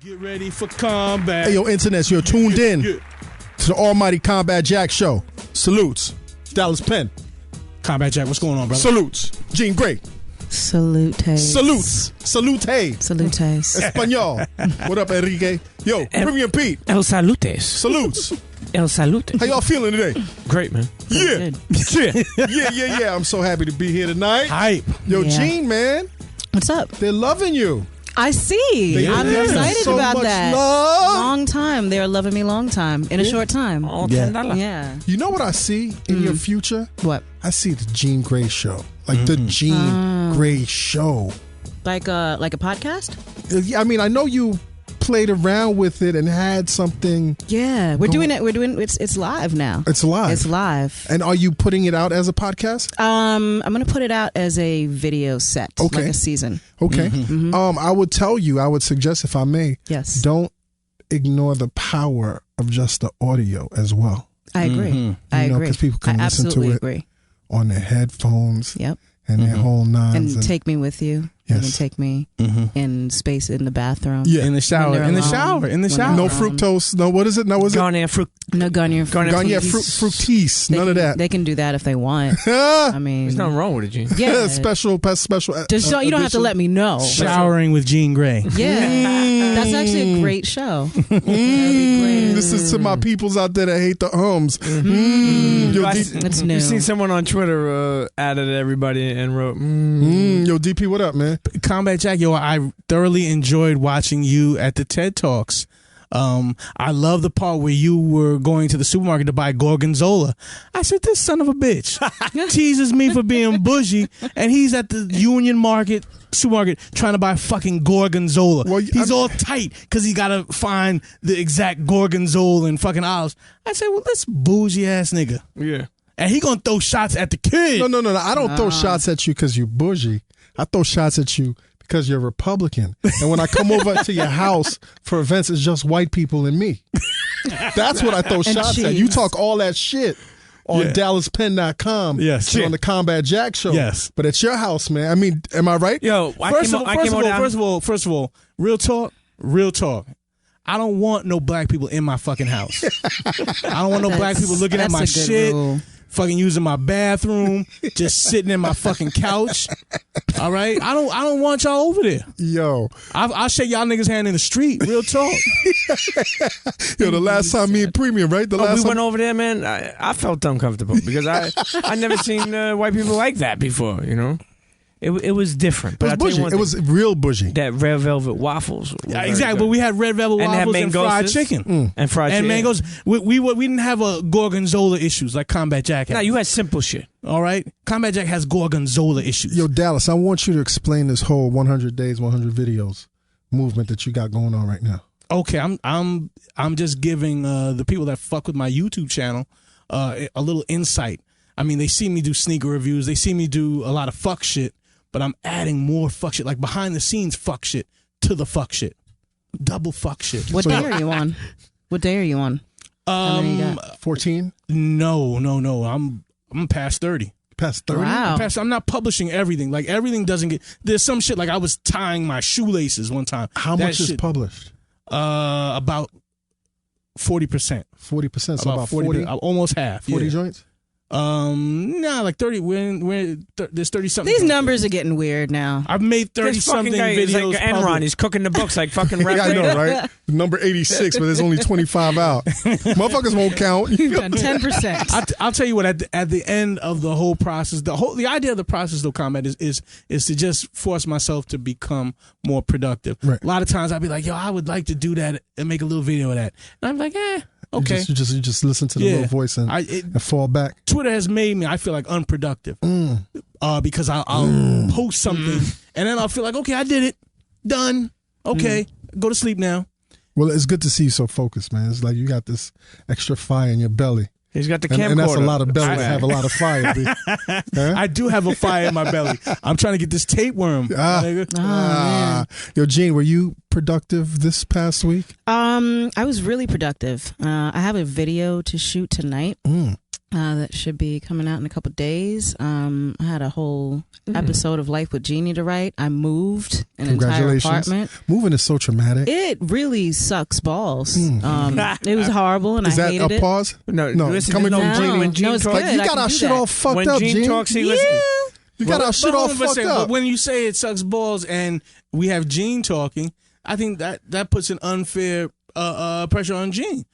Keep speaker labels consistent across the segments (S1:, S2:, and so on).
S1: Get ready for combat.
S2: Hey, yo, internets, you're tuned in to the almighty Combat Jack show. Salutes. Dallas Penn.
S1: Combat Jack, what's going on, brother?
S2: Salutes. Gene Gray.
S3: Salutes.
S2: Salutes. Salute.
S3: Salutes.
S2: Espanol. What up, Enrique? Yo, Premium Pete.
S4: El salutes.
S2: Salutes.
S4: El salute.
S2: How y'all feeling today?
S4: Great, man.
S2: Yeah.
S4: Yeah.
S2: Yeah. I'm so happy to be here tonight.
S1: Hype.
S2: Yo,
S3: Yeah.
S2: Gene, man.
S3: What's up?
S2: They're loving you.
S3: I see.
S2: They
S3: I'm
S2: give you
S3: excited
S2: so
S3: about
S2: much
S3: that.
S2: love.
S3: Long time. They're loving me long time. In a short time.
S4: All
S1: Yeah.
S4: $10.
S3: Yeah.
S2: You know what I see in your future?
S3: What?
S2: I see the Gene Gray show. Like the Gene Gray show.
S3: Like a podcast?
S2: I mean, I know you played around with it and had something.
S3: Yeah. We're doing it. It's live now.
S2: It's live.
S3: It's live.
S2: And are you putting it out as a podcast?
S3: I'm gonna put it out as a video set.
S2: Okay.
S3: Like a season.
S2: Okay. I would suggest, if I may,
S3: Yes.
S2: don't ignore the power of just the audio as well.
S3: I agree. I
S2: You know,
S3: agree.
S2: 'cause people can
S3: I
S2: listen to
S3: absolutely
S2: it.
S3: agree.
S2: On their headphones
S3: Yep.
S2: and their whole nines.
S3: And take me with you.
S2: Yes.
S3: And take me in space in the bathroom.
S2: Yeah.
S1: In the shower.
S3: When they're
S1: In the
S3: alone.
S1: shower. In the
S3: When
S1: shower.
S2: No fructose. No, what is it? No, what is it?
S4: Garnier fruit.
S3: No Garnier.
S2: Garnier fructise. None of that.
S3: They can do that if they want. I mean,
S4: There's nothing wrong with it, Gene.
S3: yeah.
S2: special.
S3: Just don't, you don't have to let me know.
S1: Showering with Gene Gray.
S3: Yeah, that's actually a great show. That'd be great.
S2: This is to my peoples out there that hate the ums. Yo,
S3: It's new.
S4: You seen someone on Twitter added everybody and wrote,
S2: yo, DP, what up, man?
S1: Combat Jack, yo, I thoroughly enjoyed watching you at the TED Talks. I love the part where you were going to the supermarket to buy gorgonzola. I said, this son of a bitch teases me for being bougie, and he's at the Union Market supermarket trying to buy fucking gorgonzola.
S2: Well,
S1: he's all tight because he got to find the exact gorgonzola in fucking aisles. I said, well, this bougie ass nigga.
S4: yeah.
S1: And he gonna throw shots at the kid.
S2: No. I don't throw shots at you because you're bougie. I throw shots at you because you're Republican. And when I come over to your house for events, it's just white people and me. That's what I throw shots at. You talk all that shit on DallasPenn.com.
S1: Yes.
S2: On the Combat Jack show.
S1: Yes.
S2: But it's your house, man. I mean, am I right?
S4: Yo,
S1: First of all, real talk. I don't want no black people in my fucking house. I don't want no black people looking at my
S3: That's a good
S1: shit,
S3: rule.
S1: fucking using my bathroom, just sitting in my fucking couch. All right, I don't want y'all over there.
S2: Yo.
S1: I'll shake y'all niggas' hand in the street. Real talk.
S2: Yo, the last time me and Premium, right? The last
S4: We
S2: time.
S4: went over there, man. I felt uncomfortable because I never seen white people like that before. You know, it was different. But
S2: It was bougie. It was real bougie.
S4: that red velvet waffles. were
S1: Yeah,
S4: very
S1: exactly.
S4: good.
S1: But we had red velvet
S4: And they had
S1: waffles and fried
S4: mangostas.
S1: chicken.
S4: and fried
S1: And
S4: chicken.
S1: mangoes. We didn't have a gorgonzola issues like Combat Jack had.
S4: No, you had simple shit.
S1: All right, Combat Jack has gorgonzola issues.
S2: Yo, Dallas, I want you to explain this whole 100 days, 100 videos movement that you got going on right now.
S1: Okay, I'm just giving the people that fuck with my YouTube channel a little insight. I mean, they see me do sneaker reviews, they see me do a lot of fuck shit, but I'm adding more fuck shit, like behind the scenes fuck shit to the fuck shit, double fuck shit.
S3: What day are you on? What day are you on? How many you got?
S2: 14?
S1: No, I'm past 30.
S2: Past 30?
S3: Wow.
S1: I'm not publishing everything. Like everything doesn't get. There's some shit like I was tying my shoelaces one time.
S2: How
S1: That
S2: much is
S1: shit,
S2: published?
S1: About 40%.
S2: 40%, so about 40
S1: almost half.
S2: 40
S1: yeah.
S2: joints?
S1: Nah, like 30. There's 30 something.
S3: These numbers are getting weird now.
S1: I've made 30
S4: This fucking
S1: something
S4: guy is
S1: videos.
S4: like Enron.
S1: public.
S4: He's cooking the books like fucking rap.
S2: Yeah, I know, right? Number 86, but there's only 25 out. Motherfuckers won't count.
S3: You've done 10%.
S1: I'll tell you what. At the end of the whole process, the idea of the process, though, Combat is to just force myself to become more productive.
S2: Right.
S1: A lot of times I'll be like, yo, I would like to do that and make a little video of that, and I'm like, okay.
S2: You just listen to the little voice and fall back.
S1: Twitter has made me, I feel like, unproductive because I'll post something and then I'll feel like, okay, I did it, done, okay, go to sleep now.
S2: Well, it's good to see you so focused, man. It's like you got this extra fire in your belly.
S4: He's got the camcorder.
S2: And that's a lot of belly to have a lot of fire. Huh?
S1: I do have a fire in my belly. I'm trying to get this tapeworm.
S2: Yo, Gene, were you productive this past week?
S3: I was really productive. I have a video to shoot tonight. that should be coming out in a couple days. I had a whole episode of Life with Jeannie to write. I moved an entire apartment.
S2: Moving is so traumatic.
S3: It really sucks balls. It was horrible, and I hated it.
S2: Is that a pause?
S4: No,
S2: listen, coming from Jeannie.
S4: When Jean
S3: it's
S4: talks,
S3: good.
S2: You got our shit all fucked up,
S4: When Jean talks, he listens.
S2: You got our shit all fucked up.
S1: But when you say it sucks balls and we have Gene talking, I think that puts an unfair pressure on Gene.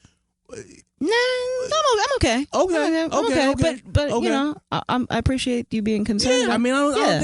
S3: Nah, I'm okay.
S1: Okay.
S3: But
S1: okay.
S3: you know, I appreciate you being concerned.
S1: Yeah, I mean, I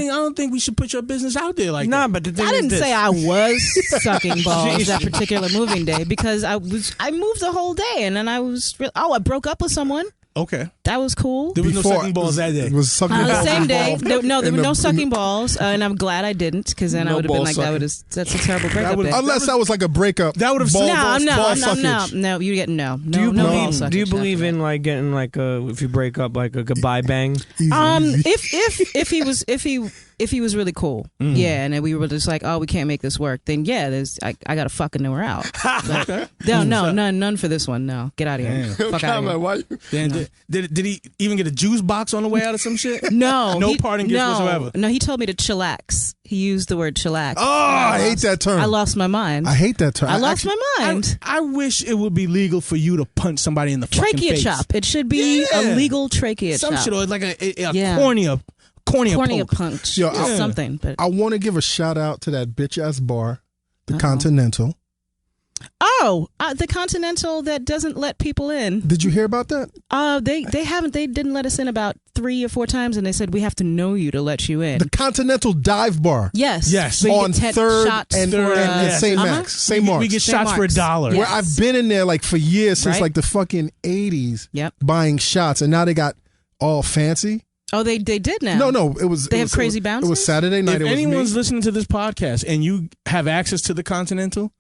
S1: don't think we should put your business out there like that.
S4: Nah, but the thing
S3: I didn't
S4: is this.
S3: say I was sucking balls that particular moving day because I moved the whole day and then I broke up with someone.
S1: Okay.
S3: That was cool.
S1: There was no sucking balls that day.
S2: It was sucking balls.
S3: The same day.
S2: involved.
S3: There were no sucking balls, and I'm glad I didn't because then I
S4: No
S3: would have been
S4: ball
S3: like,
S4: sucking.
S3: that's a terrible breakup day.
S2: Unless that was like a breakup.
S1: That would have
S2: ball,
S3: No,
S2: ball suckage.
S3: no. You get no.
S4: Do you
S3: no
S4: believe?
S3: ball
S4: Do
S3: suckage
S4: you
S3: after
S4: believe
S3: that.
S4: in like getting like if you break up like a goodbye bang?
S2: Easy.
S3: If he was really cool, yeah, and then we were just like, oh, we can't make this work, then yeah, I got to fucking know her out. But, none for this one. No, get out of here. Fuck out of here.
S1: Then, did he even get a juice box on the way out or some shit?
S3: No,
S1: No parting gifts whatsoever.
S3: No, he told me to chillax. He used the word chillax.
S2: Oh, I hate that term.
S3: I lost my mind.
S2: I hate that term.
S3: I lost my mind.
S1: I wish it would be legal for you to punch somebody in the fucking
S3: Trachea
S1: face.
S3: chop. It should be a legal trachea
S1: Some
S3: chop.
S1: shit or like a
S3: Yeah.
S1: cornea
S3: Cornea
S1: poke.
S3: punch.
S2: Yo,
S3: Just something. But
S2: I want to give a shout out to that bitch ass bar, the Continental.
S3: the Continental that doesn't let people in.
S2: Did you hear about that?
S3: They haven't. They didn't let us in about 3 or 4 times, and they said we have to know you to let you in.
S2: The Continental Dive Bar.
S3: Yes.
S2: On
S3: you get 10
S2: Third
S3: shots
S2: and
S3: for,
S2: St. Max. St. Mark's.
S1: We get
S3: St.
S1: shots for
S3: Mark's.
S1: $1.
S3: Yeah.
S2: Where I've been in there like for years since
S3: Right.
S2: like the fucking 80s.
S3: Yep.
S2: Buying shots, and now they got all fancy.
S3: Oh, they did now.
S2: No, it was.
S3: They
S2: it
S3: have
S2: was,
S3: crazy
S2: It
S3: bouncers?
S2: was Saturday night.
S1: If
S2: It was
S1: anyone's
S2: me.
S1: listening to this podcast and you have access to the Continental,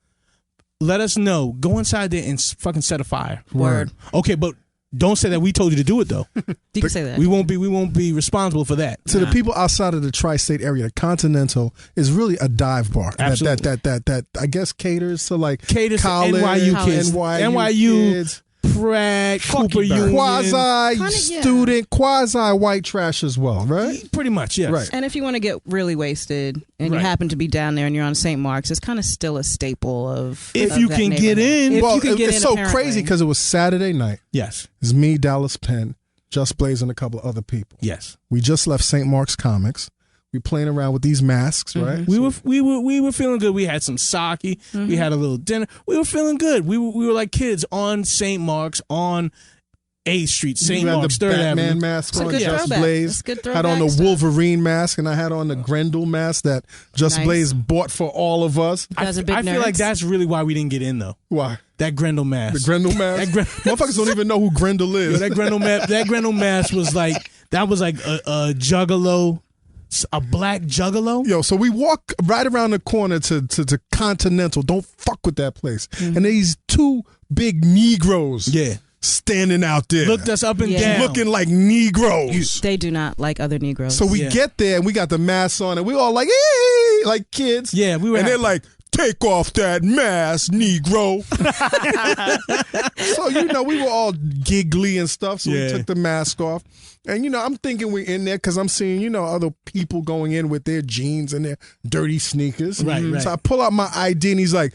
S1: let us know. Go inside there and fucking set a fire.
S3: Word.
S1: Okay, but don't say that we told you to do it though.
S3: You can say that.
S1: We won't be responsible for that.
S2: To the people outside of the tri-state area, the Continental is really a dive bar.
S1: Absolutely.
S2: That I guess caters to like
S1: Caters to
S2: college,
S1: NYU kids. NYU
S2: kids,
S1: Pratt, Cooper Union.
S2: quasi-student, quasi-white trash as well, right?
S1: Pretty much, yes.
S2: Right.
S3: And if you want to get really wasted and you
S1: Right.
S3: happen to be down there and you're on St. Mark's, it's kind of still a staple of
S1: If
S3: of
S1: you
S3: that
S1: can get
S3: neighborhood.
S1: in.
S3: If
S2: Well,
S3: you can get
S2: it's
S3: in,
S2: so
S3: apparently.
S2: crazy because it was Saturday night.
S1: Yes.
S2: It's me, Dallas Penn, Just Blaze, and a couple of other people.
S1: Yes.
S2: We just left St. Mark's Comics. We playing around with these masks, right?
S1: We were feeling good. We had some sake. We had a little dinner. We were feeling good. We were like kids on St. Mark's on 8th Street, St.
S2: You had
S1: Mark's,
S2: the
S1: 3rd
S2: Batman
S1: Avenue.
S2: mask
S3: It's a
S2: on,
S3: good
S2: Just
S3: throwback.
S2: Blaze.
S3: It's good
S2: Had on
S3: throwback
S2: the
S3: stuff.
S2: Wolverine mask, and I had on the Grendel mask that Just
S3: Nice.
S2: Blaze bought for all of us.
S3: You guys are big
S1: I feel like
S3: nerds.
S1: that's really why we didn't get in though.
S2: Why?
S1: That Grendel mask.
S2: The Grendel mask? Motherfuckers don't even know who Grendel is.
S1: Yo, that Grendel mask was like a juggalo, a black juggalo.
S2: Yo, so we walk right around the corner to Continental. Don't fuck with that place. And these 2 big Negroes
S1: Yeah.
S2: standing out there.
S1: Looked us up and
S3: Yeah.
S1: down.
S2: looking like Negroes.
S3: They do not like other Negroes.
S2: So we
S1: Yeah.
S2: get there and we got the masks on and we all like, hey, like kids.
S1: Yeah, we were
S2: And they're
S1: happy.
S2: like, take off that mask, Negro. So, we were all giggly and stuff. So
S1: Yeah.
S2: we took the mask off. And, I'm thinking we're in there because I'm seeing, other people going in with their jeans and their dirty sneakers.
S1: Right, right.
S2: So I pull out my ID and he's like,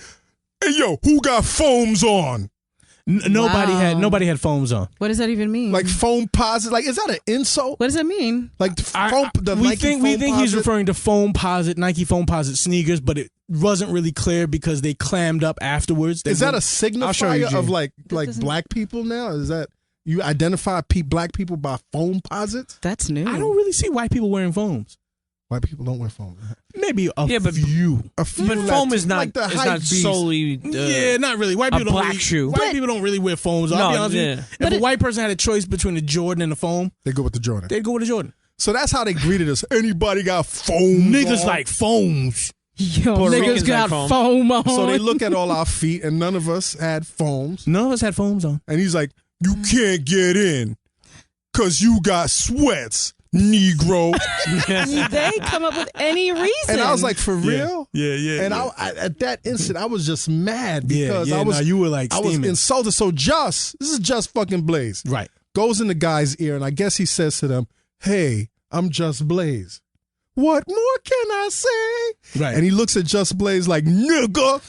S2: hey, yo, who got foams on?
S1: Nobody had foams on.
S3: What does that even mean?
S2: Like foam posit? Like, is that an insult?
S3: what does that mean?
S2: Like foam, the
S1: we
S2: Nike
S1: think
S2: foam
S1: he's
S2: posit?
S1: referring to Nike foam posit sneakers, but it wasn't really clear because they clammed up afterwards.
S2: Is that a
S1: I'll show you,
S2: signifier
S1: Jay.
S2: of like
S3: doesn't-
S2: black people now? Is that you identify black people by foam posits?
S3: That's new.
S1: I don't really see white people wearing foams.
S2: White people don't wear foam.
S1: Maybe a
S4: Yeah, but-
S1: few.
S2: A few
S4: But foam is not.
S2: like the
S4: It's
S2: hype
S4: not
S2: beast.
S4: solely.
S1: Yeah, not really. White
S4: a
S1: people don't
S4: black
S1: really,
S4: shoe.
S1: White
S3: But-
S1: people don't really wear foams. I'll
S4: No,
S1: be honest
S4: yeah.
S1: with you.
S3: But
S1: If a white person had a choice between a Jordan and a foam,
S2: They go with the Jordan.
S1: they'd go with a Jordan.
S2: So that's how they greeted us. Anybody got foam?
S1: Niggas
S2: on?
S1: like foams.
S3: Yo,
S4: Puerto
S3: niggas
S4: Ricans
S3: got
S4: like
S3: foam on.
S2: So they look at all our feet, and none of us had foams.
S1: None of us had foams on.
S2: And he's like, "You can't get in, cause you got sweats, Negro."
S3: They come up with any reason.
S2: And I was like, "For real?"
S1: Yeah.
S2: And I, at that instant, I was just mad
S1: Yeah,
S2: because
S1: yeah,
S2: I was
S1: you were like
S2: I was
S1: steaming.
S2: insulted. So this is just fucking Blaze.
S1: Right.
S2: goes in the guy's ear, and I guess he says to them, "Hey, I'm Just Blaze. What more can I say?"
S1: Right.
S2: And he looks at Just Blaze like, "Nigga,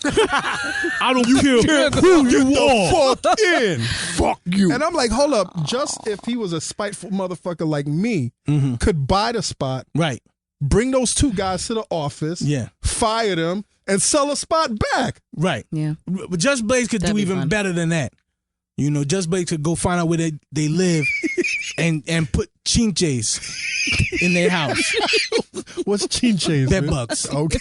S1: I don't care who you are.
S2: fuck in."
S4: Fuck you.
S2: And I'm like, hold up. Just if he was a spiteful motherfucker like me, could buy the spot,
S1: Right.
S2: bring those two guys to the office,
S1: Yeah.
S2: fire them, and sell a spot back.
S1: Right.
S3: Yeah.
S1: But Just Blaze could
S3: That'd
S1: do
S3: be
S1: even
S3: fun.
S1: better than that. You know, Just Blaze could go find out where they live and put chinches in their house.
S2: What's chinches?
S1: Bed
S2: man?
S1: bugs.
S2: Okay.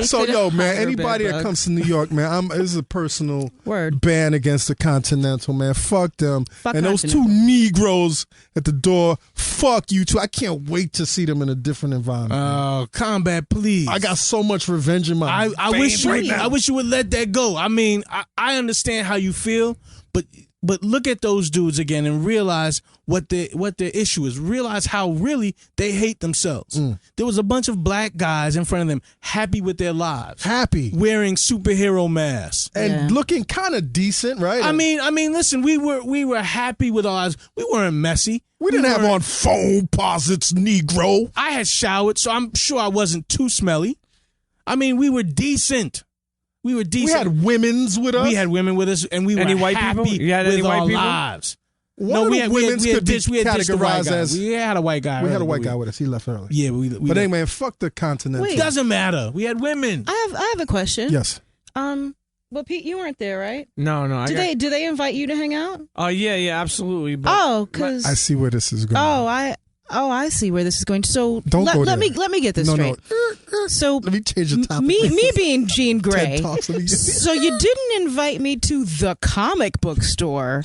S2: So,
S3: could've
S2: yo, man,
S3: hired
S2: anybody
S3: bed
S2: that
S3: bugs.
S2: comes to New York, man, this is a personal
S3: Word.
S2: ban against the Continental, man. Fuck them.
S3: Fuck
S2: and those two Negroes at the door, fuck you too. I can't wait to see them in a different environment.
S1: Oh, Combat, please.
S2: I got so much revenge in my
S1: I wish you
S2: right
S1: would,
S2: now.
S1: I wish you would let that go. I mean, I understand how you feel, but look at those dudes again and realize what their issue is. Realize how really they hate themselves. There was a bunch of black guys in front of them, happy with their lives,
S2: happy
S1: wearing superhero masks
S2: and looking kind of decent, right?
S1: I mean, listen, we were happy with our lives. We weren't messy.
S2: We didn't have on phone posits, Negro.
S1: I had showered, so I'm sure I wasn't too smelly. I mean, we were decent. We were decent.
S2: We had women's with us.
S1: We had women with us, and we
S4: Any
S1: were
S4: white
S1: happy
S4: people? You had any
S1: with
S4: white
S1: our
S4: people?
S1: lives.
S2: One of the women's could be
S1: ditched the white
S2: categorized
S1: guy.
S2: as.
S1: We had a white guy.
S2: We had a
S1: earlier,
S2: white
S1: but
S2: guy with us. He left early.
S1: Yeah,
S2: but anyway, fuck the Continental.
S3: Wait.
S1: It doesn't matter. We had women.
S3: I have a question.
S2: Yes.
S3: Well, Pete, you weren't there, right?
S4: No.
S3: Do they invite you to hang out?
S4: Oh yeah, absolutely. But
S3: Oh, because
S2: I see where this is going.
S3: I see where this is going. So
S2: Don't go
S3: let
S2: there.
S3: me get this straight. So
S2: Let me change the topic.
S3: me being Jean Grey.
S2: TED Talks, let me-
S3: So you didn't invite me to the comic book store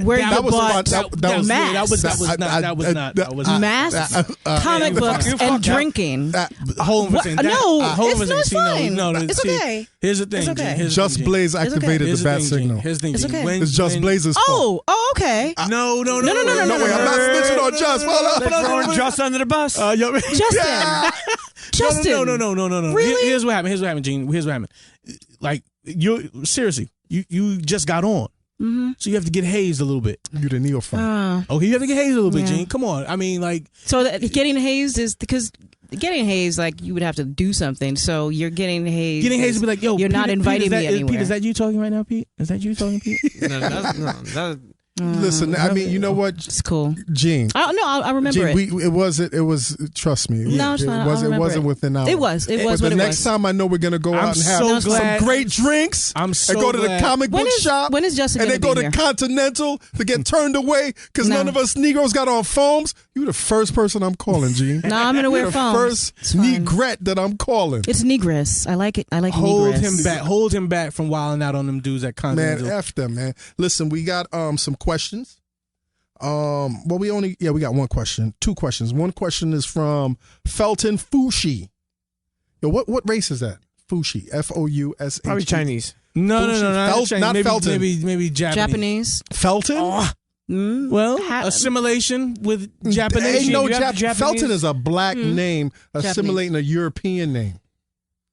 S3: where you
S2: was
S3: bought
S2: about- that was-
S3: masks,
S1: That was not.
S3: masks, comic books, and drinking.
S1: Hold on for a second.
S3: It's fine. It's okay.
S1: Here's the thing.
S3: It's okay.
S1: Gene. Here's
S2: Just
S1: the thing, Gene.
S2: Blaze activated
S1: Here's
S2: the bat
S1: thing, Gene.
S2: signal.
S1: Here's the thing.
S3: It's
S1: Gene.
S3: okay.
S2: It's Just Blaze's fault.
S3: Oh, okay.
S1: No.
S2: No, wait, I'm not snitching on Just.
S4: they're throwing Just under the bus.
S3: Justin.
S1: No.
S3: Really?
S1: Here's what happened, Gene. Here's what happened. Like, seriously, you just got on.
S3: Mm-hmm.
S1: So you have to get hazed a little bit.
S2: You the neophyte.
S1: Okay, you have to get hazed a little bit,
S3: Yeah.
S1: Gene. Come on. I mean, like.
S3: So getting hazed is because getting hazed, like you would have to do something. So you're getting hazed.
S1: Getting hazed would be like, yo,
S3: you're not inviting me anywhere.
S1: Pete, is that you talking right now, Pete? Is that you talking, Pete?
S2: Listen, I mean, you know what,
S3: It's cool.
S2: Gene?
S3: I remember
S2: Gene,
S3: it.
S2: it was. Trust me.
S3: No, it's fine. I remember
S2: It wasn't
S3: it.
S2: within hours.
S3: It was
S2: But
S3: what
S2: the
S3: it
S2: next
S3: was.
S2: time I know we're gonna go
S1: I'm
S2: out and
S1: so
S2: have
S1: glad-
S2: some great drinks.
S1: I'm so
S2: and go to the
S1: glad.
S2: comic book shop.
S3: When is Justin
S2: and they
S3: gonna
S2: go
S3: be
S2: to
S3: here?
S2: Continental to get turned away because
S3: No.
S2: none of us Negroes got on foams. You the first person I'm calling, Gene.
S3: No, I'm gonna wear
S2: You're the
S3: foams. It's
S2: first
S3: fine.
S2: negrette that I'm calling.
S3: It's Negress. I like it. I like
S1: Hold
S3: Negress.
S1: him back. Hold him back from wilding out on them dudes at
S2: Man,
S1: Continental.
S2: F them, man. Listen, we got some questions. Well, we got one question. Two questions. One question is from Felton Fushi. Yo, what race is that? Fushi. F-O-U-S-H.
S4: Probably Chinese.
S1: No,
S2: not Felton.
S1: Maybe Japanese.
S3: Japanese.
S2: Felton?
S1: Well, assimilation with Japanese.
S2: Ain't no
S4: You have Japanese-
S2: Felton is a black name assimilating a European name.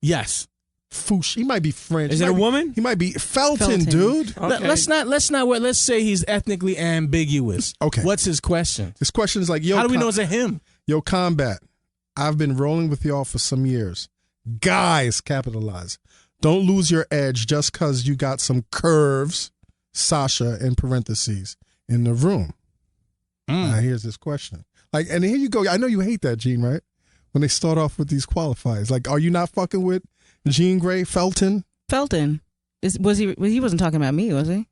S1: Yes.
S2: Fushi. He might be French.
S4: Is
S2: He
S4: it a
S2: might be-
S4: woman?
S2: He might be Felton.
S3: Felton.
S2: Dude.
S4: Okay.
S1: Let's say he's ethnically ambiguous.
S2: Okay.
S1: What's his question?
S2: His question is like, yo,
S1: How do we know it's a him?
S2: Yo, Combat, I've been rolling with y'all for some years. Guys, capitalize. Don't lose your edge just because you got some curves, Sasha, in parentheses, in the room. Now, here's this question. Like, and here you go. I know you hate that, Gene, right? When they start off with these qualifiers. Like, are you not fucking with Jean Grey, Felton?
S3: Felton. Was he? He wasn't talking about me, was he?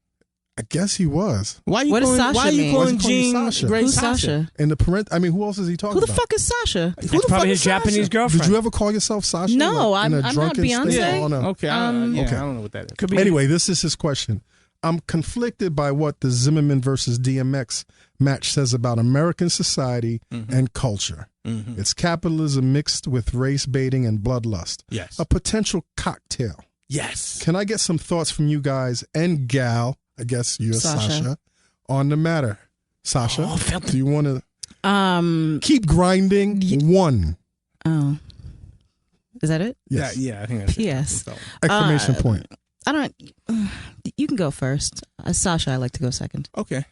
S2: I guess he was.
S1: Why you
S3: What does
S1: calling,
S3: Sasha
S1: why are you
S3: mean?
S1: calling
S2: Why is he
S1: Jean
S2: calling you Sasha?
S1: Grey
S3: Who's
S1: Sasha?
S3: Sasha?
S2: And the parent, I mean, who else is he talking
S3: Who the
S2: about?
S3: fuck is Sasha?
S4: It's probably his Japanese girlfriend.
S2: Did you ever call yourself Sasha?
S3: No,
S2: in a
S3: I'm not
S2: drunken
S3: Beyonce.
S2: state? Oh, no.
S1: Okay. I don't know what that is.
S4: Could be.
S2: Anyway, this is his question. I'm conflicted by what the Zimmerman versus DMX match says about American society and culture. It's capitalism mixed with race baiting and bloodlust.
S1: Yes.
S2: A potential cocktail.
S1: Yes.
S2: Can I get some thoughts from you guys and gal, I guess you're Sasha, on the matter? Sasha, do you want to keep grinding? One.
S3: Oh, is that it?
S2: Yes.
S1: Yeah, I think that's it.
S3: Yes.
S2: Exclamation point.
S3: I don't. You can go first. Sasha, I like to go second.
S1: Okay.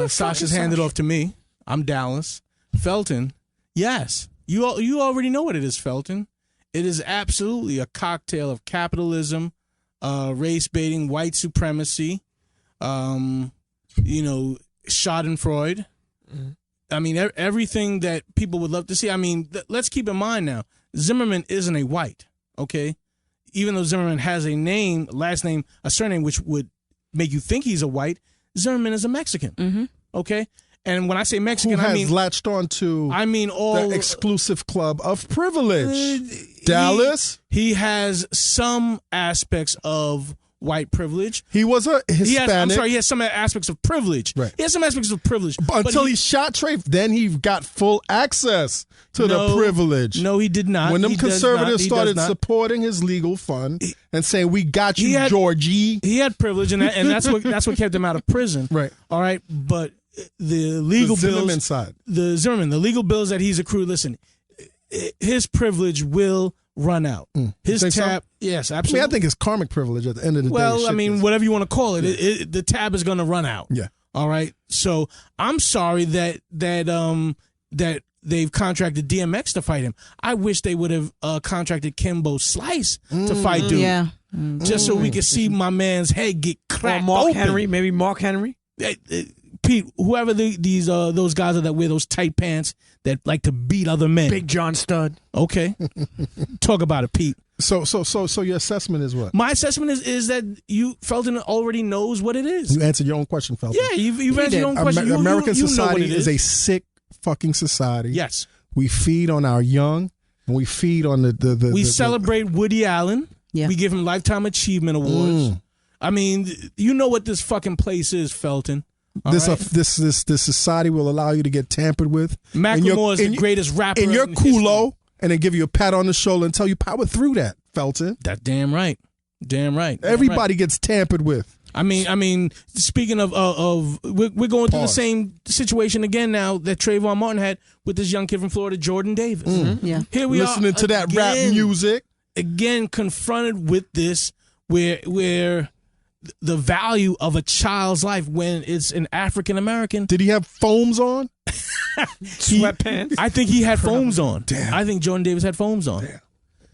S1: Sasha's handed off to me. I'm Dallas. Felton, yes. You already know what it is, Felton. It is absolutely a cocktail of capitalism, race baiting, white supremacy, Schadenfreude. I mean, everything that people would love to see. I mean, let's keep in mind now, Zimmerman isn't a white, okay? Even though Zimmerman has a name, last name, a surname, which would make you think he's a white, Zimmerman is a Mexican, okay? And when I say Mexican,
S2: Who
S1: I
S2: has
S1: mean
S2: latched on to
S1: all
S2: the exclusive club of privilege. Dallas?
S1: He has some aspects of white privilege.
S2: He was a Hispanic.
S1: He has some aspects of privilege.
S2: Right.
S1: He has some aspects of privilege.
S2: Until he shot Trey, then he got full access to the privilege.
S1: No, he did not.
S2: When them conservatives started supporting his legal fund and saying, "We got you, Georgie,"
S1: he had privilege, and that's what kept him out of prison.
S2: Right.
S1: All right, but the legal bills, the legal bills that he's accrued. Listen, his privilege will run out. His tab, yes, absolutely.
S2: I think it's karmic privilege at the end of the day.
S1: Well, I mean, whatever you want to call it, the tab is going to run out.
S2: Yeah.
S1: All right. So I'm sorry that they've contracted DMX to fight him. I wish they would have contracted Kimbo Slice to fight dude.
S3: Yeah.
S1: Just so we could see my man's head get cracked.
S4: Or Mark
S1: open.
S4: Henry, maybe Mark Henry.
S1: Pete, whoever those guys are that wear those tight pants that like to beat other men.
S4: Big John Stud.
S1: Okay. Talk about it, Pete.
S2: So your assessment is what?
S1: My assessment is that Felton already knows what it is.
S2: You answered your own question, Felton.
S1: Yeah, you've answered your own question.
S2: American
S1: you
S2: society
S1: know what it
S2: is a sick fucking society.
S1: Yes.
S2: We feed on our young, and we feed on
S1: We celebrate Woody Allen.
S3: Yeah.
S1: We give him Lifetime Achievement Awards. I mean, you know what this fucking place is, Felton.
S2: This society will allow you to get tampered with.
S1: Macklemore is the greatest rapper
S2: in your culo,
S1: history.
S2: And then give you a pat on the shoulder and tell you power through that, Felton.
S1: That's damn right. Damn right.
S2: Everybody gets tampered with.
S1: I mean, speaking of we're going through the same situation again now that Trayvon Martin had with this young kid from Florida, Jordan Davis.
S3: Yeah.
S1: Here we
S2: listening to that rap music.
S1: Again, confronted with this where the value of a child's life when it's an African American.
S2: Did he have foams on?
S4: Sweatpants?
S1: I think he had foams on.
S2: Damn.
S1: I think Jordan Davis had foams on.
S2: Damn.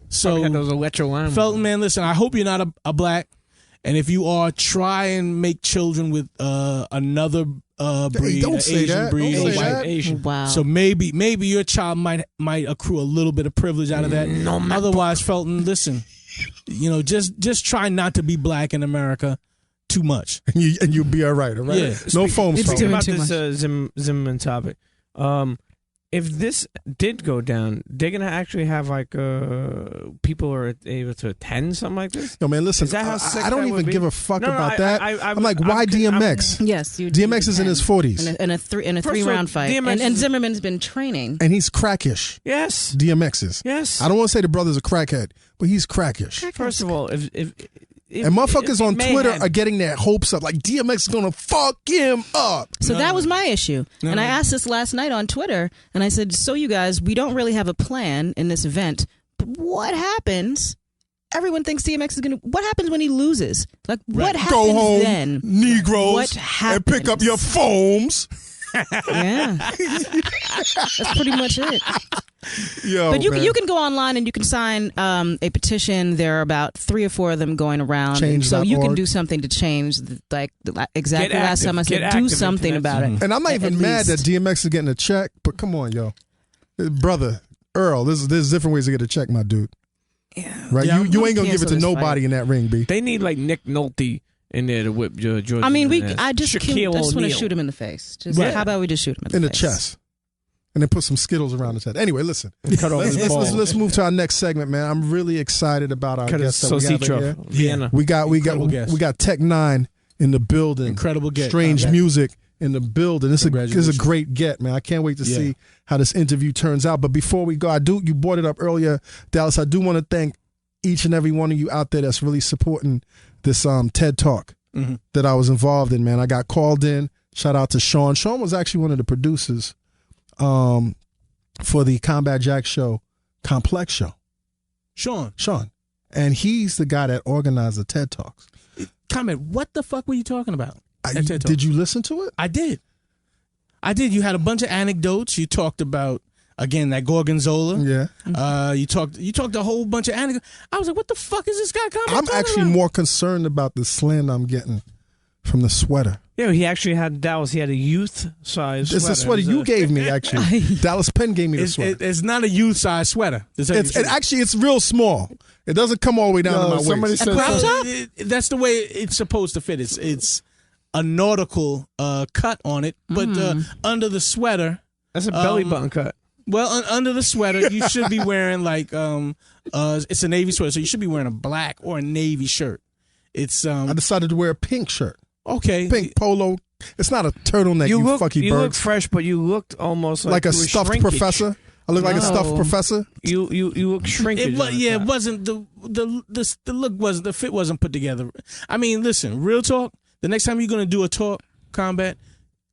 S1: So
S4: had those electro lines.
S1: Felton, man, listen, I hope you're not a black. And if you are, try and make children with another breed,
S2: don't say
S1: Asian
S2: that.
S1: breed,
S2: Don't
S1: or
S2: say
S1: white.
S2: that.
S4: Asian.
S3: Wow.
S1: So maybe your child might accrue a little bit of privilege out of that. Otherwise, Felton, listen, just try not to be black in America too much,
S2: and you'll be all right. All right.
S1: Yeah.
S2: No foams.
S4: Speaking about
S3: too
S4: this Zimmerman topic, if this did go down, they're gonna actually have like people are able to attend something like this.
S2: Yo, man, listen.
S4: Is that how sick
S2: I don't
S4: that
S2: even
S4: would be?
S2: give a fuck
S4: No,
S2: about that. I'm like, why
S4: I'm-
S2: DMX?
S3: Yes, you
S2: DMX is in his 40s,
S3: in a 3
S4: First of all,
S3: round fight,
S4: DMX
S3: and
S4: is-
S3: Zimmerman's been training.
S2: and he's crackish.
S4: Yes.
S2: DMX is.
S4: Yes.
S2: I don't want to say the brother's a crackhead, but he's crackish.
S4: First of all, if
S2: And motherfuckers on
S4: may
S2: Twitter
S4: have-
S2: are getting their hopes up, like DMX is gonna fuck him up.
S3: So that was my issue. And I asked this last night on Twitter, and I said, so you guys, we don't really have a plan in this event, but what happens? Everyone thinks DMX is going to... What happens when he loses? Like, what happens
S2: Go home,
S3: then?
S2: Negroes,
S3: What
S2: and pick up
S3: happens?
S2: your foams.
S3: Yeah. That's pretty much it.
S2: Yo,
S3: But
S2: man.
S3: you can go online and you can sign a petition. There are about 3 or 4 of them going around. And so you can
S2: Change.org.
S3: do something to change, exactly
S4: Get
S3: last
S4: active.
S3: time I
S4: Get
S3: said, do
S4: active
S3: something
S4: into that.
S3: about it.
S2: And I'm not
S3: At
S2: even mad that
S3: least.
S2: DMX is getting a check, but come on, yo. Brother, Earl, there's different ways to get a check, my dude.
S3: Yeah.
S2: Right?
S1: Yeah,
S2: You ain't going to give it
S3: cancel
S2: to
S3: this
S2: nobody
S3: fight.
S2: in that ring, B.
S4: they need like Nick Nolte in there to whip George.
S3: I mean,
S4: ass.
S3: I just
S4: Shaquille
S3: want to
S4: O'Neal.
S3: shoot him in the face. Just
S2: Right.
S3: how about we just shoot him
S2: In the
S3: face?
S2: chest. And then put some Skittles around his head. Anyway, listen.
S4: Cut off his balls.
S2: Let's move to our next segment, man. I'm really excited about our
S4: Cut his
S2: guests that we have in
S4: Saucito.
S2: here.
S4: Vienna.
S2: We got
S1: Incredible guest.
S2: TechN9ne in the building.
S1: Incredible get.
S2: Strange music in the building. This is a
S1: Congratulations.
S2: great get, man. I can't wait to
S1: Yeah.
S2: see how this interview turns out. But before we go, you brought it up earlier, Dallas. I do want to thank each and every one of you out there that's really supporting this TED Talk that I was involved in, man. I got called in. Shout out to Sean. Sean was actually one of the producers for the Combat Jack show, Complex show.
S1: Sean.
S2: And he's the guy that organized the TED Talks.
S1: Comment, what the fuck were you talking about?
S2: Did you listen to it?
S1: I did. You had a bunch of anecdotes. You talked about, again, that Gorgonzola.
S2: Yeah.
S1: You talked a whole bunch of anecdotes. I was like, what the fuck is this guy talking
S2: I'm actually
S1: about?
S2: more concerned about the slander I'm getting from the sweater.
S4: Yeah, he actually had Dallas. He had a youth size.
S2: It's the sweater you gave me, actually. Dallas Penn gave me the sweater.
S1: It's not a youth size sweater.
S2: It's real small. It doesn't come all the way down to my waist.
S1: That's the way it's supposed to fit. It's a nautical cut on it, but under the sweater,
S4: that's a belly button cut.
S1: Well, under the sweater, you should be wearing like it's a navy sweater, so you should be wearing a black or a navy shirt. It's I
S2: decided to wear a pink shirt.
S1: Okay,
S2: pink polo. It's not a turtleneck. You
S4: look fresh, but you looked almost like
S2: a stuffed
S4: shrinkage.
S2: professor. I look like a stuffed professor.
S4: You look shrinkage.
S1: It wasn't the look wasn't the fit wasn't put together. I mean, listen, real talk. The next time you're gonna do a talk combat,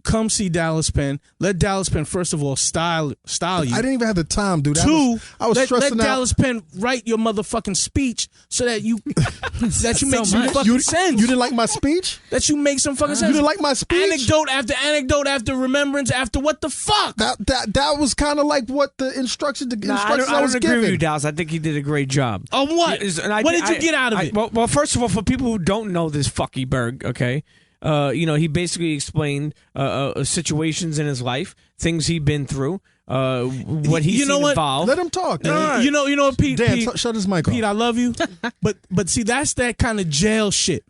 S1: come see Dallas Penn. Let Dallas Penn first of all style you.
S2: I didn't even have the time, dude.
S1: Two,
S2: I was stressing out.
S1: Let Dallas Penn write your motherfucking speech so that you make some fucking sense.
S2: You didn't like my speech?
S1: That you make some fucking sense.
S2: You didn't like my speech?
S1: Anecdote after remembrance after what the fuck?
S2: That was kind of like what the instructions I was
S4: I don't agree
S2: given.
S4: with you, Dallas. I think he did a great job.
S1: On what? What did you get out of it?
S4: Well, first of all, for people who don't know this fucky Berg, okay, he basically explained situations in his life, things he'd been through, what he's involved.
S2: Let him talk.
S1: You know what, Pete?
S2: Dan,
S1: Pete,
S2: shut his mic off.
S1: Pete, I love you, but see, that's that kind of jail shit.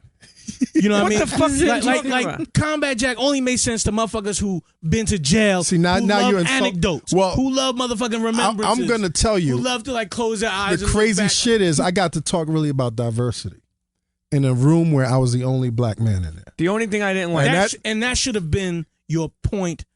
S1: You know what I mean?
S4: What the fuck are you talking about?
S1: Like Combat Jack only makes sense to motherfuckers who been to jail.
S2: See, now
S1: who
S2: you're
S1: love anecdotes. Who love motherfucking remembrances.
S2: I'm gonna tell you.
S1: Who love to like close their eyes.
S2: The crazy shit is, I got to talk really about diversity in a room where I was the only black man in there.
S4: The only thing I didn't like,
S1: that should have been your point.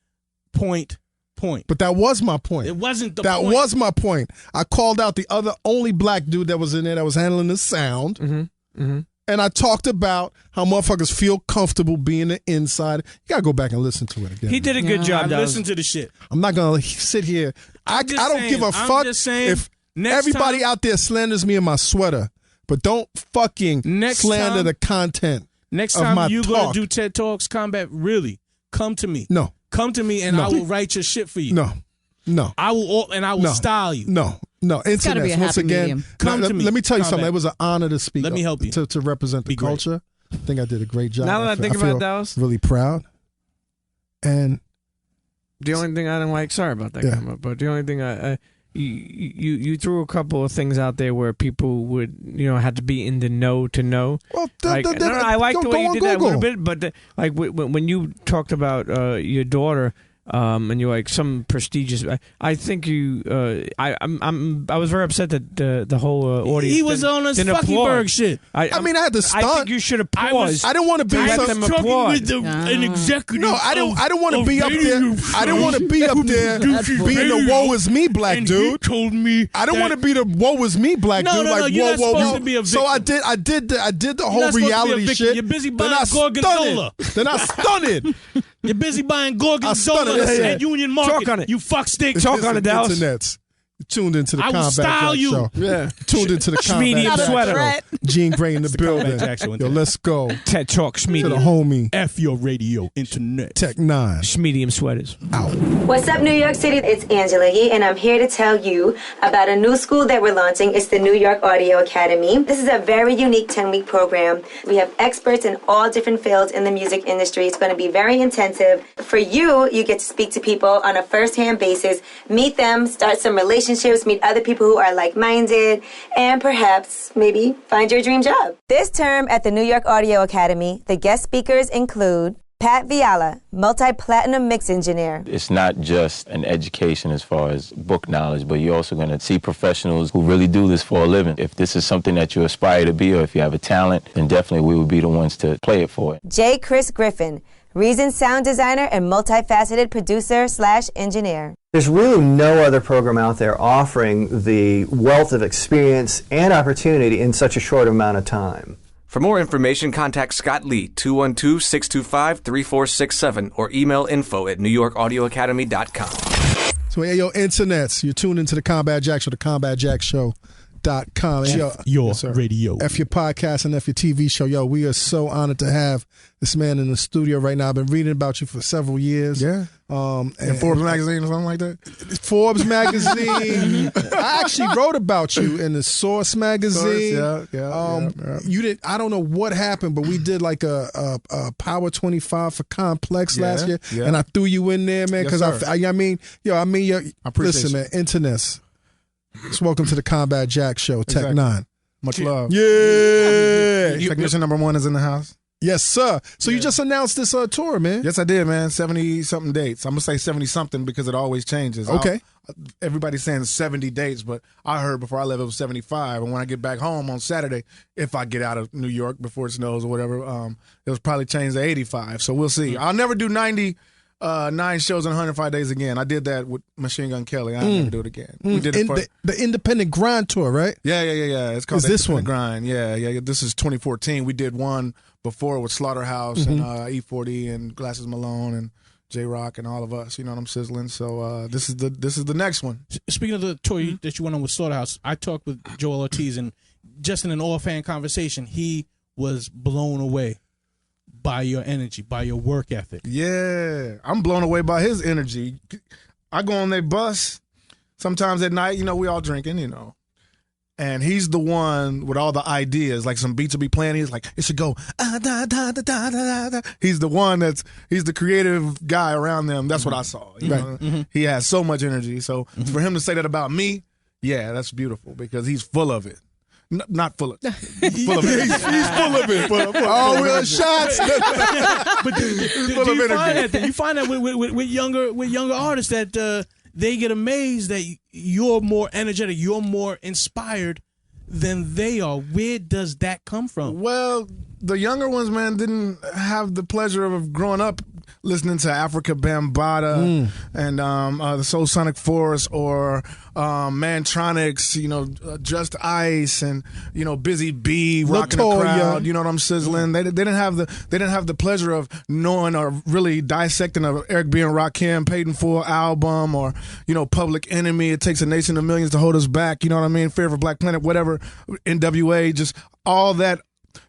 S2: But that was my point.
S1: It wasn't the
S2: point. That was my point. I called out the other only black dude that was in there that was handling the sound.
S4: Mm-hmm.
S2: And I talked about how motherfuckers feel comfortable being the inside. You gotta go back and listen to it again.
S4: He did a good job.
S1: Listen to the shit.
S2: I'm not gonna sit here. I don't give a fuck if everybody out there slanders me in my sweater, but don't fucking slander the content.
S1: Next time you gonna do TED Talks, Combat, really come to me.
S2: No,
S1: come to me and I will write your shit for you.
S2: No,
S1: I will style you.
S2: No, internet. Once again,
S1: come to me.
S2: Let me tell you something. It was an honor to speak.
S1: Let me help you
S2: to represent the culture. I think I did a great job.
S4: Now that I think about Dallas,
S2: really proud. And
S4: the only thing I didn't like, sorry about that, comment, but the only thing you threw a couple of things out there where people would had to be in the know to know.
S2: Well,
S4: I like the way you did that a little bit, but when you talked about your daughter. And you're like some prestigious. I think you. I was very upset that the whole audience.
S1: He was on his fucking shit.
S2: I mean, I had to stunt.
S4: I think you should have paused.
S2: I don't want to be.
S1: I was talking with an executive.
S2: No, I don't want to be up there. I don't want to be up there being the woe is me black dude.
S1: He told me
S2: I don't want to be the woe is me black dude. Like
S1: you're
S2: whoa,
S1: not supposed to be a victim.
S2: So I did the whole reality shit.
S1: You're busy buying Gorgonzola.
S2: Then I stunted.
S1: You're busy buying Gorgonzola at Union Market.
S4: Talk on it.
S1: You fuck stick.
S4: Talk on it, Dallas.
S2: Internets. Tuned into the
S1: I will
S2: Combat
S1: style
S2: Jack
S1: you.
S2: Show.
S4: Yeah.
S2: Tuned into the Combat Jack
S4: sweater.
S2: Show. Gene Gray in the building. Yo, let's go.
S4: TED Talk,
S2: To the
S4: Schmedium.
S2: homie.
S1: F your radio, internet.
S2: TechN9ne.
S4: Schmedium sweaters.
S2: Out.
S5: What's up, New York City? It's Angela Yee, and I'm here to tell you about a new school that we're launching. It's the New York Audio Academy. This is a very unique 10-week program. We have experts in all different fields in the music industry. It's going to be very intensive. For you, you get to speak to people on a first-hand basis, meet them, start some relationships, meet other people who are like-minded, and perhaps maybe find your dream job. This term at the New York Audio Academy, the guest speakers include Pat Viala, multi-platinum mix engineer.
S6: It's not just an education as far as book knowledge, but you're also going to see professionals who really do this for a living. If this is something that you aspire to be, or if you have a talent, then definitely we would be the ones to play it for it.
S5: J. Chris Griffin, Reason sound designer and multifaceted producer/engineer.
S7: There's really no other program out there offering the wealth of experience and opportunity in such a short amount of time.
S8: For more information, contact Scott Lee, 212-625-3467, or email info@NewYorkAudioAcademy.com.
S2: So, hey, yo, internets, you're tuned into the Combat Jack Show, the CombatJackShow.com. LiT.com.
S1: Your radio.
S2: F your podcast and F your TV show. Yo, we are so honored to have this man in the studio right now. I've been reading about you for several years.
S9: Yeah. In Forbes magazine or something like that?
S2: Forbes magazine. I actually wrote about you in the Source magazine. You did. I don't know what happened, but we did like a Power 25 for Complex last year, and I threw you in there, man, because I mean, listen, man, internets. Just welcome to the Combat Jack Show, TechN9ne.
S9: Much love.
S2: Yeah.
S9: Technician number 1 is in the house.
S2: Yes, sir. So you just announced this tour, man.
S9: Yes, I did, man. 70-something dates. I'm going to say 70-something because it always changes.
S2: Okay.
S9: Everybody's saying 70 dates, but I heard before I left it was 75. And when I get back home on Saturday, if I get out of New York before it snows or whatever, it'll probably change to 85. So we'll see. I'll never do 9 shows in 105 days again. I did that with Machine Gun Kelly. I'll never do it again. We did it for
S2: the Independent Grind Tour, right?
S9: Yeah. It's called
S2: this one?
S9: Grind. Yeah. This is 2014. We did one before with Slaughterhouse and E40 and Glasses Malone and J-Rock and all of us. You know what I'm sizzling. So this is the next one.
S1: Speaking of the tour that you went on with Slaughterhouse, I talked with Joel Ortiz, and just in an all-fan conversation, he was blown away by your energy, by your work ethic.
S9: Yeah, I'm blown away by his energy. I go on their bus sometimes at night, we all drinking, and he's the one with all the ideas, like some beats will be playing. He's like, it should go, da, da, da, da, da, da. He's the one he's the creative guy around them. That's what I saw. You know? He has so much energy. So for him to say that about me, yeah, that's beautiful because he's full of it. Not full of it. He's full of it.
S2: He's full of it. Oh, we're shots.
S1: But do you find that with younger artists that they get amazed that you're more energetic, you're more inspired than they are? Where does that come from?
S9: Well, the younger ones, man, didn't have the pleasure of growing up listening to Africa Bambaataa and the Soul Sonic Force or Mantronics, Just Ice and Busy Bee rocking the crowd. You know what I'm sizzling? They didn't have the pleasure of knowing or really dissecting of Eric B. and Rakim paid in full album or Public Enemy. It Takes a Nation of Millions to Hold Us Back. You know what I mean? Fear of a Black Planet, whatever. NWA, just all that.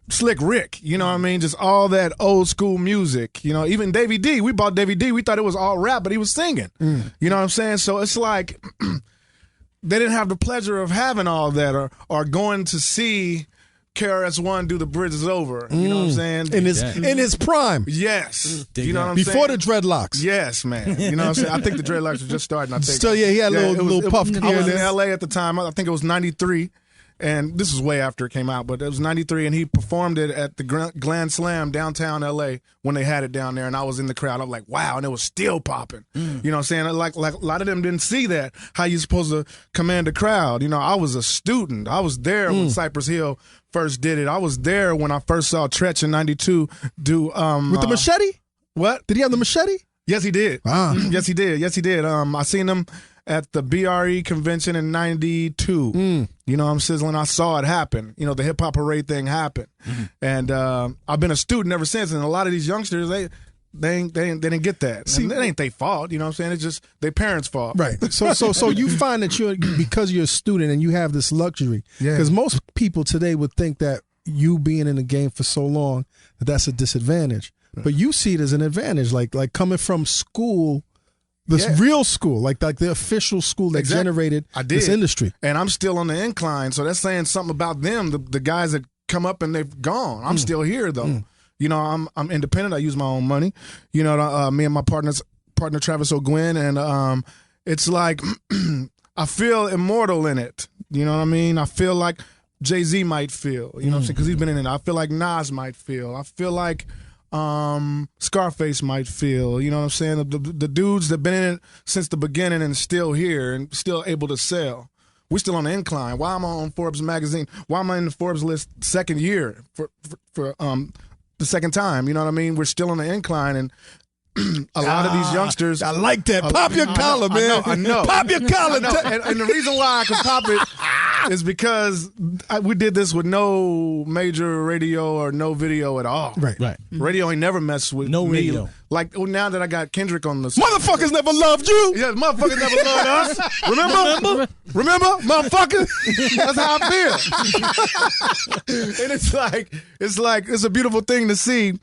S9: Slick Rick, you know what I mean? Just all that old school music, even Davey D. We bought Davey D. We thought it was all rap, but he was singing. You know what I'm saying? So it's like they didn't have the pleasure of having all that or going to see KRS-One do The Bridge Is Over. You know what I'm saying?
S2: In his prime.
S9: Yes. You know what I'm saying?
S2: Before the dreadlocks.
S9: Yes, man. You know what I'm saying? I think the dreadlocks were just starting.
S2: Still, yeah, he had a little puff.
S9: I was in L.A. at the time. I think it was 93. And this is way after it came out, but it was 93, and he performed it at the Grand Slam downtown L.A. when they had it down there, and I was in the crowd. I'm like, wow, and it was still popping. You know what I'm saying? Like a lot of them didn't see that, how you supposed to command a crowd. I was a student. I was there when Cypress Hill first did it. I was there when I first saw Tretch in 92 do...
S2: with the machete?
S9: What?
S2: Did he have the machete?
S9: Yes, he did.
S2: Ah.
S9: Yes, he did. I seen him at the BRE convention in 92. I'm sizzling. I saw it happen. The hip hop parade thing happened. And I've been a student ever since. And a lot of these youngsters, they didn't get that. See, and it ain't their fault. You know what I'm saying? It's just their parents' fault.
S2: Right. So you find that because you're a student and you have this luxury. Yeah. Because most people today would think that you being in the game for so long, that's a disadvantage. But you see it as an advantage, like coming from school, real school, like the official school that generated this industry.
S9: And I'm still on the incline, so that's saying something about them, the guys that come up and they've gone. I'm still here, though. I'm independent. I use my own money. Me and my partner Travis O'Gwen, and it's like I feel immortal in it. You know what I mean? I feel like Jay-Z might feel, you know what I'm saying? Because he's been in it. I feel like Nas might feel. I feel like Scarface might feel, you know what I'm saying? The dudes that been in it since the beginning and still here and still able to sell. We're still on the incline. Why am I on Forbes magazine? Why am I in the Forbes list second year for the second time? You know what I mean? We're still on the incline, and a lot of these youngsters.
S2: I like that. Pop your collar, man.
S9: I know.
S2: Pop your collar.
S9: And the reason why I can pop it is because we did this with no major radio or no video at all.
S2: Right.
S9: Radio ain't never messed with
S1: No
S9: me.
S1: radio.
S9: Like now that I got Kendrick on the
S2: Motherfuckers never loved you.
S9: Yeah, motherfuckers never loved us. Remember, motherfucker. That's how I feel. And it's a beautiful thing to see.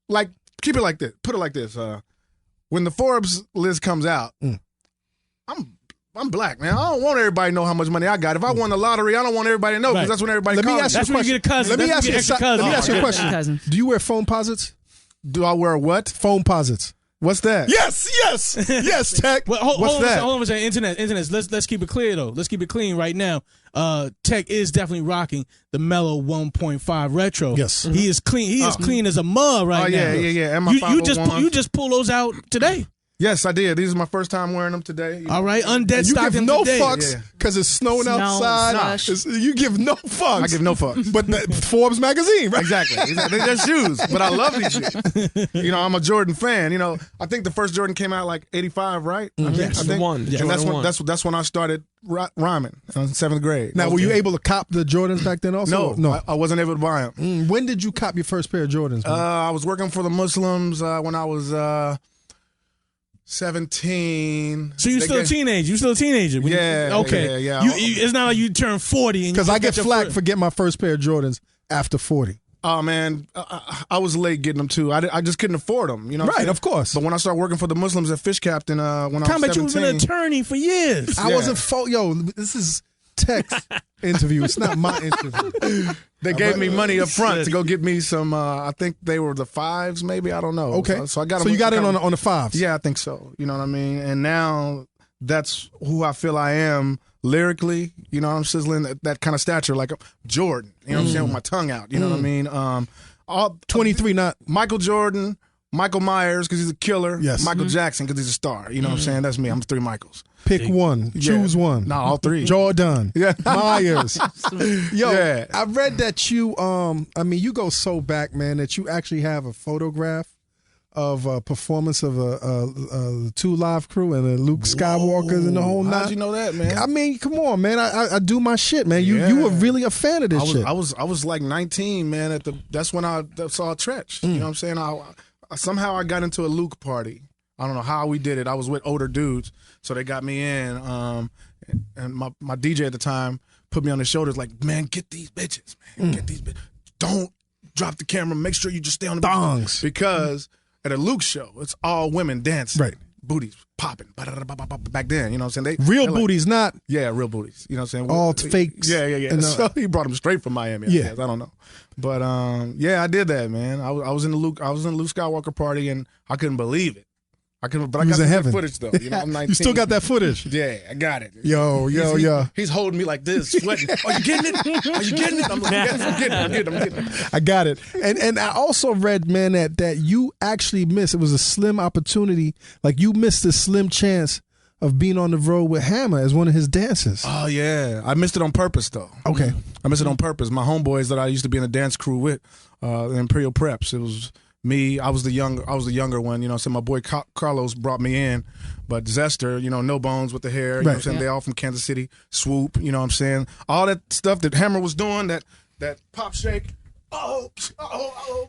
S9: Like, keep it like this. Put it like this. When the Forbes list comes out, I'm black, man. I don't want everybody to know how much money I got. If I won the lottery, I don't want everybody to know because that's when everybody calls me.
S1: That's when you get a cousin.
S2: Let me ask you a question.
S3: Cousin.
S2: Do you wear phone posits?
S9: Do I wear what?
S2: Phone posits.
S9: What's that?
S2: Yes, Tech.
S1: Well, hold
S9: that?
S1: on a second. Internet. Let's keep it clear though. Let's keep it clean right now. Tech is definitely rocking the Mellow 1.5 Retro.
S2: Yes.
S1: He is clean. He is clean as a mug right now.
S9: Yeah. And my
S1: you just pull those out today.
S9: Yes, I did. These are my first time wearing them today.
S1: All right, undead
S2: You
S1: stock
S2: give
S1: them
S2: no
S1: today.
S2: fucks because it's snowing outside. You give no fucks.
S9: I give no fucks.
S2: But Forbes magazine, right?
S9: Exactly. They're shoes, but I love these shoes. You know, I'm a Jordan fan. You know, I think the first Jordan came out like 85, right?
S4: Yes,
S9: I think.
S4: one.
S9: And that's when I started rhyming in 7th grade.
S2: Now, were you able to cop the Jordans back then also?
S9: No. I wasn't able to buy them.
S2: When did you cop your first pair of Jordans? Man?
S9: I was working for the Muslims when I was 17.
S1: So you still a teenager? You still a teenager? Okay.
S9: Yeah.
S1: It's not like you turn 40
S2: because I get flack for getting my first pair of Jordans after 40.
S9: Oh man, I was late getting them too. I just couldn't afford them. You know,
S2: right? Of course.
S9: But when I started working for the Muslims at Fish Captain, when I was 17,
S1: you've been an attorney for years.
S2: I wasn't. This is Tech's interview. It's not my interview.
S9: They gave me money up front to go get me some. I think they were the 5s, maybe. I don't know.
S2: Okay,
S9: so I got.
S2: So you got in on the 5s.
S9: Yeah, I think so. You know what I mean? And now that's who I feel I am lyrically. You know, I'm sizzling that kind of stature, like Jordan. You know what I'm saying? With my tongue out. You know what I mean?
S2: 23, not
S9: Michael Jordan, Michael Myers because he's a killer.
S2: Yes.
S9: Michael Jackson because he's a star. You know what I'm saying? That's me. I'm 3 Michaels.
S2: Pick one. Choose one.
S9: No, all 3.
S2: Jordan.
S9: Yeah.
S2: Myers. Yo,
S9: Yeah.
S2: I read that you, you go so back, man, that you actually have a photograph of a performance of the 2 Live Crew and the Luke Skywalkers and the whole night.
S9: How'd you know that, man?
S2: I mean, come on, man. I do my shit, man. You were really a fan of this shit.
S9: I was like 19, man. That's when I saw Tretch. You know what I'm saying? Somehow I got into a Luke party. I don't know how we did it. I was with older dudes, so they got me in. And my DJ at the time put me on his shoulders like, man, get these bitches, man. Get these bitches. Don't drop the camera. Make sure you just stay on the
S2: thongs.
S9: Because at a Luke show, it's all women dancing.
S2: Right.
S9: Booties popping. Back then, you know what I'm saying?
S2: Real booties, not...
S9: Yeah, real booties. You know what I'm saying?
S2: All fakes.
S9: Yeah.
S2: And,
S9: so he brought them straight from Miami. I don't know. But I did that, man. I was in the Luke Skywalker party and I couldn't believe it. I got the footage though. You know, I'm 19.
S2: You still got that footage?
S9: Yeah, I got it.
S2: Yo.
S9: He's holding me like this, sweating. Are you getting it? Are you getting it? I'm like, yes, I'm getting it.
S2: I got it. And I also read, man, that you actually missed. It was a slim opportunity. Like you missed a slim chance of being on the road with Hammer as one of his dancers.
S9: Oh yeah, I missed it on purpose though.
S2: Okay,
S9: I missed it on purpose. My homeboys that I used to be in a dance crew with, the Imperial Preps. It was me. I was the younger one. You know, so my boy Carlos brought me in, but Zester, you know, No Bones with the hair. You know what I'm saying? They all from Kansas City. Swoop. You know what I'm saying? All that stuff that Hammer was doing. That pop shake. Oh,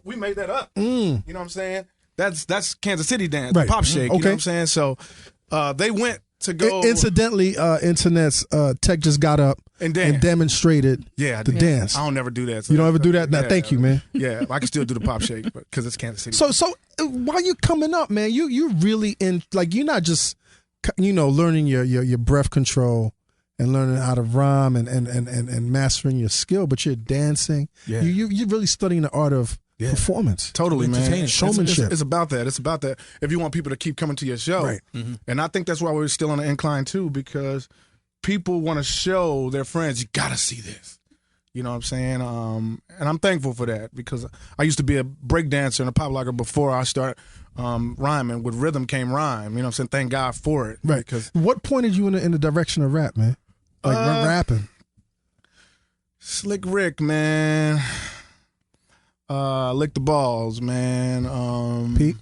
S9: we made that up. You know what I'm saying? That's Kansas City dance.
S2: Right.
S9: Pop shake.
S2: Okay.
S9: You know what I'm saying? So they went to go.
S2: Incidentally, Internet's Tech just got up and demonstrated the dance.
S9: I don't never do that. So
S2: you don't ever do that? Nah, thank you, man.
S9: Yeah, I can still do the pop shake because it's Kansas City.
S2: So while you're coming up, man, you're really in, like, you're not just, you know, learning your breath control and learning how to rhyme and mastering your skill, but you're dancing. Yeah. You're really studying the art of performance.
S9: Totally, man.
S2: Showmanship.
S9: It's about that. It's about that. If you want people to keep coming to your show.
S2: Right.
S9: Mm-hmm. And I think that's why we're still on the incline, too, because people want to show their friends, you got to see this. You know what I'm saying? And I'm thankful for that because I used to be a break dancer and a pop locker before I started rhyming. With rhythm came rhyme. You know what I'm saying? Thank God for it.
S2: Right.
S9: Because
S2: what pointed you in the direction of rap, man? Like rapping?
S9: Slick Rick, man. Lick the Balls, man.
S2: Pete?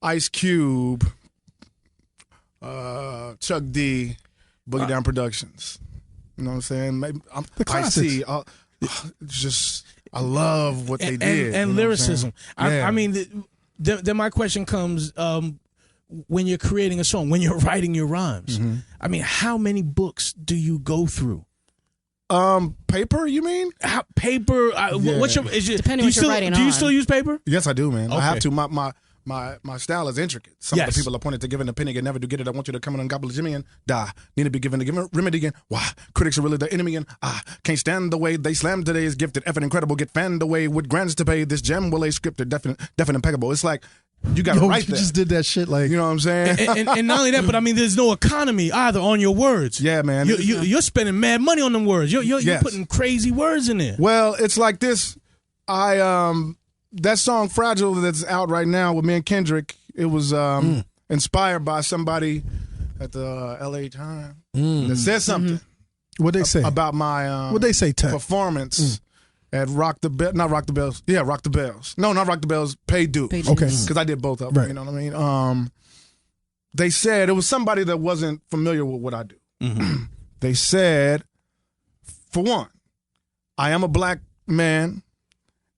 S9: Ice Cube. Chuck D. Boogie Down Productions. You know what I'm saying? Maybe
S2: The classics.
S9: I love what they did.
S1: And lyricism.
S9: Yeah.
S1: I mean, then my question comes, when you're creating a song, when you're writing your rhymes, I mean, how many books do you go through?
S9: Paper, you mean?
S1: Paper. What's your?
S3: Depending what you're writing on.
S1: Do you still use paper?
S9: Yes, I do, man.
S1: Okay.
S9: I have to. My style is intricate. Some of
S1: Yes.
S9: the people appointed to give an opinion and never do get it. I want you to come in and gobble Jimmy and die. Need to be given a remedy again. Why? Critics are really the enemy and I can't stand the way they slam today's gifted. Effing incredible. Get fanned away with grants to pay. This gem will a scripted. Definite impeccable. It's like you got to write
S2: You
S9: that.
S2: just did that shit like.
S9: You know what I'm saying?
S1: and not only that, but I mean, there's no economy either on your words.
S9: Yeah, man.
S1: You're spending mad money on them words. You're
S9: Yes.
S1: putting crazy words in there.
S9: Well, it's like this. That song "Fragile" that's out right now with me and Kendrick. It was inspired by somebody at the L.A. Times that said something.
S2: What they say
S9: about my
S2: what they say?
S9: Performance at Rock the Bells. Yeah, Rock the Bells. No, not Rock the Bells. Pay Dues.
S2: Okay,
S9: because I did both of them.
S2: Right.
S9: You know what I mean? They said it was somebody that wasn't familiar with what I do. They said, for one, I am a black man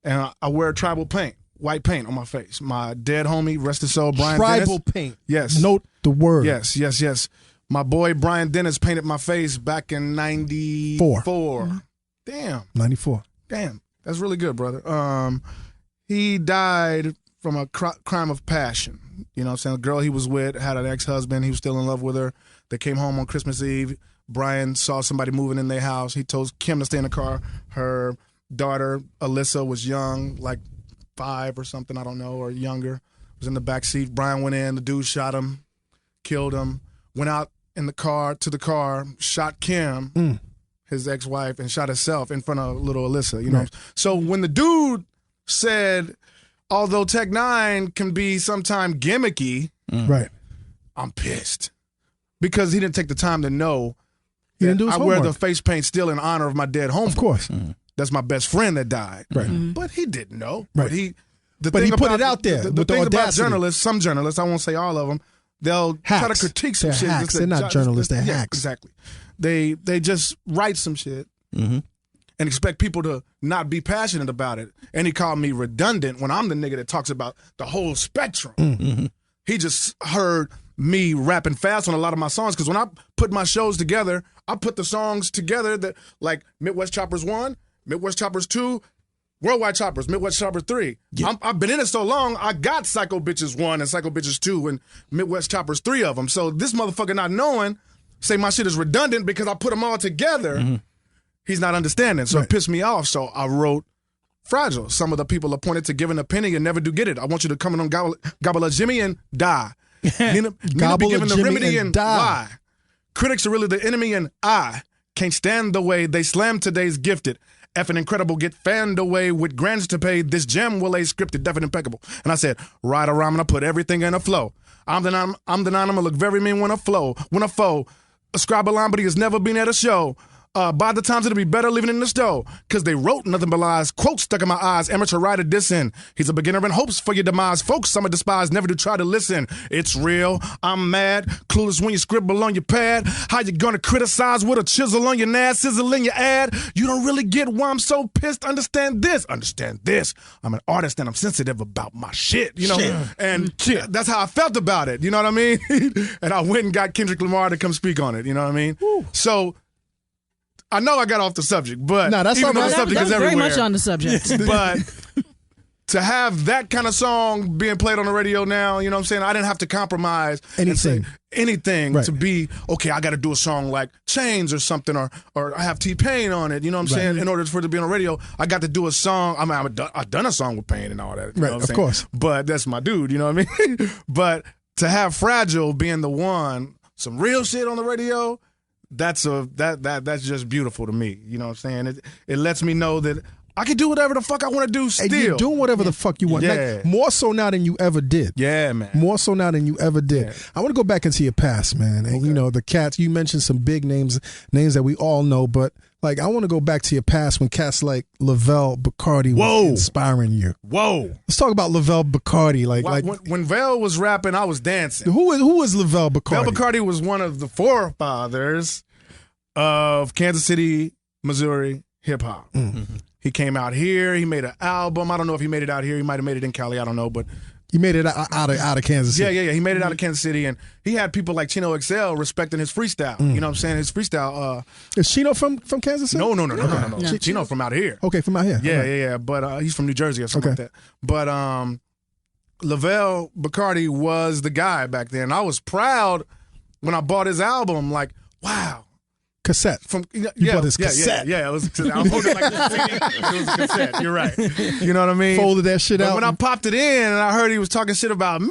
S9: and I wear tribal paint. White paint on my face. My dead homie, rest his soul, Brian
S2: Tribal
S9: Dennis.
S2: paint.
S9: Yes.
S2: Note the word.
S9: Yes. My boy Brian Dennis painted my face back in 94. Damn.
S2: 94.
S9: Damn. That's really good, brother. He died from a crime of passion. You know what I'm saying? The girl he was with had an ex-husband. He was still in love with her. They came home on Christmas Eve. Brian saw somebody moving in their house. He told Kim to stay in the car. Her daughter, Alyssa, was young, like 5 or something, I don't know, or younger, was in the back seat. Brian went in, the dude shot him, killed him, went out in the car, shot Kim, his ex-wife, and shot himself in front of little Alyssa, you know?
S2: Right.
S9: So when the dude said, although TechN9ne can be sometimes gimmicky,
S2: Right.
S9: I'm pissed. Because he didn't take the time to know
S2: He didn't do his
S9: I wear
S2: homework.
S9: the face paint still in honor of my dead homie.
S2: Of course.
S9: That's my best friend that died.
S2: Right.
S9: But he didn't know.
S2: Right. But he put it out there
S9: The
S2: with the
S9: thing about
S2: audacity.
S9: journalists, some journalists, I won't say all of them, they'll try to
S2: Hacks.
S9: critique some
S2: They're
S9: shit.
S2: hacks.
S9: just
S2: They're
S9: to-
S2: not journalists, they're
S9: yeah,
S2: hacks.
S9: Exactly. They just write some shit and expect people to not be passionate about it. And he called me redundant when I'm the nigga that talks about the whole spectrum. He just heard me rapping fast on a lot of my songs because when I put my shows together, I put the songs together that like Midwest Choppers 1, Midwest Choppers 2, Worldwide Choppers, Midwest Choppers 3.
S1: Yeah.
S9: I've been in it so long, I got Psycho Bitches 1 and Psycho Bitches 2 and Midwest Choppers 3 of them. So this motherfucker not knowing, say my shit is redundant because I put them all together, he's not understanding. So it pissed me off. So I wrote Fragile. Some of the people appointed to give an opinion and never do get it. I want you to come in on gobble a Jimmy and die. Need to be
S2: Gobble a
S9: given the
S2: Jimmy
S9: remedy
S2: and
S9: and
S2: die.
S9: why. Critics are really the enemy and I can't stand the way they slam today's gifted. Effing incredible, get fanned away with grants to pay. This gem will a scripted, definite impeccable. And I said, right around, I'm gonna put everything in a flow. I'm the nine, I'm gonna look very mean when I flow. When I foe, ascribe a line, but he has never been at a show. By the times it'll be better leaving in the stove. Cause they wrote nothing but lies. Quotes stuck in my eyes. Amateur writer dissing. He's a beginner and hopes for your demise. Folks, some are despised, never do try to listen. It's real. I'm mad. Clueless when you scribble on your pad. How you gonna criticize with a chisel on your nads, sizzle in your ad? You don't really get why I'm so pissed. Understand this. Understand this. I'm an artist and I'm sensitive about my shit. You know? And that's how I felt about it. You know what I mean? And I went and got Kendrick Lamar to come speak on it. You know what I mean? So I know I got off the subject, but
S2: that's
S9: even though the
S3: That
S9: subject
S3: was
S9: is
S3: very
S9: everywhere,
S3: much on the subject.
S9: but to have that kind of song being played on the radio now, you know what I'm saying? I didn't have to compromise and say anything
S2: Right.
S9: to be, okay, I got to do a song like Chains or something, or I have T-Pain on it, you know what I'm saying? In order for it to be on the radio, I got to do a song. I mean, I've done a song with Pain and all that. You know what I'm
S2: Of
S9: saying?
S2: course.
S9: But that's my dude, you know what I mean? But to have Fragile being the one, some real shit on the radio, that's just beautiful to me. You know what I'm saying? It lets me know that I can do whatever the fuck I want to do still.
S2: And you're doing whatever the fuck you want.
S9: Yeah.
S2: Like, more so now than you ever did.
S9: Yeah, man.
S2: More so now than you ever did.
S9: Yeah.
S2: I want to go back into your past, man. And you know, the cats, you mentioned some big names that we all know, but like I want to go back to your past when cats like Lavelle Bacardi was inspiring you.
S9: Whoa.
S2: Let's talk about Lavelle Bacardi.
S9: When Vel was rapping, I was dancing.
S2: Who was Lavelle Bacardi?
S9: Vel Bacardi was one of the forefathers of Kansas City, Missouri hip hop. He came out here. He made an album. I don't know if he made it out here. He might have made it in Cali. I don't know, but
S2: he made it out of Kansas City.
S9: Yeah. He made it out of Kansas City, and he had people like Chino XL respecting his freestyle. You know what I'm saying? His freestyle.
S2: Is Chino from Kansas City?
S9: No. Chino from out here.
S2: Okay, from out here.
S9: Yeah. But he's from New Jersey or something like that. But Lavelle Bacardi was the guy back then. I was proud when I bought his album. Like, wow.
S2: Cassette. You bought his cassette.
S9: Yeah, it was. I'm holding like a CD. It was a cassette. You're right. You know what I mean?
S2: Folded that shit out.
S9: When I popped it in and I heard he was talking shit about me.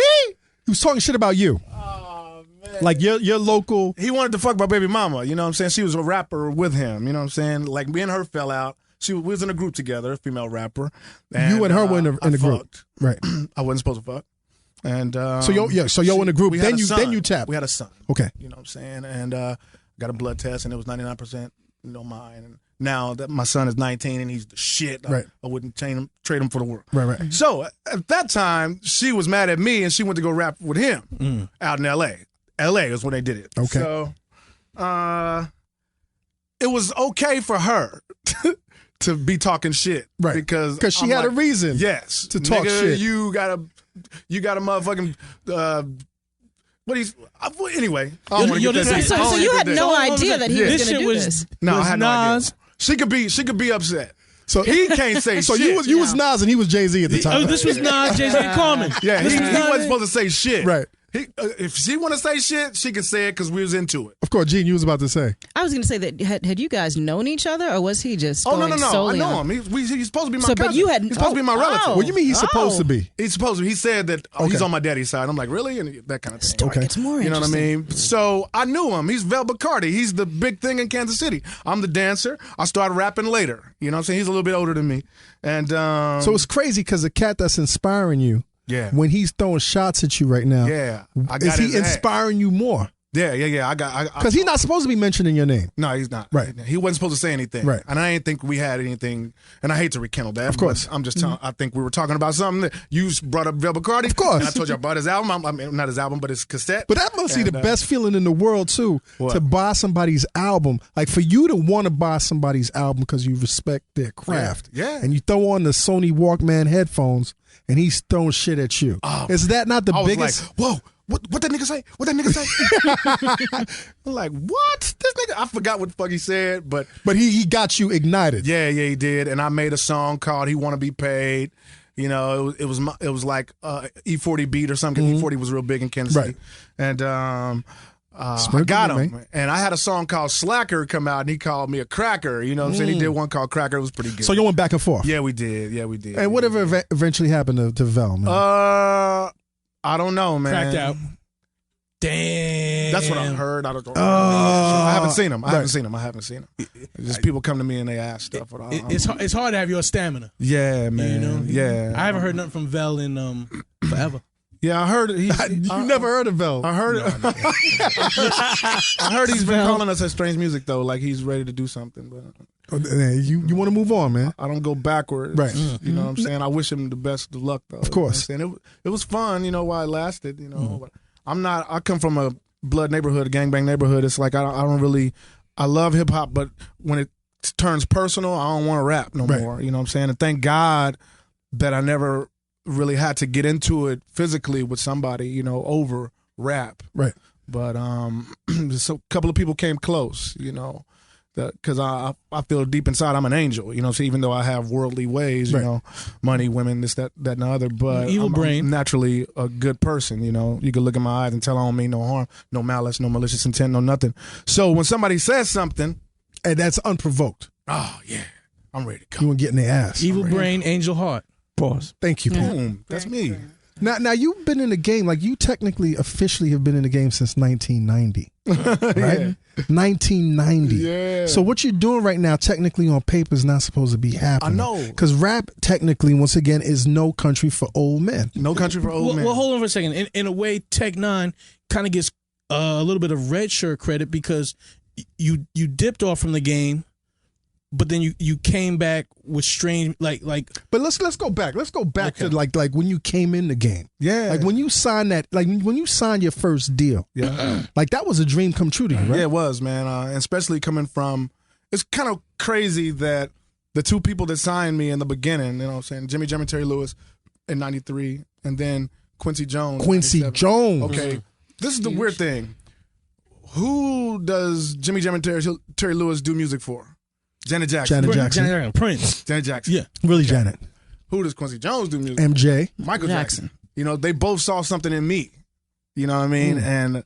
S2: He was talking shit about you.
S9: Oh, man.
S2: Like your local.
S9: He wanted to fuck my baby mama. You know what I'm saying? She was a rapper with him. You know what I'm saying? Like me and her fell out. We was in a group together, a female rapper. And,
S2: you and her were in the group. Right.
S9: I wasn't supposed to fuck. And
S2: so you're in the group. Then you tap.
S9: We had a son.
S2: Okay.
S9: You know what I'm saying? And got a blood test, and it was 99%, mine. And now that my son is 19 and he's the shit,
S2: right.
S9: I wouldn't trade him for the world.
S2: Right.
S9: So at that time, she was mad at me, and she went to go rap with him out in L.A. L.A. is when they did it.
S2: Okay.
S9: So it was okay for her to be talking shit,
S2: right?
S9: Because
S2: she had a reason,
S9: yes,
S2: to talk shit.
S9: You got a motherfucking. Anyway.
S3: So you had no idea that he was going to do this.
S9: No, I had no idea. She could be upset. So he can't say
S2: so
S9: shit.
S2: So you was Nas and he was Jay-Z at the time.
S1: Oh, this was Nas, Jay-Z, and Common.
S9: Yeah, he wasn't supposed to say shit.
S2: Right.
S9: If she want to say shit, she can say it because we was into it.
S2: Of course, Gene, you was about to say.
S3: I was going to say that had you guys known each other, or was he just?
S9: Oh no!
S3: I
S9: know him. He's supposed to be my cousin.
S3: But you had.
S9: He's supposed to be my relative.
S2: What do you mean he's supposed to be?
S9: He's supposed to. He said that he's on my daddy's side. I'm like, really, and that kind of thing.
S3: Okay, it's more.
S9: You know what I mean? So I knew him. He's Vel Bacardi. He's the big thing in Kansas City. I'm the dancer. I started rapping later. You know what I'm saying? He's a little bit older than me, and so
S2: it's crazy because the cat that's inspiring you.
S9: Yeah.
S2: When he's throwing shots at you right now.
S9: Yeah.
S2: Is he inspiring you more?
S9: Yeah.
S2: Because he's not supposed to be mentioning your name.
S9: No, he's not.
S2: Right.
S9: He wasn't supposed to say anything.
S2: Right.
S9: And I didn't think we had anything. And I hate to rekindle that.
S2: Of course.
S9: I'm just telling. I think we were talking about something that you brought up Vel Bacardi.
S2: Of course.
S9: And I told you I bought his album. I mean, not his album, but his cassette.
S2: But that must be the best feeling in the world, too, to buy somebody's album. Like, for you to want to buy somebody's album because you respect their craft.
S9: Yeah.
S2: And you throw on the Sony Walkman headphones and he's throwing shit at you.
S9: Oh,
S2: is that not the biggest?
S9: Like, whoa. What that nigga say? What that nigga say? I'm like, what? This nigga, I forgot what the fuck he said, but
S2: he got you ignited.
S9: Yeah, he did. And I made a song called "He Wanna Be Paid." You know, it was like E40 beat or something. E40 was real big in Kansas City, and I got him. Man. And I had a song called "Slacker" come out, and he called me a cracker. You know what I'm saying? He did one called "Cracker." It was pretty good.
S2: So you went back and forth.
S9: Yeah, we did.
S2: And whatever eventually happened to Vel, man.
S9: I don't know, man.
S1: Cracked out. Damn.
S9: That's what I heard. I don't know. I haven't seen him. I haven't seen him. Just people come to me and they ask stuff.
S1: It's hard to have your stamina.
S9: Yeah, man.
S1: You know?
S9: Yeah.
S1: I haven't heard nothing from Vel in forever.
S9: Yeah, I heard.
S2: You never heard of Vel.
S9: I heard. I heard he's been calling us at Strange Music though, like he's ready to do something. But
S2: you want to move on, man.
S9: I don't go backwards.
S2: Right.
S9: You know what I'm saying? I wish him the best of luck though.
S2: Of course.
S9: You know what I'm saying? It was fun. You know while it lasted. You know. But I come from a blood neighborhood, a gangbang neighborhood. It's like I don't really. I love hip hop, but when it turns personal, I don't want to rap no more. You know what I'm saying? And thank God that I never really had to get into it physically with somebody, you know, over rap.
S2: Right.
S9: But so a couple of people came close, you know, because I feel deep inside I'm an angel, you know, so even though I have worldly ways, you know, money, women, this, that, and the other, but I'm naturally a good person, you know. You can look in my eyes and tell I don't mean no harm, no malice, no malicious intent, no nothing. So when somebody says something.
S2: And that's unprovoked.
S9: Oh, yeah. I'm ready to go.
S2: You want to get in their ass.
S1: Evil brain, angel heart.
S2: Pause. Thank you.
S9: Boom. That's me.
S2: Now you've been in the game, like you technically officially have been in the game since 1990. Right? 1990.
S9: Yeah.
S2: So what you're doing right now technically on paper is not supposed to be happening.
S9: I know.
S2: Because rap technically, once again, is no country for old men.
S9: No country for old men.
S1: Well, hold on for a second. In a way, TechN9ne kind of gets a little bit of red shirt credit because you dipped off from the game but then you came back with strange like.
S2: But let's go back. Let's go back to like when you came in the game.
S9: Yeah.
S2: Like when you signed that. Like when you signed your first deal.
S9: Yeah.
S2: Like that was a dream come true to you, right?
S9: Yeah, it was, man. Especially coming from. It's kind of crazy that the two people that signed me in the beginning, you know what I'm saying, Jimmy Jam and Terry Lewis in '93, and then Quincy Jones.
S2: Quincy Jones.
S9: Okay, this is the weird thing. Who does Jimmy Jam and Terry Lewis do music for? Janet Jackson.
S2: Janet Jackson.
S1: Prince.
S9: Janet Jackson.
S1: Yeah.
S2: Really, Janet.
S9: Who does Quincy Jones do music
S2: MJ.
S9: for? Michael Jackson. You know, they both saw something in me. You know what I mean? And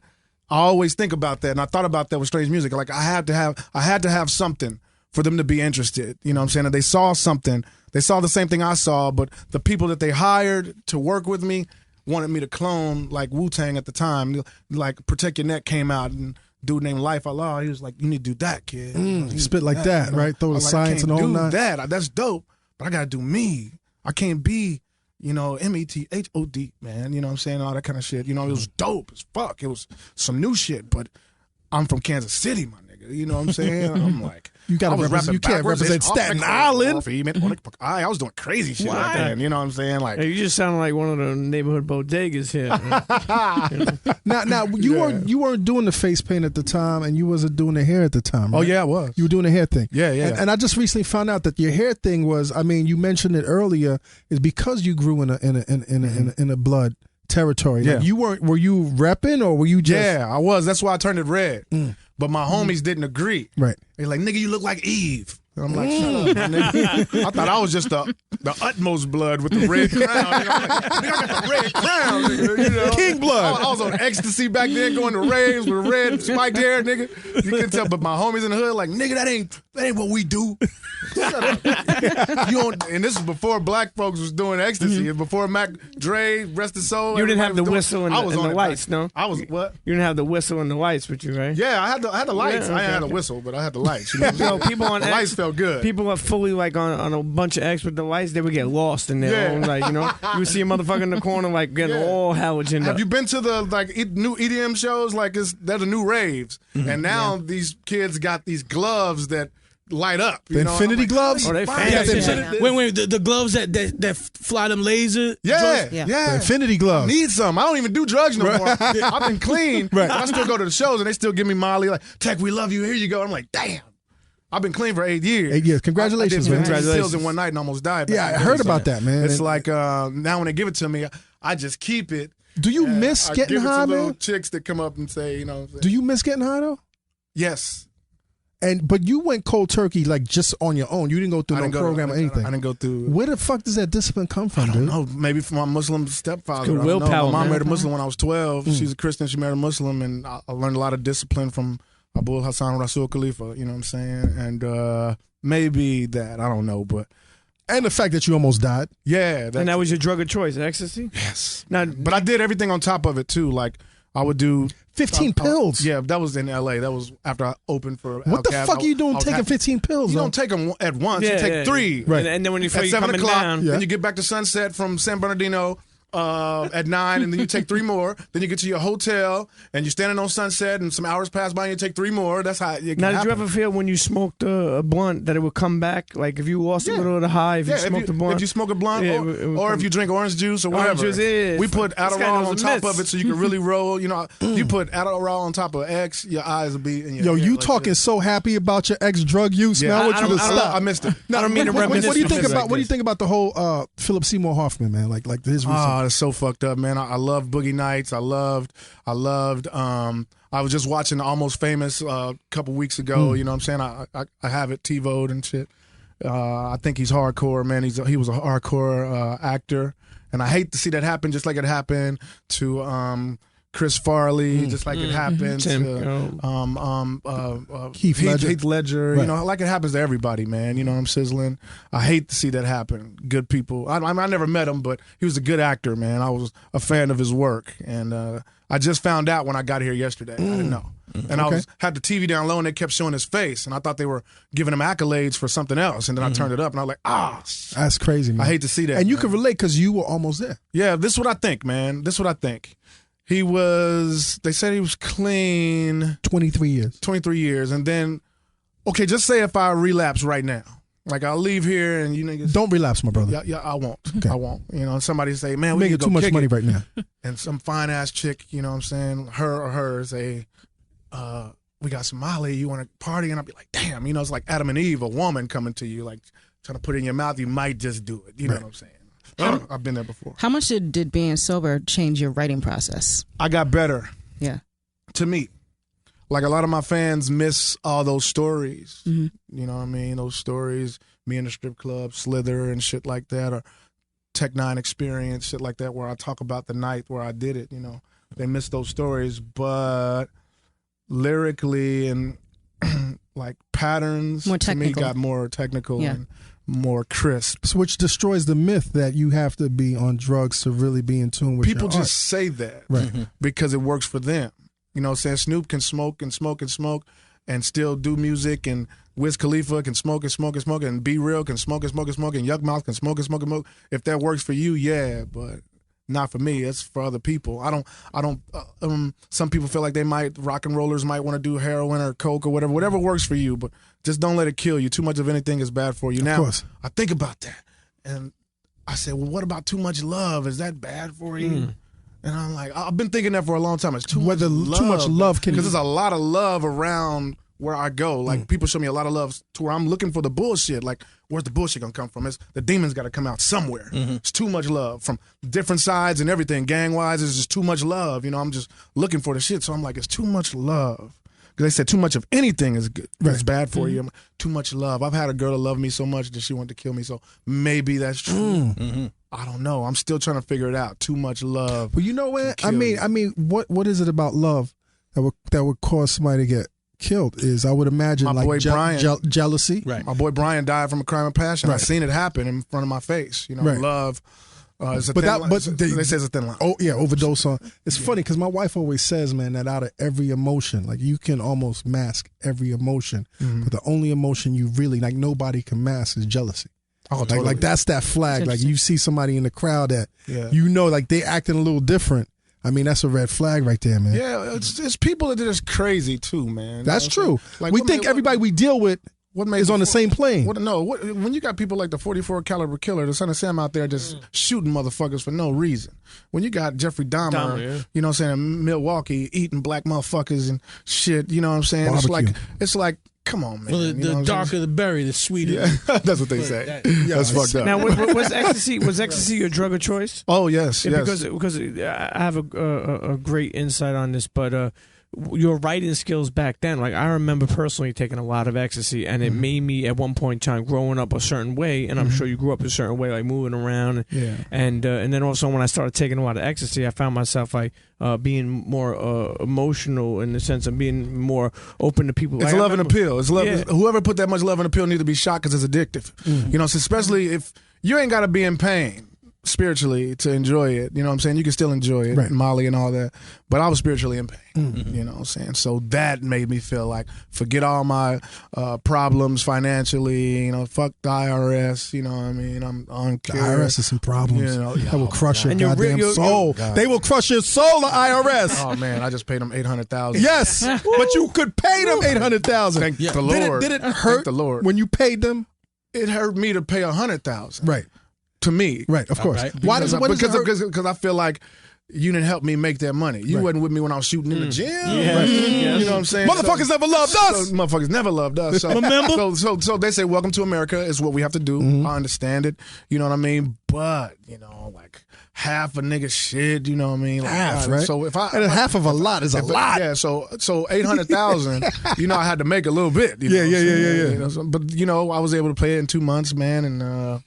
S9: I always think about that, and I thought about that with Strange Music. Like I had to have something for them to be interested. You know what I'm saying? And they saw something. They saw the same thing I saw, but the people that they hired to work with me wanted me to clone like Wu-Tang at the time. Like Protect Your Neck came out, and dude named Life Allah, he was like, you need to do that, kid.
S2: Spit like that,
S9: you know?
S2: right? Throw the science and all that.
S9: That. That's dope, but I got to do me. I can't be, you know, METHOD, man. You know what I'm saying? All that kind of shit. You know, it was dope as fuck. It was some new shit, but I'm from Kansas City, my nigga. You know what I'm saying? I'm like,
S2: you got to represent. You can't represent Staten Island.
S9: I was doing crazy shit like that. You know what I'm saying? Like,
S4: you just sound like one of the neighborhood bodegas here.
S2: Now you weren't doing the face paint at the time, and you wasn't doing the hair at the time. Right?
S9: Oh yeah, I was.
S2: You were doing the hair thing.
S9: Yeah.
S2: And I just recently found out that your hair thing was. I mean, you mentioned it earlier. Is because you grew in a blood territory.
S9: Yeah.
S2: Like were you repping or were you just?
S9: Yeah, I was. That's why I turned it red. But my homies didn't agree.
S2: Right.
S9: They're like, nigga, you look like Eve. And I'm like, shut up, nigga. I thought I was just the utmost blood with the red crown. Nigga, I'm like, nigga, I got the red crown, nigga. You know?
S2: King blood.
S9: I was on ecstasy back then, going to raves with red spiked hair, nigga. You can tell, but my homies in the hood, like, nigga, that ain't what we do. Shut up. You don't, and this is before black folks was doing ecstasy. It's before Mac Dre, rest his soul.
S4: You didn't have the
S9: was doing-
S4: whistle and
S9: I was
S4: the
S9: on it,
S4: lights, no?
S9: I was what?
S4: You didn't have the whistle and the lights with you, right?
S9: Yeah, I had the lights.
S4: Yeah,
S9: I didn't have
S4: okay.
S9: the whistle, but I had the lights. You know what I'm saying?
S4: People on
S9: the lights felt good.
S4: People are fully like on a bunch of X with the lights. They would get lost in their own, like, you know. You would see a motherfucker in the corner like getting all halogen.
S9: Have you been to the new EDM shows? Like they're the new raves, and now these kids got these gloves that light up.
S2: The infinity gloves?
S4: Oh, they
S1: Yeah,
S4: fancy.
S1: wait, the gloves that fly them laser.
S9: Yeah.
S2: The infinity gloves.
S9: I need some. I don't even do drugs no more. I've been clean, but I still go to the shows, and they still give me Molly. Like, Tech, we love you. Here you go. I'm like, damn. I've been clean for 8 years.
S2: 8 years. Congratulations,
S9: I
S2: man.
S9: did 15
S2: Congratulations.
S9: pills in one night and almost died.
S2: Yeah, I heard about that, man.
S9: It's like now when they give it to me, I just keep it.
S2: Do you miss
S9: I
S2: getting
S9: give it
S2: high,
S9: to little
S2: man?
S9: chicks that come up and say, you know what I'm saying?
S2: Do you miss getting high though?
S9: Yes.
S2: But you went cold turkey like just on your own. You didn't go through
S9: I
S2: no
S9: didn't go-
S2: program or anything.
S9: I didn't go through.
S2: Where the fuck does that discipline come from,
S9: I don't
S2: dude?
S9: know. Maybe from my Muslim stepfather.
S4: It's good
S9: I don't know.
S4: willpower,
S9: My mom
S4: man.
S9: married a Muslim when I was 12. She's a Christian. She married a Muslim, and I learned a lot of discipline from Abu Hassan Rasul Khalifa. You know what I'm saying? And maybe that. I don't know, but
S2: And the fact that you almost died.
S9: yeah.
S4: And that was your drug of choice, ecstasy?
S9: yes.
S4: Now,
S9: But I did everything on top of it too. Like I would do
S2: 15 pills.
S9: Yeah, that was in L.A. That was after I opened for.
S2: What the
S9: Outkast.
S2: fuck are you doing
S9: I was
S2: taking
S9: happy.
S2: 15 pills?
S9: You
S2: though?
S9: don't take them at once.
S4: Yeah,
S9: you take
S4: yeah,
S9: 3.
S2: Right.
S4: And then when you
S9: At
S4: feel
S9: 7
S4: coming
S9: o'clock,
S4: down,
S2: Yeah.
S9: then you get back to Sunset from San Bernardino at 9, and then you take 3 more. Then you get to your hotel, and you're standing on Sunset, and some hours pass by, and you take 3 more. That's how it can
S4: now, did you
S9: happen.
S4: ever feel when you smoked a blunt that it would come back? Like if you lost a little of the high, if you smoked a blunt?
S9: If you smoke a blunt,
S4: Yeah,
S9: or,
S4: it would
S9: or
S4: come-
S9: if you drink orange juice or
S4: Orange
S9: whatever.
S4: juice, yeah.
S9: We put
S4: This guy
S9: Adderall
S4: knows
S9: on
S4: the
S9: top
S4: myths.
S9: of it so you can really roll. You know, you put Adderall on top of X, your eyes will be in your
S2: Yo,
S9: head
S2: you
S9: like
S2: talking
S9: this.
S2: so happy about your ex drug use, man. I want you to stop.
S9: I missed it.
S4: I don't mean to reminisce.
S2: What do you think
S4: from
S2: about?
S4: this.
S2: What do you think about the whole Philip Seymour Hoffman, man? Like his recent.
S9: Oh, that's so fucked up, man. I love Boogie Nights. I loved. I was just watching Almost Famous a couple weeks ago. You know what I'm saying? I have it TiVo'd and shit. I think he's hardcore, man. He was a hardcore actor, and I hate to see that happen. Just like it happened to Chris Farley, just like it happened to
S2: Heath Ledger.
S9: Heath Ledger.
S2: Right.
S9: You know, like it happens to everybody, man. You know what I'm sizzling. I hate to see that happen. Good people. I never met him, but he was a good actor, man. I was a fan of his work, and I just found out when I got here yesterday. I didn't know. And I had the TV down low, and they kept showing his face, and I thought they were giving him accolades for something else. And then I turned it up, and I was like,
S2: That's crazy, man.
S9: I hate to see that.
S2: And you
S9: man.
S2: can relate because you were almost there.
S9: Yeah, this is what I think, man. This is what I think. They said he was clean
S2: 23 years.
S9: 23 years, and then Okay, just say if I relapse right now. Like, I'll leave here and you niggas...
S2: Don't relapse, my brother.
S9: Yeah, I won't.
S2: Okay.
S9: I won't. You know, somebody say, man, we
S2: making
S9: need to
S2: too
S9: go
S2: much
S9: kick
S2: money
S9: it.
S2: right now.
S9: And some fine-ass chick, you know what I'm saying, her or her say, we got some Molly, you want to party? And I'll be like, damn, you know, it's like Adam and Eve, a woman coming to you, like, trying to put it in your mouth, you might just do it. You know what I'm saying? I've been there before.
S3: How much did being sober change your writing process?
S9: I got better.
S3: Yeah.
S9: To me. Like, a lot of my fans miss all those stories.
S3: Mm-hmm.
S9: You know what I mean? Those stories, me in the strip club, Slither and shit like that, or TechN9ne experience, shit like that, where I talk about the night where I did it, you know. They miss those stories, but lyrically and like patterns
S3: more
S9: to me got more technical and more crisp.
S2: So, which destroys the myth that you have to be on drugs to really be in tune with
S9: People
S2: your
S9: just
S2: art.
S9: say that
S2: Right.
S9: because it works for them. You know what I'm saying? Snoop can smoke and smoke and smoke and still do music, and Wiz Khalifa can smoke and smoke and smoke, and Be Real can smoke and smoke and smoke, and Yuck Mouth can smoke and smoke and smoke. If that works for you, yeah, but not for me. It's for other people. I don't. Some people feel like rock and rollers might want to do heroin or coke or whatever works for you, but just don't let it kill you. Too much of anything is bad for you. Now, I think about that, and I said, well, what about too much love? Is that bad for you? And I'm like, I've been thinking that for a long time. It's too much love can, because there's a lot of love around where I go. Like, people show me a lot of love to where I'm looking for the bullshit. Like, where's the bullshit gonna come from? The demons got to come out somewhere. It's too much love from different sides and everything. Gang wise, it's just too much love. You know, I'm just looking for the shit. So I'm like, it's too much love. Because they said too much of anything is good. Right. It's bad for you. Too much love. I've had a girl that loved me so much that she wanted to kill me. So maybe that's true. I don't know. I'm still trying to figure it out. Too much love.
S2: Well, you know what? I mean, what is it about love that would cause somebody to get killed? Is, I would imagine,
S9: my
S2: like
S9: boy Brian,
S2: jealousy.
S9: Right. My boy Brian died from a crime of passion.
S2: Right.
S9: I seen it happen in front of my face. You know, love. Is a
S2: but
S9: thin
S2: that, but
S9: they say it's a thin line.
S2: Oh yeah, overdose on. It's funny because my wife always says, man, that out of every emotion, like, you can almost mask every emotion, but the only emotion you really, like, nobody can mask is jealousy.
S9: Oh, totally.
S2: Like that's that flag. Like, you see somebody in the crowd that you know, like, they acting a little different. I mean, that's a red flag right there, man.
S9: Yeah, it's people that are just crazy too, man.
S2: That's true. Like, we think everybody we deal with is on the same plane.
S9: When you got people like the 44 caliber killer, the Son of Sam out there just shooting motherfuckers for no reason. When you got Jeffrey Dahmer, you know what I'm saying, in Milwaukee, eating black motherfuckers and shit, you know what I'm saying?
S2: Barbecue.
S9: It's like, come on, man.
S1: Well, the darker the berry, the sweeter.
S9: Yeah, that's what they say. That's fucked up.
S4: Now, was ecstasy your drug of choice?
S9: Oh, yes, yes.
S4: Because I have a great insight on this, but your writing skills back then, like, I remember personally taking a lot of ecstasy, and it made me at one point in time growing up a certain way, and I'm sure you grew up a certain way, like moving around, and then also when I started taking a lot of ecstasy, I found myself like being more emotional in the sense of being more open to people.
S9: It's
S4: like,
S9: love and appeal. It's love.
S4: Yeah.
S9: Whoever put that much love and appeal need to be shot because it's addictive. You know, so especially if you ain't got to be in pain spiritually to enjoy it. You know what I'm saying? You can still enjoy it,
S2: right.
S9: Molly and all that. But I was spiritually in pain. You know what I'm saying? So that made me feel like, forget all my problems financially, you know, fuck the IRS, you know what I mean? I'm on
S2: The IRS has some problems.
S9: You know,
S2: they will crush your
S4: And
S2: goddamn soul. They will crush your soul, the IRS.
S9: Oh man, I just paid them $800,000.
S2: Yes, but you could pay them $800,000.
S9: Thank the Lord.
S2: Did it
S9: Thank
S2: hurt
S9: the Lord.
S2: when you paid them?
S9: It hurt me to pay $100,000.
S2: Right.
S9: To me.
S2: Right, of course.
S1: Right.
S2: Why does it hurt?
S9: Because I feel like you didn't help me make that money. You wasn't with me when I was shooting in the gym.
S4: Yes.
S9: You know what I'm saying?
S2: Motherfuckers never loved us.
S9: Motherfuckers never loved us. So,
S1: Remember?
S9: So they say, welcome to America is what we have to do. I understand it. You know what I mean? But, you know, like half a nigga shit, you know what I mean? Like,
S2: Half, right?
S9: So if I...
S2: And half of a lot is a lot.
S9: Yeah, so 800,000, you know, I had to make a little bit. You know what I'm saying? You know, but, you know, I was able to pay it in 2 months, man, and...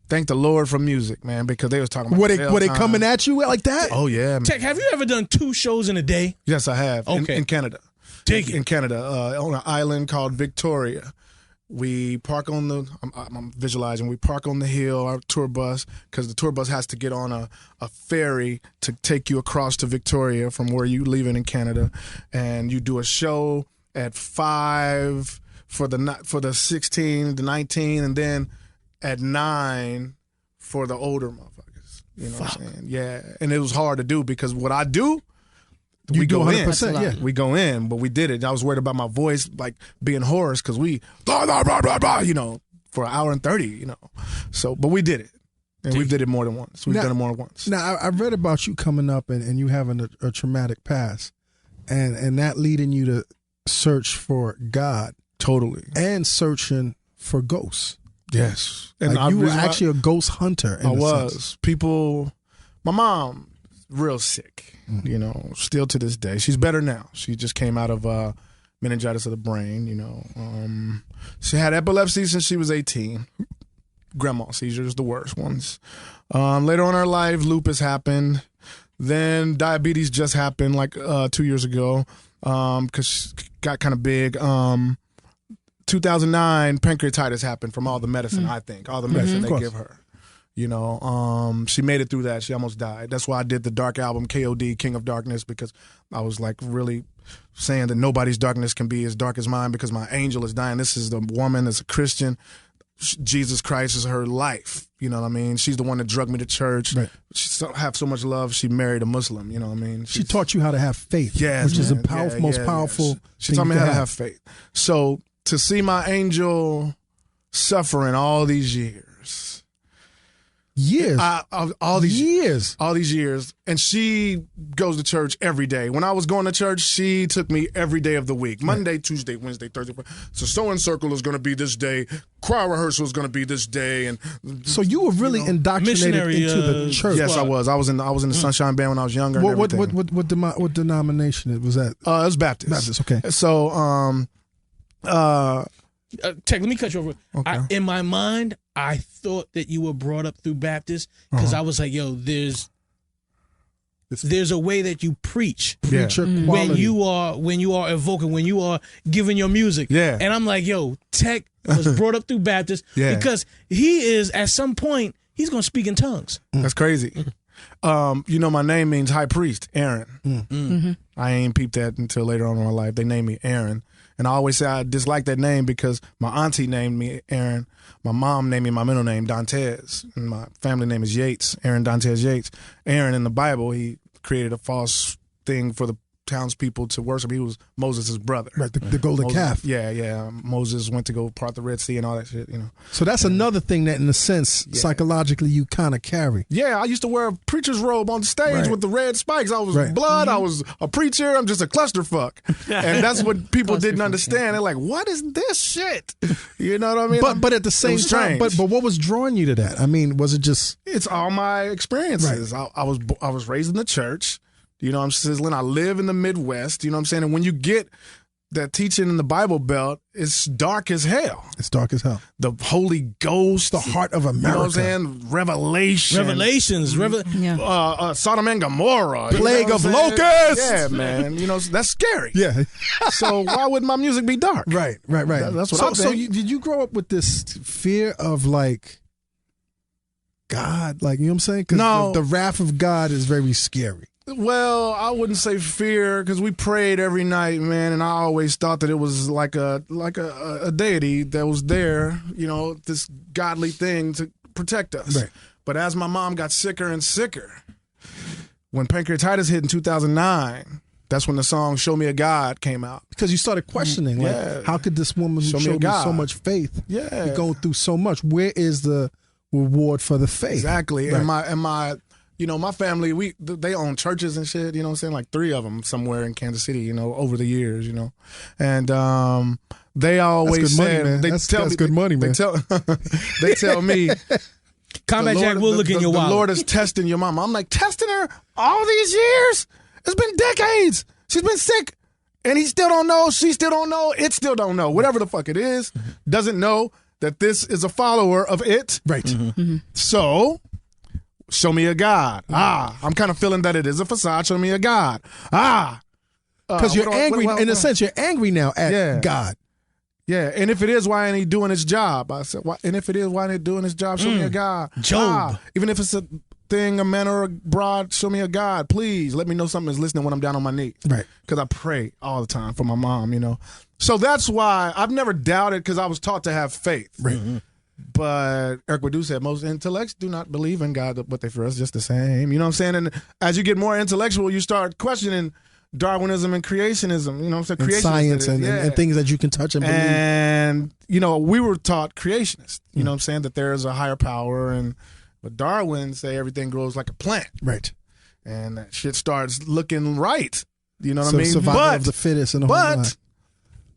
S9: thank the Lord for music, man, because they was talking about
S2: Were they coming at you like that?
S9: Oh, yeah, man.
S1: Tech, have you ever done 2 shows in a day?
S9: Yes, I have.
S1: Okay.
S9: In Canada.
S1: Dig it.
S9: In Canada, on an island called Victoria. We park on the, I'm visualizing, we park on the hill, our tour bus, because the tour bus has to get on a ferry to take you across to Victoria from where you leaving in Canada. And you do a show at 5 for the 16, the 19, and then at 9 for the older motherfuckers. You know what I'm saying? Yeah. And it was hard to do because what I do,
S2: You
S9: we
S2: do
S9: go
S2: 100%,
S9: in.
S2: yeah.
S9: We go in, but we did it. I was worried about my voice, like being hoarse, because we, blah, blah, blah, blah, blah, you know, for an hour and 30, you know. So, but we did it. And we've did it more than once. We've done it more than once.
S2: Now, I read about you coming up and you having a traumatic past, and that leading you to search for God.
S9: Totally.
S2: And searching for ghosts.
S9: Yes.
S2: And
S9: And
S2: you were actually a ghost hunter. In
S9: I
S2: a
S9: was.
S2: sense.
S9: People, my mom, real sick, you know, still to this day. She's better now. She just came out of meningitis of the brain, you know. She had epilepsy since she was 18. Grandma seizures, the worst ones. Later on in her life, lupus happened. Then diabetes just happened like 2 years ago because she got kind of big. 2009, pancreatitis happened from all the medicine, I think. All the medicine they give her. You know, she made it through that. She almost died. That's why I did the dark album, KOD, King of Darkness, because I was like really saying that nobody's darkness can be as dark as mine because my angel is dying. This is the woman that's a Christian. Jesus Christ is her life. You know what I mean? She's the one that drugged me to church. Right. She have so much love. She married a Muslim. You know what I mean?
S2: She taught you how to have faith, which is a powerful, most powerful.
S9: She taught me how to have faith. So to see my angel suffering all these years. All these years, and she goes to church every day. When I was going to church, she took me every day of the week, Monday, Tuesday, Wednesday, Thursday. So sewing circle is going to be this day, choir rehearsal is going to be this day, and
S2: so you were really indoctrinated into the church.
S9: Yes, I was. I was in the Sunshine Band when I was younger.
S2: What denomination was that?
S9: It was Baptist.
S2: Baptist. Okay.
S9: So
S1: Tech, let me cut you over.
S9: Okay.
S1: In my mind, I thought that you were brought up through Baptist because I was like, yo, there's a way that you preach when you are evoking, when you are giving your music.
S9: Yeah.
S1: And I'm like, yo, Tech was brought up through Baptist because he is, at some point, he's going to speak in tongues.
S9: That's crazy. You know, my name means high priest, Aaron. I ain't peeped that until later on in my life. They named me Aaron. And I always say I dislike that name because my auntie named me Aaron. My mom named me my middle name, Dantes. And my family name is Yates, Aaron Dantes Yates. Aaron, in the Bible, he created a false thing for the townspeople to worship. He was Moses' brother.
S2: Right, the golden calf.
S9: Yeah. Moses went to go part the Red Sea and all that shit, you know.
S2: So that's another thing that, in a sense, psychologically you kind of carry.
S9: Yeah, I used to wear a preacher's robe on stage with the red spikes. I was blood. I was a preacher. I'm just a clusterfuck. And that's what people didn't understand. They're like, what is this shit? You know what I mean?
S2: But at the same time, but what was drawing you to that? I mean, was it just...
S9: It's all my experiences. Right. I was raised in the church. You know what I'm sizzling. I live in the Midwest. You know what I'm saying? And when you get that teaching in the Bible Belt, it's dark as hell.
S2: It's dark as hell.
S9: The Holy Ghost.
S2: The heart of America.
S9: You know what I'm saying?
S1: Revelations.
S9: Sodom and Gomorrah.
S2: Plague of locusts.
S9: Yeah, man. You know, that's scary.
S2: Yeah.
S9: So why would my music be dark?
S2: Right.
S9: That's what I'm saying.
S2: So did you grow up with this fear of, like, God? Like, you know what I'm saying? Because the wrath of God is very scary.
S9: Well, I wouldn't say fear because we prayed every night, man, and I always thought that it was like a deity that was there, you know, this godly thing to protect us.
S2: Right.
S9: But as my mom got sicker and sicker, when pancreatitis hit in 2009, that's when the song "Show Me a God" came out.
S2: Because you started questioning, like, how could this woman who showed me so much faith be going through so much? Where is the reward for the faith?
S9: Exactly.
S2: Right.
S9: And my you know, my family, they own churches and shit, you know what I'm saying? Like 3 of them somewhere in Kansas City, you know, over the years, you know. And they always said,
S2: that's good money, man.
S9: They tell me,
S1: Combat Jack will look in your wallet.
S9: The Lord is testing your mama. I'm like, testing her all these years? It's been decades. She's been sick. And he still don't know. She still don't know. It still don't know. Whatever the fuck it is, doesn't know that this is a follower of it.
S2: Right.
S9: So... show me a God. I'm kind of feeling that it is a facade. Show me a God.
S2: Because you're angry. In a sense, you're angry now at God.
S9: Yeah, and if it is, why ain't he doing his job? I said, and if it is, why ain't he doing his job? Show me a God.
S1: Job.
S9: Even if it's a thing, a man or a broad, show me a God. Please let me know something is listening when I'm down on my knees.
S2: Right.
S9: Because I pray all the time for my mom, you know. So that's why I've never doubted because I was taught to have faith.
S2: Right.
S9: But Eric Badu said most intellects do not believe in God, but they for us just the same. You know what I'm saying? And as you get more intellectual, you start questioning Darwinism and creationism. You know what I'm saying?
S2: And
S9: Creationist
S2: science
S9: it is,
S2: and things that you can touch and believe.
S9: And, you know, we were taught creationist. You know what I'm saying? That there is a higher power. But Darwin say everything grows like a plant.
S2: Right.
S9: And that shit starts looking right. You know what I mean?
S2: Survival of the fittest and the whole lot.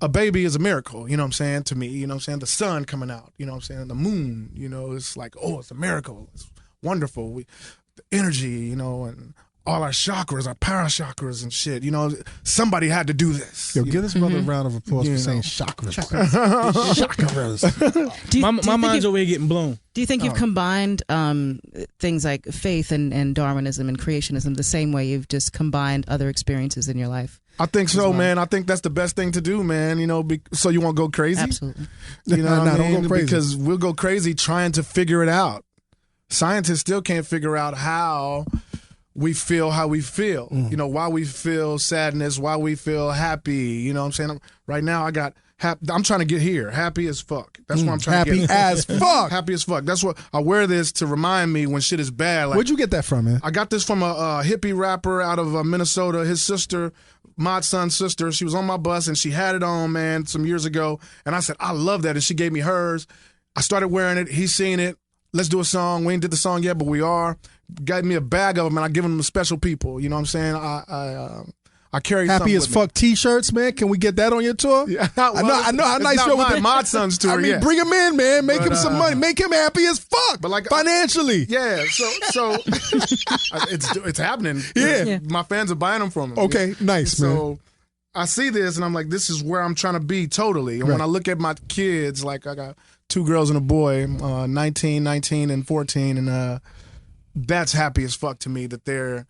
S9: A baby is a miracle, you know what I'm saying, to me. You know what I'm saying? The sun coming out, you know what I'm saying? The moon, you know, it's like, oh, it's a miracle. It's wonderful. The energy, you know, and all our chakras, our parachakras and shit. You know, somebody had to do this.
S2: Yo, give this brother a round of applause for saying chakras. Chakras.
S1: My mind's over here getting blown.
S3: Do you think you've combined things like faith and Darwinism and creationism the same way you've just combined other experiences in your life?
S9: I think so, man. I think that's the best thing to do, man. You know, so you won't go crazy?
S3: Absolutely.
S9: You know what I mean?
S2: Don't go crazy.
S9: Because we'll go crazy trying to figure it out. Scientists still can't figure out how we feel how we feel. You know, why we feel sadness, why we feel happy. You know what I'm saying? Right now, I'm trying to get here. Happy as fuck. That's what I'm trying to get.
S2: Happy as fuck.
S9: Happy as fuck. That's what I wear this to remind me when shit is bad. Like,
S2: Where'd you get that from, man?
S9: I got this from a hippie rapper out of Minnesota. His sister, Mod Son's sister, she was on my bus and she had it on, man, some years ago. And I said, I love that. And she gave me hers. I started wearing it. He's seen it. Let's do a song. We ain't did the song yet, but we are. Got me a bag of them, and I give them to special people. You know what I'm saying? I carry
S2: Happy as fuck T-shirts, man. Can we get that on your tour?
S9: Yeah,
S2: I know how nice you're with the
S9: Mod Son's tour.
S2: I mean, bring him in, man. Make him some money. Make him happy as fuck.
S9: But like
S2: financially,
S9: yeah. So it's happening.
S2: Yeah.
S9: My fans are buying them from him.
S2: Okay, nice, man.
S9: So I see this, and I'm like, this is where I'm trying to be totally. And when I look at my kids, like I got 2 girls and a boy, 19, 19, and 14, and that's happy as fuck to me that they're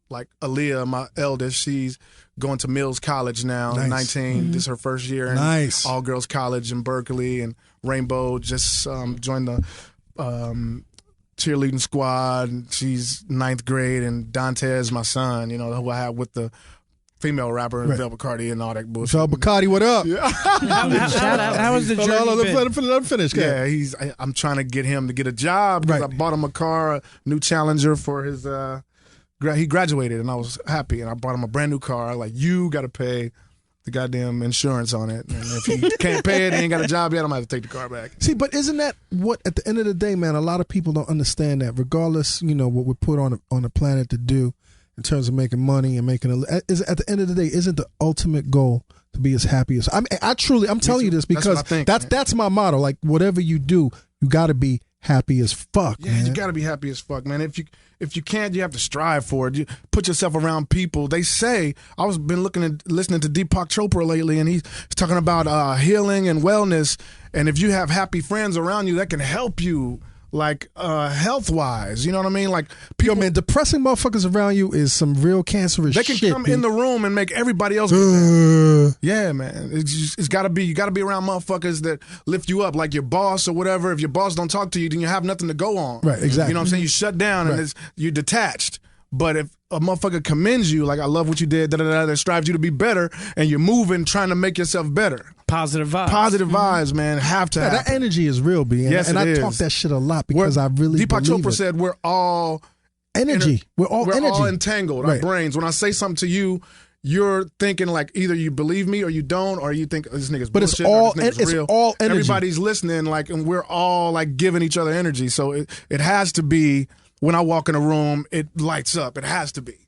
S9: like Aaliyah, my eldest. She's going to Mills College now, 19. This is her first year in all girls college in Berkeley, and Rainbow just joined the cheerleading squad. And she's 9th grade, and Dantes, my son, you know, who I have with the female rapper and Velvet Cardi and all that bullshit.
S2: Velvet Cardi, what up?
S9: Yeah.
S4: Shout out. How was the journey?
S2: Let him finish.
S9: Yeah, I'm trying to get him to get a job because I bought him a car, a new Challenger for his. He graduated, and I was happy, and I bought him a brand new car. Like, you got to pay the goddamn insurance on it, and if he can't pay it, he ain't got a job yet, I'm gonna have to take the car back.
S2: See, but isn't that what at the end of the day, man? A lot of people don't understand that, regardless, you know, what we're put on the planet to do. In terms of making money and making is at the end of the day, isn't the ultimate goal to be as happy as I'm telling you this because that's my motto. Like, whatever you do, you got to be happy as fuck.
S9: Yeah,
S2: man.
S9: you got to be happy as fuck, man. If you can't, you have to strive for it. You put yourself around people. They say I was been listening to Deepak Chopra lately, and he's talking about healing and wellness. And if you have happy friends around you, that can help you. Like health wise, you know what I mean? Like people,
S2: yo, man, depressing motherfuckers around you is some real cancerous shit.
S9: They can come in the room and make everybody else get down. Yeah, man. It's gotta be, you gotta be around motherfuckers that lift you up, like your boss or whatever. If your boss don't talk to you, then you have nothing to go on.
S2: Right, exactly.
S9: You know what I'm saying? You shut down and you're detached. But if a motherfucker commends you, like, I love what you did, that strives you to be better, and you're moving, trying to make yourself better.
S4: Positive vibes.
S9: Positive vibes, man, have to happen.
S2: That energy is real, B.
S9: Yes,
S2: and
S9: it
S2: I
S9: is.
S2: talk that shit a lot because I really
S9: Deepak
S2: believe
S9: Chopra
S2: it.
S9: said we're all
S2: energy. We're all
S9: entangled. Our brains. When I say something to you, you're thinking like either you believe me or you don't, or you think this nigga's bullshit.
S2: But
S9: it's real.
S2: All energy.
S9: Everybody's listening, like, and we're all like giving each other energy. So it has to be. When I walk in a room, it lights up. It has to be.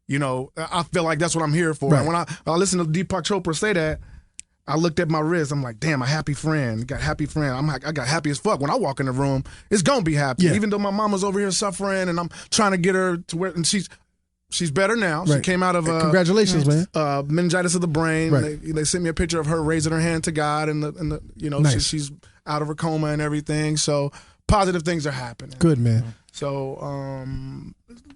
S9: You know, I feel like that's what I'm here for.
S2: Right.
S9: And when I listen to Deepak Chopra say that, I looked at my wrist. I'm like, damn, a happy friend. Got happy friend. I'm like, I got happy as fuck. When I walk in the room, it's gonna be happy. Yeah. Even though my mama's over here suffering, and I'm trying to get her to where, and she's better now. Right. She came out of
S2: congratulations, man.
S9: Meningitis of the brain.
S2: Right.
S9: They sent me a picture of her raising her hand to God, and the you know, nice. she's out of her coma and everything. So positive things are happening.
S2: Good, man.
S9: So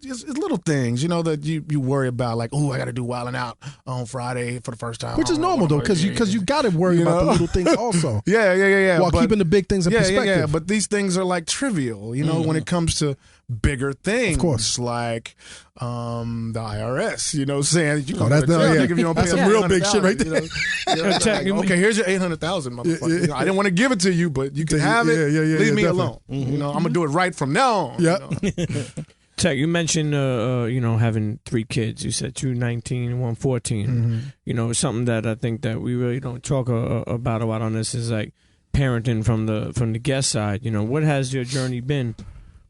S9: it's little things, you know, that you worry about, like, oh, I got to do Wildin' Out on Friday for the first time.
S2: Which is normal, though, because you got to worry about the little things also.
S9: Yeah.
S2: While keeping the big things in perspective.
S9: Yeah, but these things are, like, trivial, you know, when it comes to bigger things.
S2: Of course.
S9: Like the IRS, you know, saying you
S2: that's some real big shit right there.
S9: Like, okay, here's your $800,000, motherfucker. You know, I didn't want to give it to you, but you can have it. Leave me alone. You know, I'm going to do it right from now on.
S2: Yeah.
S9: You know?
S4: Tech, you mentioned having 3 kids. You said 2 19 and 1 14.
S9: Mm-hmm.
S4: You know, something that I think that we really don't talk about a lot on this is like parenting from the guest side. You know, what has your journey been?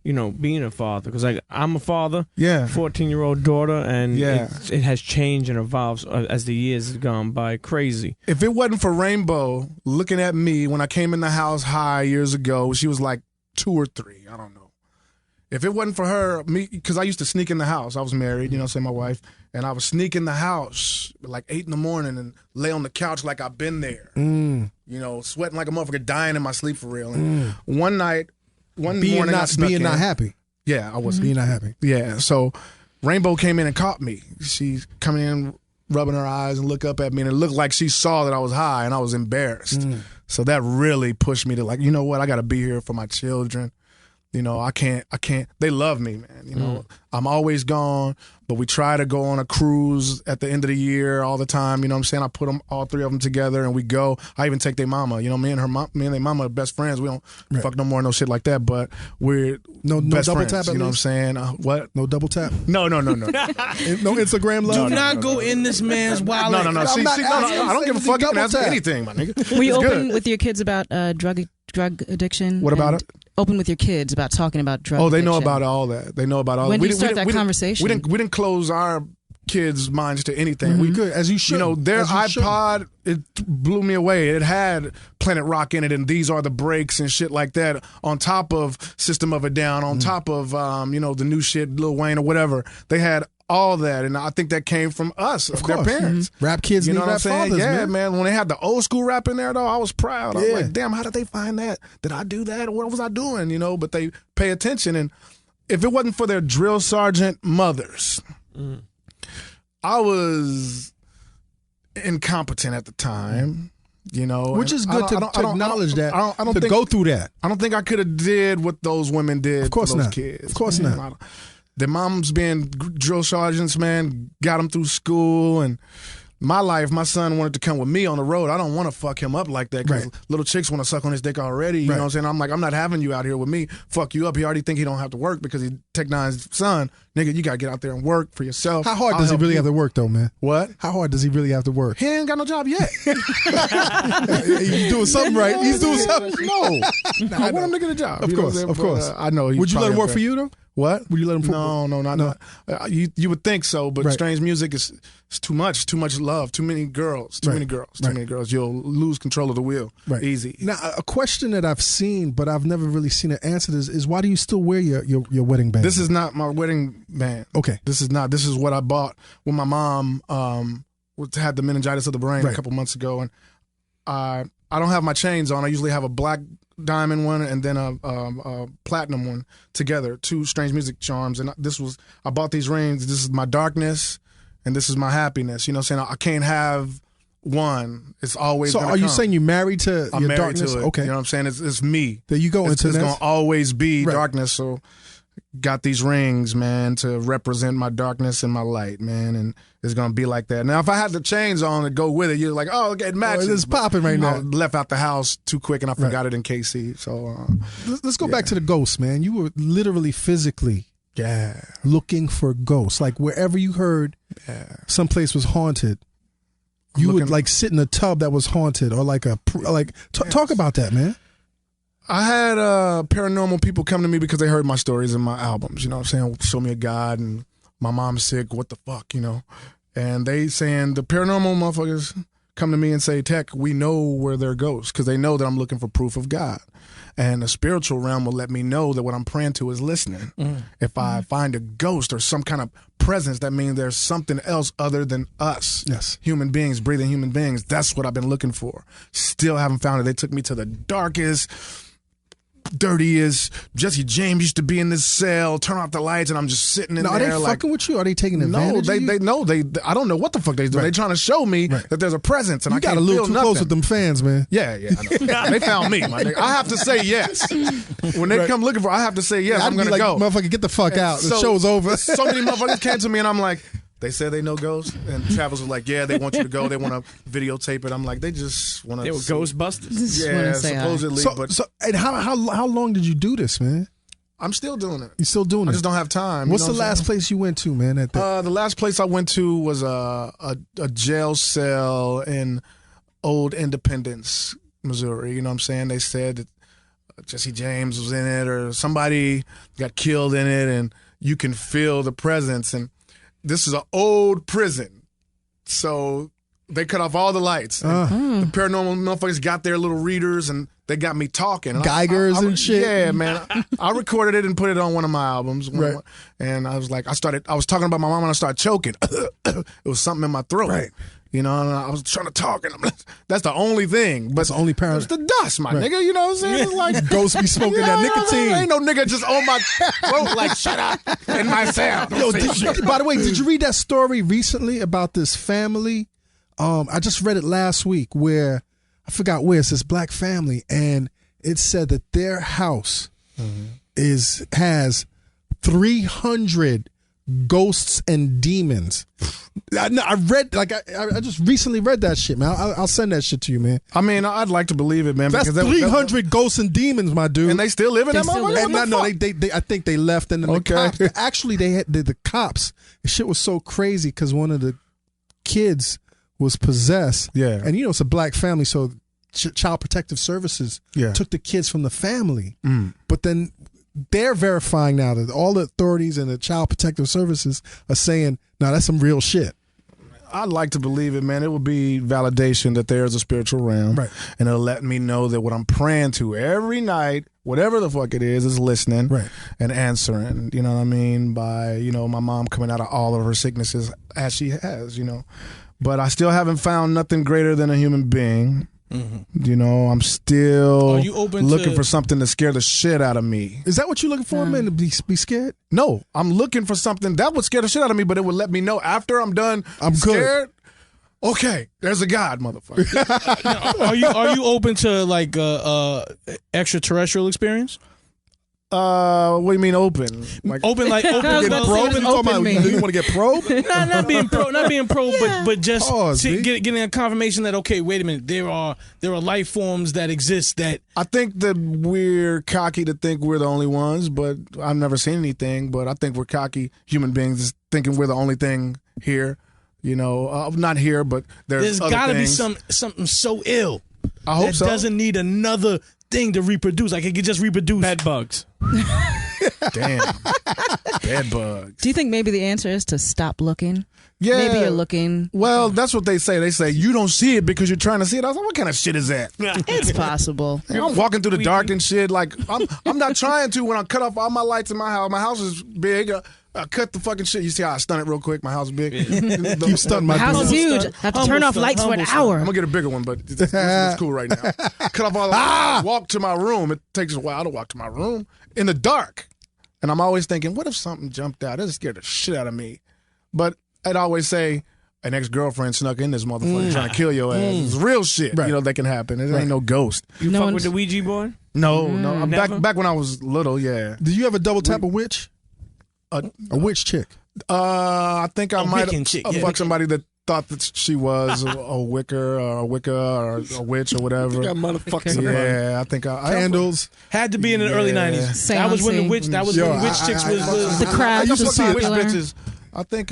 S4: You know, being a father, because like I'm a father, 14-year-old daughter, and it has changed and evolved as the years have gone by. Crazy.
S9: If it wasn't for Rainbow looking at me when I came in the house high years ago, she was like 2 or 3. I don't know. If it wasn't for her, me, because I used to sneak in the house. I was married, say my wife, and I would sneak in the house like 8 in the morning and lay on the couch like I've been there. Sweating like a motherfucker, dying in my sleep for real. And one morning I snuck in.
S2: Not happy.
S9: Yeah, I was
S2: being not happy.
S9: Yeah, so Rainbow came in and caught me. She's coming in, rubbing her eyes and look up at me, and it looked like she saw that I was high, and I was embarrassed. So that really pushed me to like, you know what? I got to be here for my children. I can't. They love me, man. I'm always gone, but we try to go on a cruise at the end of the year all the time. You know what I'm saying? I put them, all 3 of them together, and we go. I even take their mama. Me and their mama are best friends. We don't fuck no more, no shit like that. But we're
S2: no
S9: best
S2: double
S9: friends,
S2: tap.
S9: You know what I'm saying? What?
S2: No double tap.
S9: No.
S2: No Instagram love.
S1: Do not go in this man's wallet.
S9: No. See, I don't give a fuck. You can ask anything, my nigga.
S3: Were you open with your kids about drug addiction?
S9: What about it?
S3: Open with your kids about talking about drug addiction.
S9: They know about all that. They know about all that.
S3: When did you start that conversation?
S9: We didn't close our kids' minds to anything.
S2: We could, as you should.
S9: Their iPod, it blew me away. It had Planet Rock in it, and These Are the Breaks and shit like that, on top of System of a Down, on top of, the new shit, Lil Wayne or whatever. They had all that, and I think that came from us, their parents.
S2: Rap kids need rap fathers,
S9: yeah, man. When they had the old school rap in there, though, I was proud. I was like, damn, how did they find that? Did I do that? What was I doing? But they pay attention, and if it wasn't for their drill sergeant mothers, I was incompetent at the time.
S2: Which is good to acknowledge that. I don't think, go through that.
S9: I don't think I could have did what those women did.
S2: Of course
S9: for those
S2: not.
S9: Kids.
S2: Of course not.
S9: Their moms being drill sergeants, man, got them through school. And my life, my son wanted to come with me on the road. I don't want to fuck him up like that, because little chicks want to suck on his dick already. You know what I'm saying? I'm like, I'm not having you out here with me. Fuck you up. He already think he don't have to work because he's TechN9ne's son. Nigga, you got to get out there and work for yourself.
S2: How hard does he really have to work, though, man?
S9: What?
S2: How hard does he really have to work?
S9: He ain't got no job yet.
S2: He's doing something right. He's doing something.
S9: No. I want him to get a job.
S2: Of course.
S9: I know.
S2: Would you let him work for you, though?
S9: What?
S2: Would you let him?
S9: No, not. You would think so, but Strange Music is too much. Too much love. Too many girls. Too many girls. You'll lose control of the wheel. Easy.
S2: Now, a question that I've seen, but I've never really seen an answer to, is why do you still wear your wedding band?
S9: This is not my wedding band.
S2: Okay.
S9: This is not. This is what I bought when my mom had the meningitis of the brain a couple months ago, and I don't have my chains on. I usually have a black diamond one and then a platinum one together, 2 Strange Music charms. And I bought these rings. This is my darkness and this is my happiness. You know what I'm saying? I can't have one. It's always
S2: so. Are you saying you're married to
S9: I'm
S2: your
S9: married
S2: darkness?
S9: to it.
S2: Okay,
S9: you know what I'm saying? It's me.
S2: There you go.
S9: It's going to always be darkness. So got these rings, man, to represent my darkness and my light, man, and it's going to be like that. Now, if I had the chains on to go with it, you're like, oh, okay, it matches.
S2: It's popping right now.
S9: I left out the house too quick, and I forgot it in KC. So
S2: let's go back to the ghosts, man. You were literally physically looking for ghosts. Like wherever you heard someplace was haunted, you would like sit in a tub that was haunted, or like talk about that, man.
S9: I had paranormal people come to me because they heard my stories and my albums. You know what I'm saying? Show me a God, and my mom's sick. What the fuck, And they saying the paranormal motherfuckers come to me and say, Tech, we know where they're ghosts, because they know that I'm looking for proof of God. And the spiritual realm will let me know that what I'm praying to is listening. If I find a ghost or some kind of presence, that means there's something else other than us.
S2: Yes.
S9: Human beings, breathing human beings. That's what I've been looking for. Still haven't found it. They took me to the darkest, dirtiest. Jesse James used to be in this cell, turn off the lights, and I'm just sitting in there.
S2: Are they
S9: like,
S2: fucking with you? Are they taking advantage of you?
S9: I don't know what the fuck they do. They're trying to show me that there's a presence, and
S2: you
S9: I can't
S2: got a little
S9: feel
S2: too close with them fans, man.
S9: Yeah, I know. They found me, my nigga. I have to say yes. When they come looking for, I have to say yes. I'm going to go.
S2: Motherfucker, get the fuck out. The show's over.
S9: So many motherfuckers came to me, and I'm like, they said they know ghosts, and Travis was like, yeah, they want you to go. They want to videotape it. I'm like, they just want to.
S4: They were Ghostbusters.
S9: Yeah, supposedly.
S2: And how long did you do this, man?
S9: I'm still doing it.
S2: You still doing it?
S9: I just don't have time.
S2: What's the last place you went to, man?
S9: The last place I went to was a jail cell in Old Independence, Missouri. You know what I'm saying? They said that Jesse James was in it or somebody got killed in it, and you can feel the presence. And this is an old prison, so they cut off all the lights. The paranormal motherfuckers got their little readers, and they got me talking.
S2: Geigers and shit.
S9: Yeah, man. I recorded it and put it on one of my albums.
S2: Right.
S9: And I was like, I was talking about my mom and I started choking. It was something in my throat.
S2: Right.
S9: You know, and I was trying to talk, and that's the only thing. But
S2: that's the only parent.
S9: It's the dust, my nigga. You know what I'm saying? It's like
S2: ghosts be smoking that nicotine.
S9: Ain't no nigga just on my throat like, shut up in my cell.
S2: Yo, by the way, did you read that story recently about this family? I just read it last week where I forgot where it's this black family, and it said that their house has 300 ghosts and demons. I read I just recently read that shit, man. I'll send that shit to you, man.
S9: I mean, I'd like to believe it, man.
S2: That's 300 ghosts and demons, my dude.
S9: And they still live in that motherfucker?
S2: No, they I think they left, and then the cops. Actually, they had the cops. The shit was so crazy because one of the kids was possessed.
S9: Yeah,
S2: and you know it's a black family, so Child Protective Services took the kids from the family, but then. They're verifying now that all the authorities and the Child Protective Services are saying, no, that's some real shit.
S9: I'd like to believe it, man. It would be validation that there's a spiritual realm.
S2: Right.
S9: And it'll let me know that what I'm praying to every night, whatever the fuck it is listening and answering. You know what I mean? By, you know, my mom coming out of all of her sicknesses as she has, you know. But I still haven't found nothing greater than a human being. You know, I'm still looking for something to scare the shit out of me.
S2: Is that what you're looking for, man, to be scared?
S9: No, I'm looking for something that would scare the shit out of me, but it would let me know after I'm done. I'm scared. Good. Okay, there's a God, motherfucker.
S1: Are you open to like extraterrestrial experience?
S9: What do you mean open?
S1: Like open, like
S2: open, get probed. You want to get probed?
S1: not being probed, but just getting a confirmation that okay, wait a minute, there are life forms that exist that
S9: I think that we're cocky to think we're the only ones, but I've never seen anything. But I think we're cocky human beings thinking we're the only thing here. You know, not here, but there's
S1: got to be something so ill.
S9: I hope
S1: that doesn't need another thing to reproduce. Like it could just reproduce
S4: bed bugs.
S9: Damn. Bed bugs.
S3: Do you think maybe the answer is to stop looking?
S9: Yeah.
S3: Maybe you're looking.
S9: Well, that's what they say. They say you don't see it because you're trying to see it. I was like, what kind of shit is that?
S3: It's possible.
S9: I'm walking through the dark and shit. Like I'm not trying to. When I cut off all my lights in my house is big. I cut the fucking shit. You see how I stun it real quick? My house is big.
S2: Keep stunting my
S3: house is huge. I have to turn off lights for an hour.
S9: I'm going to get a bigger one, but it's cool right now. Cut off all the lights. Walk to my room. It takes a while to walk to my room in the dark. And I'm always thinking, what if something jumped out? It scared the shit out of me. But I'd always say, an ex-girlfriend snuck in this motherfucker trying to kill your ass. It's real shit, you know, that can happen. It ain't no ghost.
S4: You fuck with the Ouija board?
S9: No. Back when I was little, yeah.
S2: Did you ever double tap a witch? A witch chick?
S9: I think I might have fucked somebody that thought that she was a Wicca or a witch or whatever. Yeah, I think
S2: Candles
S1: had to be in the early 90s. That was when the witch. That was when witch chicks was
S3: the crowd.
S9: Witch bitches. I think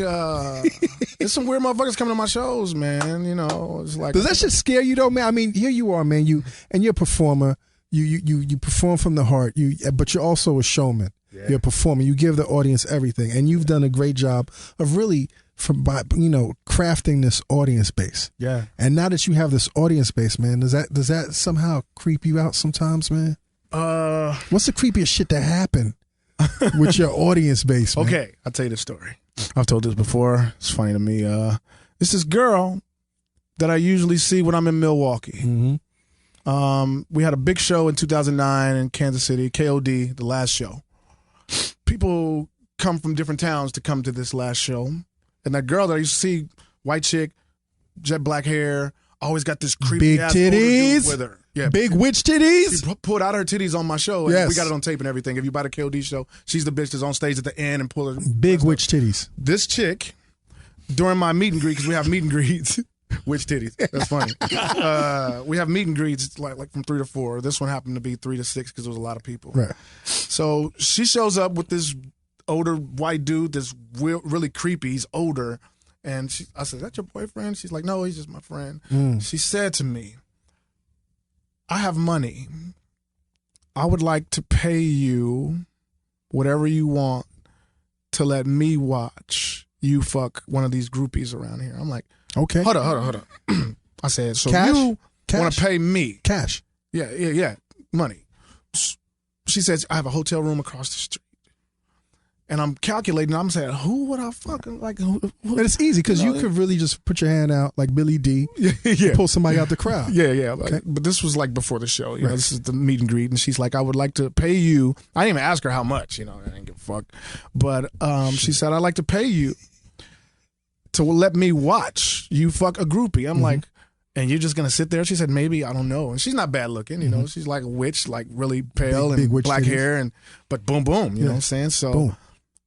S9: there's some weird motherfuckers coming to my shows, man. You know, it's like.
S2: Does that shit scare you though, man? I mean, here you are, man. You're a performer. You perform from the heart. But you're also a showman. Yeah. You're a performer. You give the audience everything, and you've done a great job of really crafting this audience base.
S9: Yeah.
S2: And now that you have this audience base, man, does that somehow creep you out sometimes, man? What's the creepiest shit that happened with your audience base, man?
S9: Okay, I'll tell you the story. I've told this before. It's funny to me. It's this girl that I usually see when I'm in Milwaukee.
S2: Mm-hmm.
S9: We had a big show in 2009 in Kansas City, KOD, the last show. People come from different towns to come to this last show. And that girl that I used to see, white chick, jet black hair, always got this creepy ass older dude with her. Yeah,
S2: big witch titties.
S9: She pulled out her titties on my show. And we got it on tape and everything. If you buy the KOD show, she's the bitch that's on stage at the end and pull her.
S2: Big witch titties.
S9: This chick, during my meet and greet, because we have meet and greets, Which titties? That's funny. We have meet and greets like from 3 to 4. This one happened to be 3 to 6 because there was a lot of people.
S2: Right.
S9: So she shows up with this older white dude that's really creepy. He's older. And I said, is that your boyfriend? She's like, no, he's just my friend. She said to me, I have money. I would like to pay you whatever you want to let me watch you fuck one of these groupies around here. I'm like,
S2: okay.
S9: Hold on. I said, so
S2: cash?
S9: you want to pay me?
S2: Cash.
S9: Yeah. Money. She says, I have a hotel room across the street. And I'm calculating. I'm saying, who would I fucking like? Who?
S2: And it's easy because you could really just put your hand out like Billy D. Yeah. Pull somebody out the crowd.
S9: Yeah.
S2: Okay.
S9: But this was like before the show. You know, this is the meet and greet. And she's like, I would like to pay you. I didn't even ask her how much. You know, I didn't give a fuck. But she said, I'd like to pay you to let me watch you fuck a groupie. I'm like, and you're just going to sit there? She said, maybe, I don't know. And she's not bad looking, you know. She's like a witch, like really pale
S2: big
S9: and black
S2: titties.
S9: hair, but boom, you know what I'm saying? So
S2: Boom.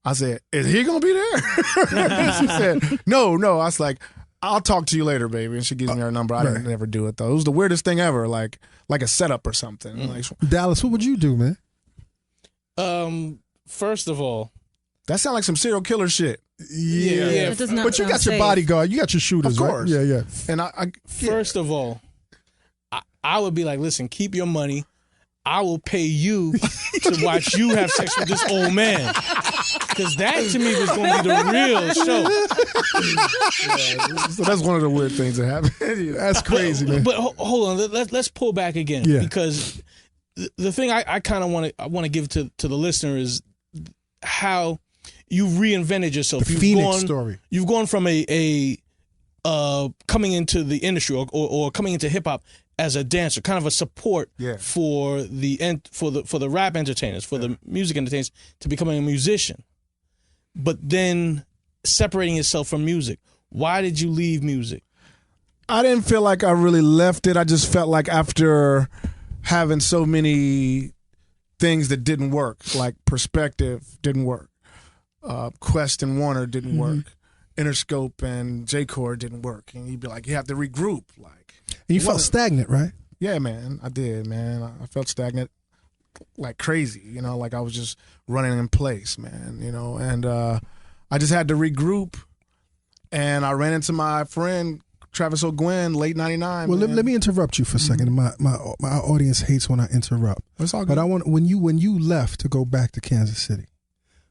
S9: I said, is he going to be there? She said, no. I was like, I'll talk to you later, baby. And she gives me her number. I didn't ever do it, though. It was the weirdest thing ever, like a setup or something. Like,
S2: Dallas, what would you do, man?
S1: First of all,
S9: that sounds like some serial killer shit.
S2: Yeah.
S3: That does not
S2: But you
S3: sound
S2: got your
S3: safe.
S2: bodyguard. You got your shooters,
S9: Of course.
S2: right? Yeah.
S9: And
S1: First of all, I would be like, listen, keep your money. I will pay you to watch you have sex with this old man. Because that, to me, was going to be the real show.
S9: So that's one of the weird things that happened.
S2: That's crazy, man.
S1: But hold on, let's pull back again.
S2: Yeah.
S1: Because the thing I kind of want to give to the listener is how you reinvented yourself.
S2: The Phoenix story.
S1: You've gone from a coming into the industry or coming into hip hop as a dancer, kind of a support for the rap entertainers, for the music entertainers, to becoming a musician. But then separating yourself from music. Why did you leave music?
S9: I didn't feel like I really left it. I just felt like after having so many things that didn't work, like Perspective didn't work, Quest and Warner didn't work, Interscope and J-Core didn't work, and you'd be like, you have to regroup. Like,
S2: And you felt stagnant, right?
S9: Yeah, man, I did, man. I felt stagnant like crazy, you know, like I was just running in place, man, you know, and I just had to regroup, and I ran into my friend Travis O'Gwen, late '99.
S2: Well, let me interrupt you for a second. My audience hates when I interrupt.
S9: It's all good.
S2: But I want when you left to go back to Kansas City,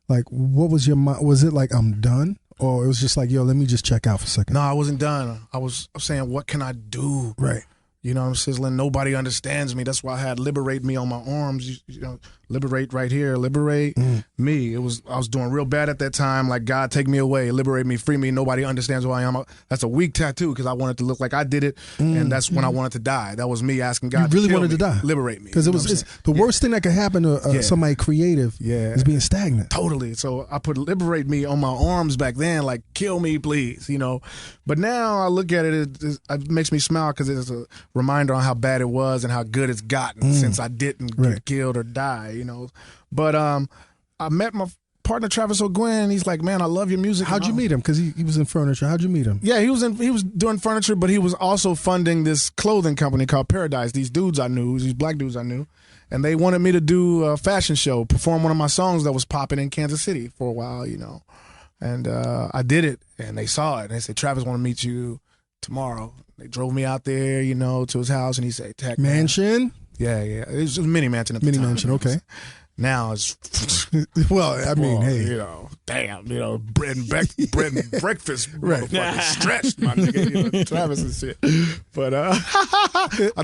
S2: like what was your mind? Was it like I'm done, or it was just like, yo, let me just check out for a second?
S9: No, I wasn't done. I was saying, what can I do?
S2: Right.
S9: You know, I'm sizzling. Nobody understands me. That's why I had "Liberate Me" on my arms. You know, liberate right here, liberate me. I was doing real bad at that time. Like, God, take me away, liberate me, free me. Nobody understands who I am. That's a weak tattoo because I wanted to look like I did it, and that's when I wanted to die. That was me asking God.
S2: You really
S9: to kill
S2: wanted
S9: me,
S2: to die,
S9: liberate me,
S2: because it's the worst thing that could happen to somebody creative. is being stagnant.
S9: Totally. So I put "Liberate Me" on my arms back then, like, kill me, please. You know, but now I look at it, it makes me smile because it's a reminder on how bad it was and how good it's gotten since I didn't get killed or die, you know. But I met my partner Travis O'Gwen. He's like, man, I love your music.
S2: How'd you meet him? Because he was in furniture. How'd you meet him?
S9: Yeah, he was doing furniture, but he was also funding this clothing company called Paradise. These dudes I knew, these black dudes I knew, and they wanted me to do a fashion show, perform one of my songs that was popping in Kansas City for a while, you know. And I did it, and they saw it, and they said, Travis want to meet you tomorrow. They drove me out there, you know, to his house, and he said, "Tech
S2: mansion."
S9: Yeah. It was a mini mansion at the
S2: mini
S9: time.
S2: mansion. Okay.
S9: Now it's
S2: well, I mean, hey,
S9: you know, damn, you know, bread and breakfast, motherfucker, stretched, my nigga, you know, Travis and shit. But I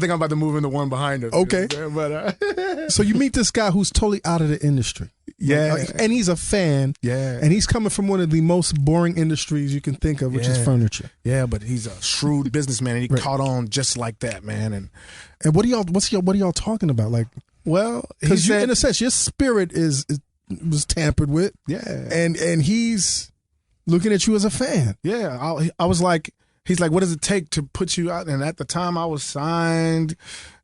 S9: think I'm about to move into one behind him.
S2: Okay.
S9: But
S2: so you meet this guy who's totally out of the industry.
S9: Yeah.
S2: And he's a fan.
S9: Yeah.
S2: And he's coming from one of the most boring industries you can think of, which is furniture.
S9: Yeah, but he's a shrewd businessman, and he caught on just like that, man.
S2: And what are y'all talking about? Like,
S9: well,
S2: because in a sense, your spirit was tampered with.
S9: Yeah.
S2: And he's looking at you as a fan.
S9: Yeah. I was like, he's like, what does it take to put you out? And at the time I was signed,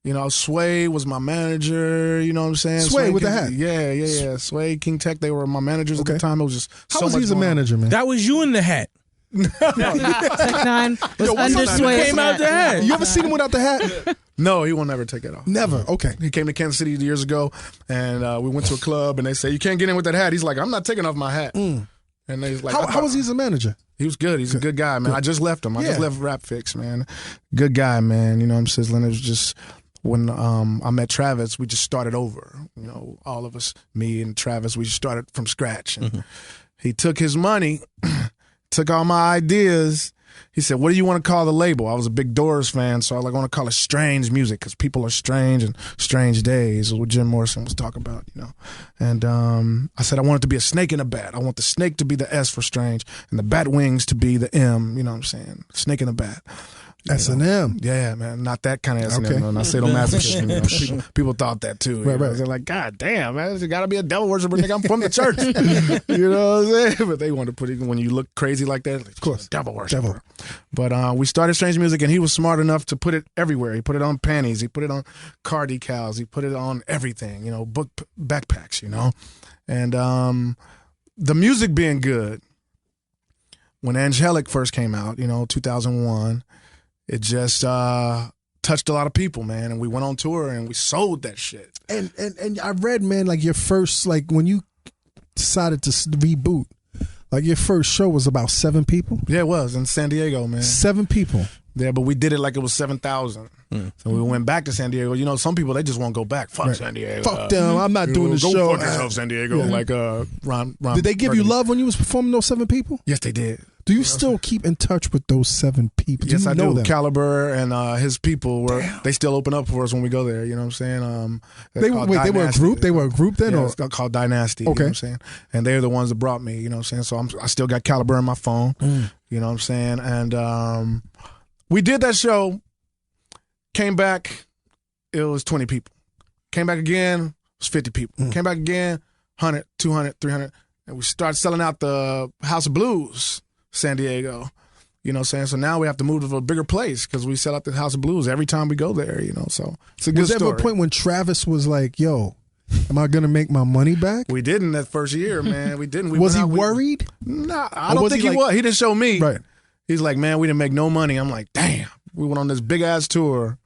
S9: you know, Sway was my manager, you know what I'm saying?
S2: Sway with the hat.
S9: Yeah. Sway, King Tech, they were my managers at the time. It was just
S2: How was he as a manager, man?
S1: That was you in the hat.
S3: TechN9ne was
S2: Yo, what's
S3: under
S2: up?
S3: Sway's
S1: Came out the hat.
S2: You ever seen him without the hat?
S9: No, he won't never take it off.
S2: Never. Okay.
S9: He came to Kansas City years ago, and we went to a club, and they say, you can't get in with that hat. He's like, I'm not taking off my hat. And they like,
S2: How was he as a manager?
S9: He was good. He's a good guy, man. I just left him. I just left Rap Fix, man. Good guy, man. You know what I'm sizzling. It was just when I met Travis, we just started over. You know, all of us, me and Travis, we just started from scratch. And he took his money, took all my ideas. He said, what do you want to call the label? I was a big Doors fan, so I want to call it Strange Music because people are strange and strange days, is what Jim Morrison was talking about, you know. And I said I want it to be a snake in a bat. I want the snake to be the S for strange and the bat wings to be the M, you know what I'm saying? Snake in a bat.
S2: S&M.
S9: Yeah, man. Not that kind of S&M.
S2: Okay.
S9: No, not sadomasochism. You know. People thought that too.
S2: Right.
S9: They're like, God damn, man, you got to be a devil worshiper. Nigga, I'm from the church. You know what I'm saying? But they wanted to put it, when you look crazy like that, like, of course, devil worshiper. But we started Strange Music, and he was smart enough to put it everywhere. He put it on panties. He put it on car decals. He put it on everything, you know, book backpacks, you know. And the music being good, when Angelic first came out, you know, 2001, it just touched a lot of people, man. And we went on tour and we sold that shit.
S2: And I read, man, like your first, like when you decided to reboot, like your first show was about 7 people?
S9: Yeah, it was in San Diego, man.
S2: 7 people.
S9: Yeah, but we did it like it was 7,000. So we went back to San Diego. You know, some people, they just won't go back. Fuck San Diego.
S2: Fuck them. I'm not doing the show.
S9: Go fuck yourself, San Diego. Yeah. Like Ron.
S2: Did they give you love when you was performing those 7 people?
S9: Yes, they did.
S2: Do you still keep in touch with those 7 people?
S9: Yes, I do.
S2: Them?
S9: Caliber and his people they still open up for us when we go there. You know what I'm saying?
S2: They were a group. They were a group then, or
S9: it's called Dynasty.
S2: Okay,
S9: you know what I'm saying, and they're the ones that brought me. You know what I'm saying? So I still got Caliber in my phone. You know what I'm saying? And we did that show. Came back, it was 20 people. Came back again, it was 50 people. Came back again, 100, 200, 300, and we started selling out the House of Blues, San Diego. You know what I'm saying? So now we have to move to a bigger place because we sell out the House of Blues every time we go there, you know. So it's a good story.
S2: Was there ever a point when Travis was like, yo, am I going to make my money back?
S9: We didn't that first year, man. We didn't.
S2: Was he worried?
S9: Nah, I don't think he was. He didn't show me.
S2: Right.
S9: He's like, man, we didn't make no money. I'm like, damn. We went on this big-ass tour.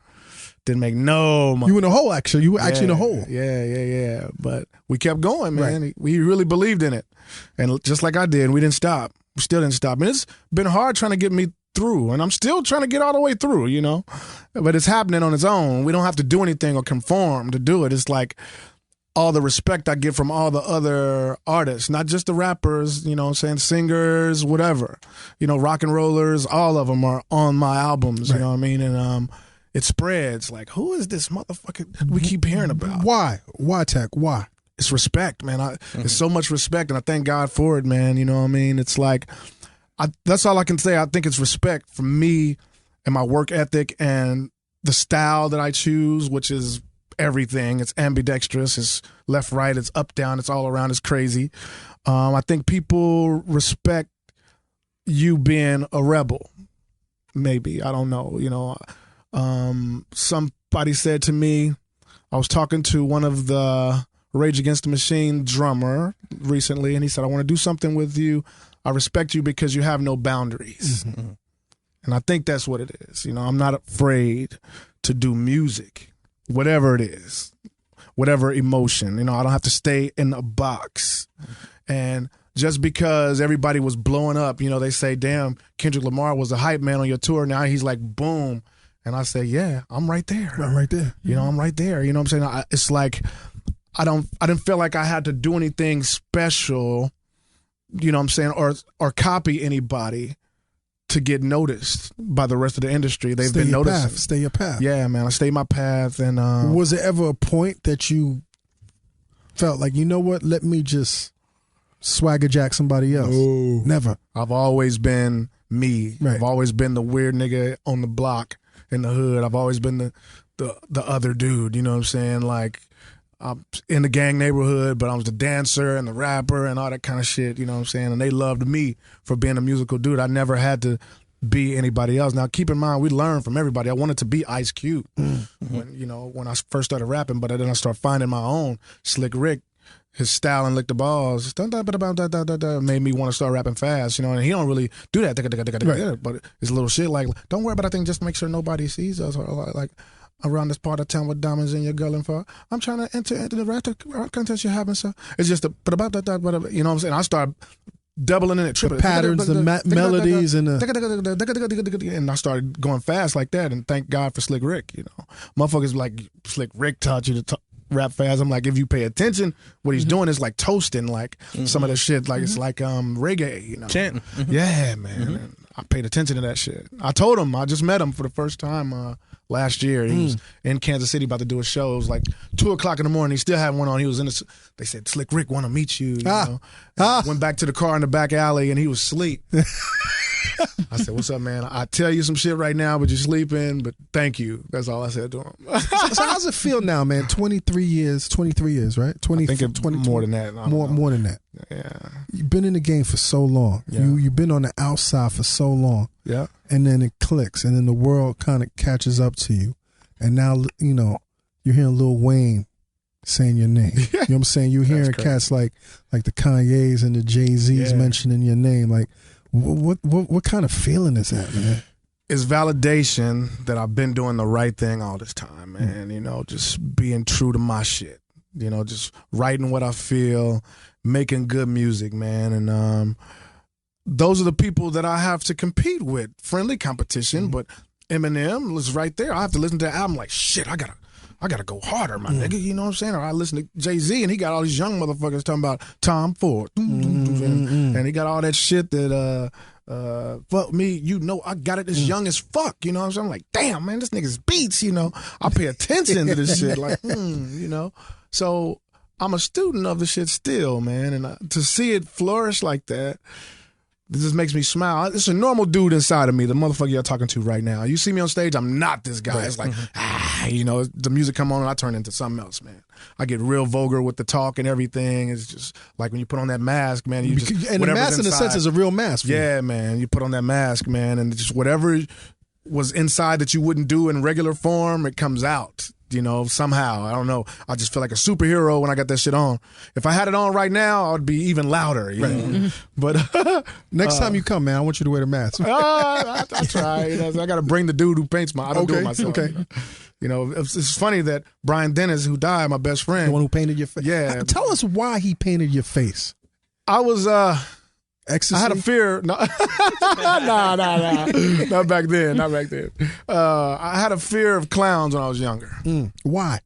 S9: Didn't make no money.
S2: You in the hole, actually. You were actually in the hole.
S9: Yeah. But we kept going, man. Right. We really believed in it. And just like I did, we didn't stop. We still didn't stop. And it's been hard trying to get me through. And I'm still trying to get all the way through, you know. But it's happening on its own. We don't have to do anything or conform to do it. It's like all the respect I get from all the other artists, not just the rappers, you know what I'm saying, singers, whatever. You know, rock and rollers, all of them are on my albums, you know what I mean? And it spreads. Like, who is this motherfucker we keep hearing about?
S2: Why? Why, Tech? Why?
S9: It's respect, man. It's so much respect, and I thank God for it, man. You know what I mean? It's like, that's all I can say. I think it's respect for me and my work ethic and the style that I choose, which is everything. It's ambidextrous. It's left, right. It's up, down. It's all around. It's crazy. I think people respect you being a rebel. Maybe. I don't know. You know, somebody said to me, I was talking to one of the Rage Against the Machine drummer recently, and he said, I want to do something with you. I respect you because you have no boundaries. And I think that's what it is. You know, I'm not afraid to do music, whatever it is, whatever emotion. You know, I don't have to stay in a box. And just because everybody was blowing up, you know, they say, damn, Kendrick Lamar was a hype man on your tour. Now he's like, boom. And I say, yeah, I'm right there.
S2: I'm right there.
S9: You know, I'm right there. You know what I'm saying? It's like, I didn't feel like I had to do anything special, you know what I'm saying, or copy anybody to get noticed by the rest of the industry. They've been noticing.
S2: Stay your path.
S9: Yeah, man. I stayed my path. And
S2: was there ever a point that you felt like, you know what, let me just swagger jack somebody else?
S9: No.
S2: Never.
S9: I've always been me.
S2: Right.
S9: I've always been the weird nigga on the block in the hood. I've always been the other dude, you know what I'm saying? Like, I'm in the gang neighborhood, but I was the dancer and the rapper and all that kind of shit, you know what I'm saying? And they loved me for being a musical dude. I never had to be anybody else. Now, keep in mind, we learn from everybody. I wanted to be Ice Cube when I first started rapping, but then I started finding my own. Slick Rick, his style and lick the balls made me want to start rapping fast, you know. And he don't really do that, but it's a little shit like, don't worry about a thing, just make sure nobody sees us, or like around this part of town with diamonds in your girl and for I'm trying to enter the rap contest you're having. So it's just you know what I'm saying. I start doubling in it,
S2: the patterns, the melodies,
S9: and I started going fast like that. And thank God for Slick Rick. You know, motherfuckers like Slick Rick taught you to rap fast. I'm like, if you pay attention, what he's doing is like toasting, like some of the shit, like it's like reggae. You know,
S1: chanting.
S9: Yeah, man. I paid attention to that shit. I told him, I just met him for the first time last year. He was in Kansas City about to do a show. It was like 2:00 in the morning. He still had one on. He was in this. They said, Slick Rick want to meet you. You know? Went back to the car in the back alley and he was asleep. I said, what's up, man? I tell you some shit right now, but you're sleeping, but thank you. That's all I said to him.
S2: So how's it feel now, man? 23 years, right?
S9: I think it's more than that.
S2: More than that.
S9: Yeah.
S2: You've been in the game for so long.
S9: Yeah.
S2: You've been on the outside for so long.
S9: Yeah.
S2: And then it clicks, and then the world kind of catches up to you. And now, you know, you're hearing Lil Wayne saying your name. You know what I'm saying? You're hearing cats like the Kanyes and the Jay-Z's mentioning your name. Like, what kind of feeling is that, man?
S9: It's validation that I've been doing the right thing all this time, man. You know, just being true to my shit. You know, just writing what I feel, making good music, man. And those are the people that I have to compete with. Friendly competition, but Eminem was right there. I have to listen to the album like, shit, I gotta go harder, my nigga. You know what I'm saying? Or I listen to Jay-Z and he got all these young motherfuckers talking about Tom Ford. And he got all that shit that fuck me, you know, I got it as young as fuck. You know what I'm saying? I'm like, damn, man, this nigga's beats, you know. I pay attention to this shit. Like, you know. So I'm a student of the shit still, man. And to see it flourish like that, it just makes me smile. It's a normal dude inside of me, the motherfucker you're talking to right now. You see me on stage, I'm not this guy. Right. It's like, you know, the music come on and I turn into something else, man. I get real vulgar with the talk and everything. It's just like when you put on that mask, man. You just
S2: and the mask in a sense is a real mask.
S9: Yeah, man. You put on that mask, man, and just whatever was inside that you wouldn't do in regular form, it comes out. You know, somehow. I don't know. I just feel like a superhero when I got that shit on. If I had it on right now, I would be even louder. You know? But
S2: next time you come, man, I want you to wear the mask.
S9: I try. You know, I got to bring the dude who paints I don't do it myself.
S2: Okay.
S9: You know, it's funny that Brian Dennis, who died, my best friend.
S2: The one who painted your face.
S9: Yeah.
S2: Tell us why he painted your face.
S9: I was,
S2: Ecstasy?
S9: I had a fear. No, nah. Not back then. I had a fear of clowns when I was younger.
S2: Why?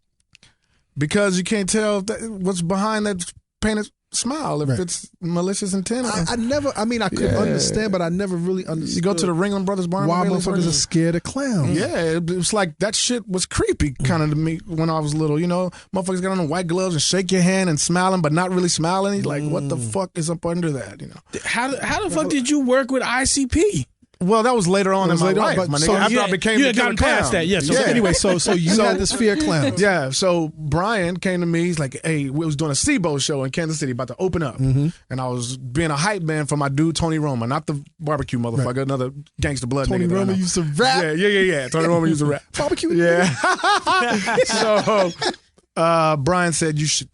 S9: Because you can't tell what's behind that painted smile, if it's malicious intent.
S2: I could understand, but I never really understood.
S9: You go to the Ringling Brothers Barnum.
S2: Why motherfuckers are scared of clowns?
S9: Yeah, it was like that shit was creepy kind of to me when I was little. You know, motherfuckers got on the white gloves and shake your hand and smiling, but not really smiling. Like, what the fuck is up under that? You know,
S1: how the fuck did you work with ICP?
S9: Well, that was later on in my life, my nigga.
S1: So
S9: after I became
S1: you
S9: the
S1: had
S9: killer
S1: gotten past
S9: clown.
S1: that, yes.
S2: So anyway, so you had this fear of clowns.
S9: Yeah, so Brian came to me. He's like, hey, we was doing a SIBO show in Kansas City, about to open up. And I was being a hype man for my dude, Tony Roma, not the barbecue motherfucker, another gangster blood
S2: Tony
S9: nigga.
S2: Roma used to rap?
S9: Yeah. Tony Roma used to rap.
S2: Barbecue?
S9: Yeah. So Brian said, you should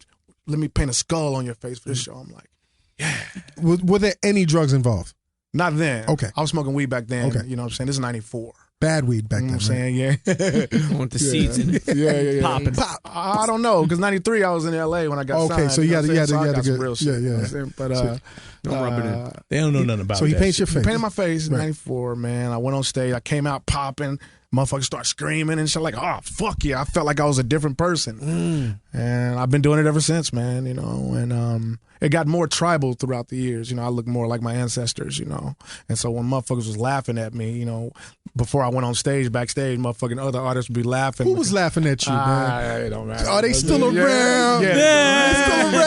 S9: let me paint a skull on your face for this show. I'm like, yeah.
S2: Were there any drugs involved?
S9: Not then.
S2: Okay.
S9: I was smoking weed back then.
S2: Okay.
S9: You know what I'm saying? This is 94.
S2: Bad weed back then.
S9: You know what I'm saying? Yeah.
S4: Want the seeds in it.
S9: Yeah.
S4: Popping.
S9: I don't know, because 93 I was in LA when I got signed.
S2: Okay, so you had to
S9: get real shit.
S2: Yeah.
S9: But
S4: Don't rub it in.
S1: They don't know nothing about
S2: So he
S1: that
S2: paints
S1: shit.
S2: your face.
S9: Painted my face in 94, man. I went on stage. I came out popping. Motherfuckers start screaming and shit like, oh, fuck yeah. I felt like I was a different person. And I've been doing it ever since, man, you know. And it got more tribal throughout the years. You know, I look more like my ancestors, you know. And so when motherfuckers was laughing at me, you know, before I went on stage, backstage, motherfucking other artists would be laughing.
S2: Who was laughing at you, man?
S9: It don't matter.
S2: Are they still around?
S9: Yeah.
S2: They still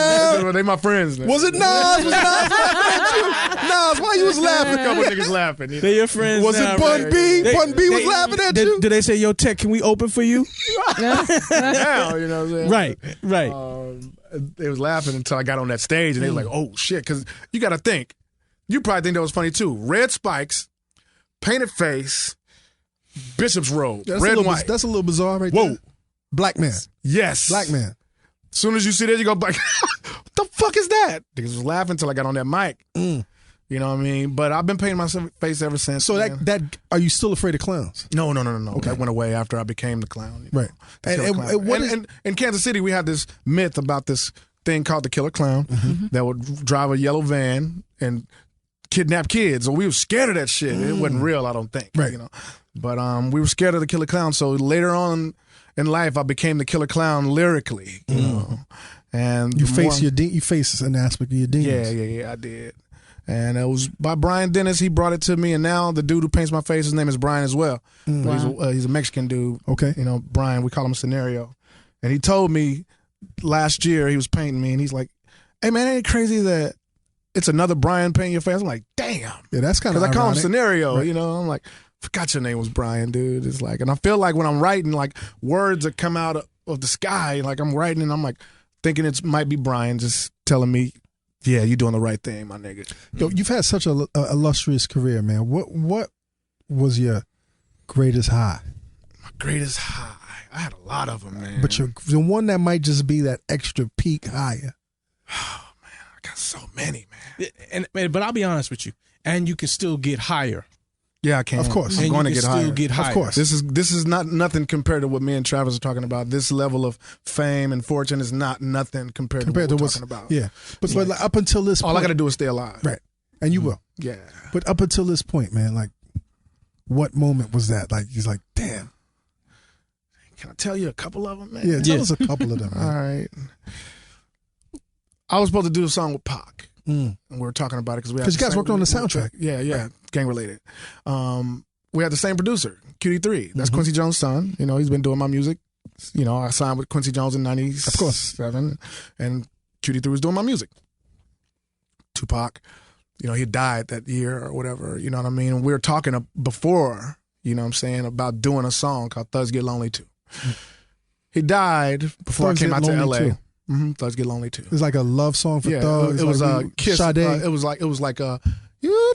S2: around?
S9: They my friends now.
S2: Was it Nas? Was Nas laughing at you? Nas, why you was laughing?
S9: A couple niggas laughing. You know?
S1: They your friends
S2: Was
S1: now,
S2: it Bun
S1: right?
S2: B? Bun B was laughing at you?
S1: Did they say, yo, Tech, can we open for you?
S9: Now, you know what I'm saying?
S1: Right.
S9: They was laughing until I got on that stage, and they were like, oh, shit. Because you got to think. You probably think that was funny, too. Red spikes, painted face, bishop's robe, red and white.
S2: That's a little bizarre right
S9: Whoa.
S2: there. Black man.
S9: Yes.
S2: Black man.
S9: As soon as you see that, you go, like, what the fuck is that? Niggas was laughing until I got on that mic. You know what I mean? But I've been painting my face ever since.
S2: So that are you still afraid of clowns?
S9: No.
S2: Okay.
S9: That went away after I became the clown.
S2: Right.
S9: And in Kansas City, we had this myth about this thing called the killer clown that would drive a yellow van and kidnap kids. So we were scared of that shit. It wasn't real, I don't think.
S2: Right.
S9: You know? But we were scared of the killer clown. So later on in life, I became the killer clown lyrically. You know? And
S2: you face an aspect of your demons.
S9: Yeah, I did. And it was by Brian Dennis. He brought it to me, and now the dude who paints my face, his name is Brian as well. Wow. He's a Mexican dude.
S2: Okay.
S9: You know, Brian, we call him Scenario. And he told me last year, he was painting me, and he's like, hey, man, ain't it crazy that it's another Brian painting your face? I'm like, damn.
S2: Yeah, that's kind of
S9: Because I call him
S2: ironic.
S9: Scenario,
S2: Right.
S9: you know? I'm like, forgot your name was Brian, dude. It's like, and I feel like when I'm writing, like, words that come out of the sky, like I'm writing, and I'm like, thinking it might be Brian just telling me, yeah, you're doing the right thing, my nigga.
S2: Yo, you've had such a illustrious career, man. What was your greatest high?
S9: My greatest high? I had a lot of them, man.
S2: But the one that might just be that extra peak higher.
S9: Oh, man, I got so many, man.
S1: But I'll be honest with you, and you can still get higher.
S9: Yeah, I can.
S2: Of course.
S9: I'm
S1: And
S9: going to
S1: you
S9: get
S1: can
S9: higher.
S1: still get higher.
S2: Of course.
S9: This is not nothing compared to what me and Travis are talking about. This level of fame and fortune is not nothing compared to what we're talking about.
S2: Yeah. But like, up until this point.
S9: All I got to do is stay alive.
S2: Right. And you will.
S9: Yeah.
S2: But up until this point, man, like, what moment was that? Like, he's like, damn.
S9: Can I tell you a couple of them, man?
S2: Yeah, tell us a couple of them,
S9: All
S2: man.
S9: right. I was supposed to do a song with Pac. And we were talking about it because
S2: you guys worked on the soundtrack.
S9: Yeah, gang related. We had the same producer, QD3. That's Quincy Jones' son. You know, he's been doing my music. You know, I signed with Quincy Jones in '97,
S2: of course,
S9: and QD3 was doing my music. Tupac, you know, he died that year or whatever. You know what I mean? And we were talking before, you know what I'm saying, about doing a song called "Thugs Get Lonely Too." He died before
S2: Thugs
S9: I came
S2: Get
S9: out to
S2: Lonely
S9: LA.
S2: Too.
S9: Thugs Get Lonely Too.
S2: It's like a love song for thugs.
S9: It was
S2: like
S9: a kiss.
S2: Sade.
S9: It was like you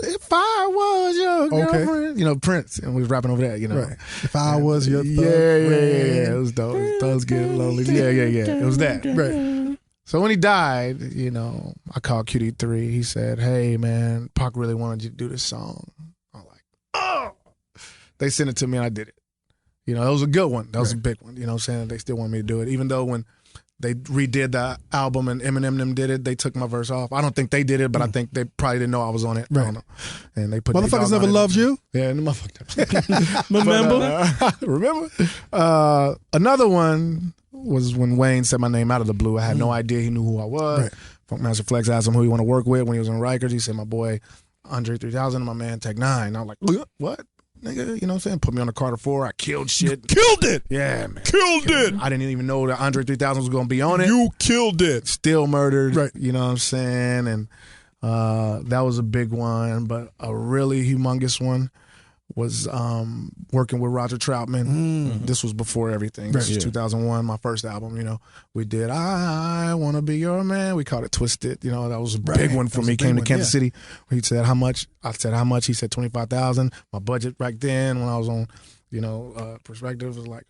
S9: if I was your girlfriend. You know, Prince, and we was rapping over that. You know,
S2: right. If I was your thug
S9: yeah. It was dope. Thugs Get Lonely. Yeah. It was that.
S2: Right.
S9: So when he died, you know, I called QD3. He said, "Hey, man, Pac really wanted you to do this song." I'm like, oh. They sent it to me, and I did it. You know, it was a good one. That was a big one. You know what I'm saying? They still want me to do it. Even though when they redid the album and Eminem them did it, they took my verse off. I don't think they did it, but I think they probably didn't know I was on it.
S2: Right.
S9: I don't know. And they put
S2: Motherfuckers Never Loved You?
S9: Yeah, and the motherfuckers.
S1: Remember?
S9: Remember? Another one was when Wayne said my name out of the blue. I had no idea he knew who I was.
S2: Right.
S9: Funkmaster Flex asked him who he want to work with when he was on Rikers. He said my boy Andre 3000 and my man TechN9ne. I was like, what? Nigga, you know what I'm saying? Put me on the Carter 4. I killed shit.
S2: Killed it.
S9: Yeah, man.
S2: Killed it.
S9: I didn't even know that Andre 3000 was going to be on it.
S2: You killed it.
S9: Still murdered.
S2: Right.
S9: You know what I'm saying? And that was a big one. But a really humongous one was working with Roger Troutman. This was before everything. This was 2001, my first album. You know, we did I Want to Be Your Man. We called it Twisted. You know, that was a big one for me. Came to Kansas City. He said, how much? I said, how much? He said, $25,000. My budget back then when I was on, you know, Perspective was like,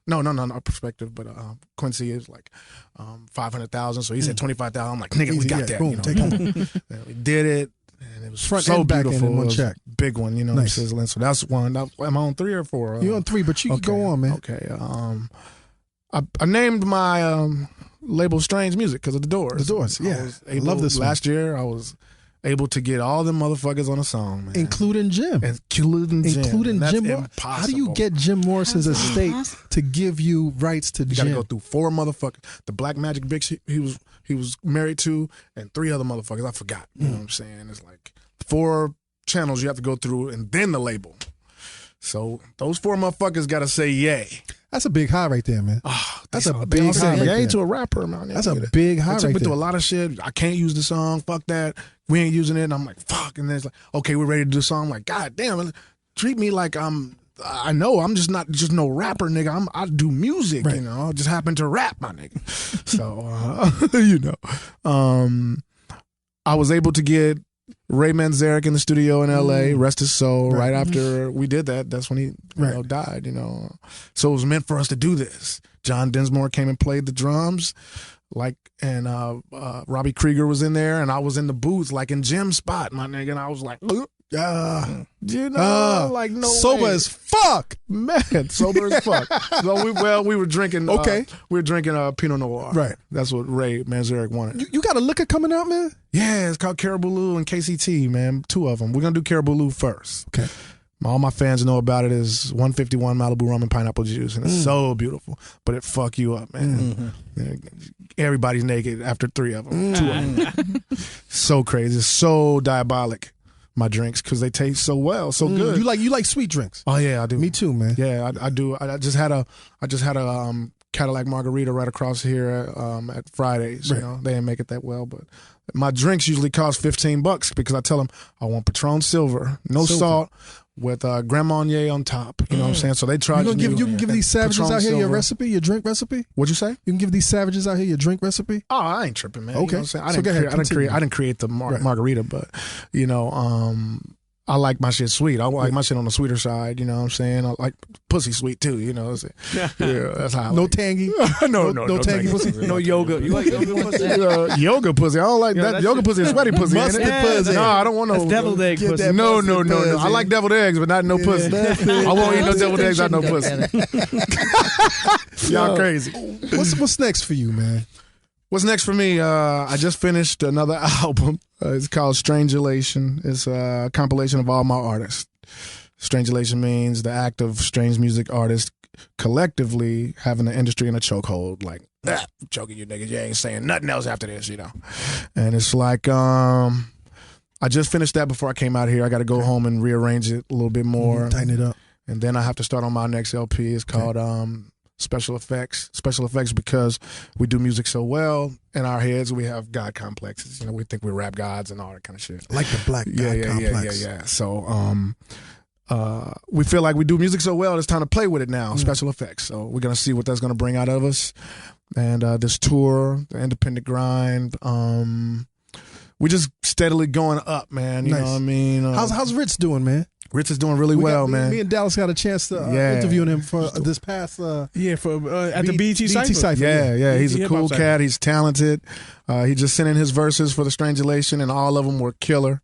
S9: no, not Perspective, but Quincy is like 500,000. So he said 25,000. I'm like, nigga, we got that.
S2: Boom,
S9: you know?
S2: take home.
S9: And we did it. And it was
S2: Front
S9: so
S2: and back
S9: beautiful.
S2: in one
S9: It was
S2: check.
S9: Big one, you know,
S2: Nice.
S9: sizzling. So that's one. Am I on 3 or 4?
S2: You're on 3, but you can go on, man.
S9: Okay. I named my label Strange Music because of The Doors.
S2: The Doors, yeah.
S9: I
S2: love this one.
S9: Last year, I was able to get all them motherfuckers on a song, man.
S2: Including Jim.
S9: Including Jim. That's
S2: Jim.
S9: impossible.
S2: How do you get Jim Morrison's estate to give you rights to
S9: You
S2: Jim?
S9: gotta go through 4 motherfuckers. The Black Magic bitch he was married to, and 3 other motherfuckers. I forgot. You know what I'm saying? It's like 4 channels you have to go through, and then the label. So those 4 motherfuckers gotta say yay.
S2: That's a big high right there, man. That's a
S9: They
S2: big
S9: all
S2: high
S9: say
S2: right
S9: yay
S2: there.
S9: to a rapper, man.
S2: That's a big high
S9: They took
S2: right
S9: me through
S2: there.
S9: a lot of shit. I can't use the song. Fuck that. We ain't using it. And I'm like, fuck. And then it's like, okay, we're ready to do the song. I'm like, God damn, treat me like I know I'm just not just no rapper, nigga. I do music,
S2: Right.
S9: you know. I just happen to rap, my nigga. So, you know. I was able to get Ray Manzarek in the studio in LA, rest his soul, right after we did that. That's when he you know, died, you know. So it was meant for us to do this. John Dinsmore came and played the drums. and Robbie Krieger was in there, and I was in the booth, like in Jim's spot, my nigga, and I was like, you know, like no
S2: sober
S9: way.
S2: as fuck,
S9: man, sober as fuck. So we were drinking.
S2: Okay,
S9: we were drinking Pinot Noir.
S2: Right,
S9: that's what Ray Manzarek wanted.
S2: You got a liquor coming out, man?
S9: Yeah, it's called Caribou and KCT, man. 2 of them. We're gonna do Caribou first.
S2: Okay.
S9: All my fans know about it is 151 Malibu rum and pineapple juice, and it's so beautiful, but it fuck you up, man. Everybody's naked after 3 of them. 2 of them. So crazy, so diabolic. My drinks, because they taste so well, so good.
S2: You like sweet drinks?
S9: Oh yeah, I do.
S2: Me too, man.
S9: Yeah, I do. I just had a Cadillac margarita right across here at Fridays.
S2: Right.
S9: You know, they didn't make it that well, but my drinks usually cost $15 because I tell them I want Patron Silver, no salt, with Grand Marnier on top. You know what I'm saying? So they charge you.
S2: You can give these savages
S9: Patron
S2: out here your
S9: Silver.
S2: recipe, your drink recipe?
S9: What'd you say?
S2: You can give these savages out here your drink recipe?
S9: Oh, I ain't tripping, man.
S2: Okay.
S9: You know what I'm saying?
S2: So go ahead,
S9: I didn't create the margarita, but you know, I like my shit sweet. I like my shit on the sweeter side. You know what I'm saying? I like pussy sweet too. You know, yeah, that's how. I
S2: No
S9: like
S2: tangy.
S9: no
S2: tangy pussy.
S4: No yoga. You like yoga pussy?
S9: Yoga pussy. I don't like that. Yoga pussy is sweaty pussy. Ain't
S2: Mustard
S9: it?
S2: pussy.
S9: No, I don't want no
S4: deviled egg
S2: Get
S4: pussy.
S2: that
S9: No.
S2: mustard pussy.
S9: I like deviled eggs, but not no pussy. I won't eat no deviled eggs out no pussy. Y'all crazy.
S2: What's next for you, man?
S9: What's next for me? I just finished another album. It's called Strangulation. It's a compilation of all my artists. Strangulation means the act of strange music artists collectively having the industry in a chokehold. Like, choking you niggas, you ain't saying nothing else after this, you know. And it's like, I just finished that before I came out here. I got to go home and rearrange it a little bit more.
S2: Tighten it up.
S9: And then I have to start on my next LP. It's called Special Effects. Special Effects because we do music so well. In our heads, we have God complexes. You know, we think we're rap gods and all that kind of shit.
S2: Like the black God complex.
S9: Yeah. So we feel like we do music so well, it's time to play with it now. Special Effects. So we're going to see what that's going to bring out of us. And this tour, the independent grind, we're just steadily going up, man. You know what I mean?
S2: How's Rich doing, man?
S9: Rich is doing really well, man.
S2: Me and Dallas got a chance to interview him for this past
S1: at the BET Cypher.
S9: Yeah. He's a cool cat. He's talented. He just sent in his verses for the Strangulation, and all of them were killer.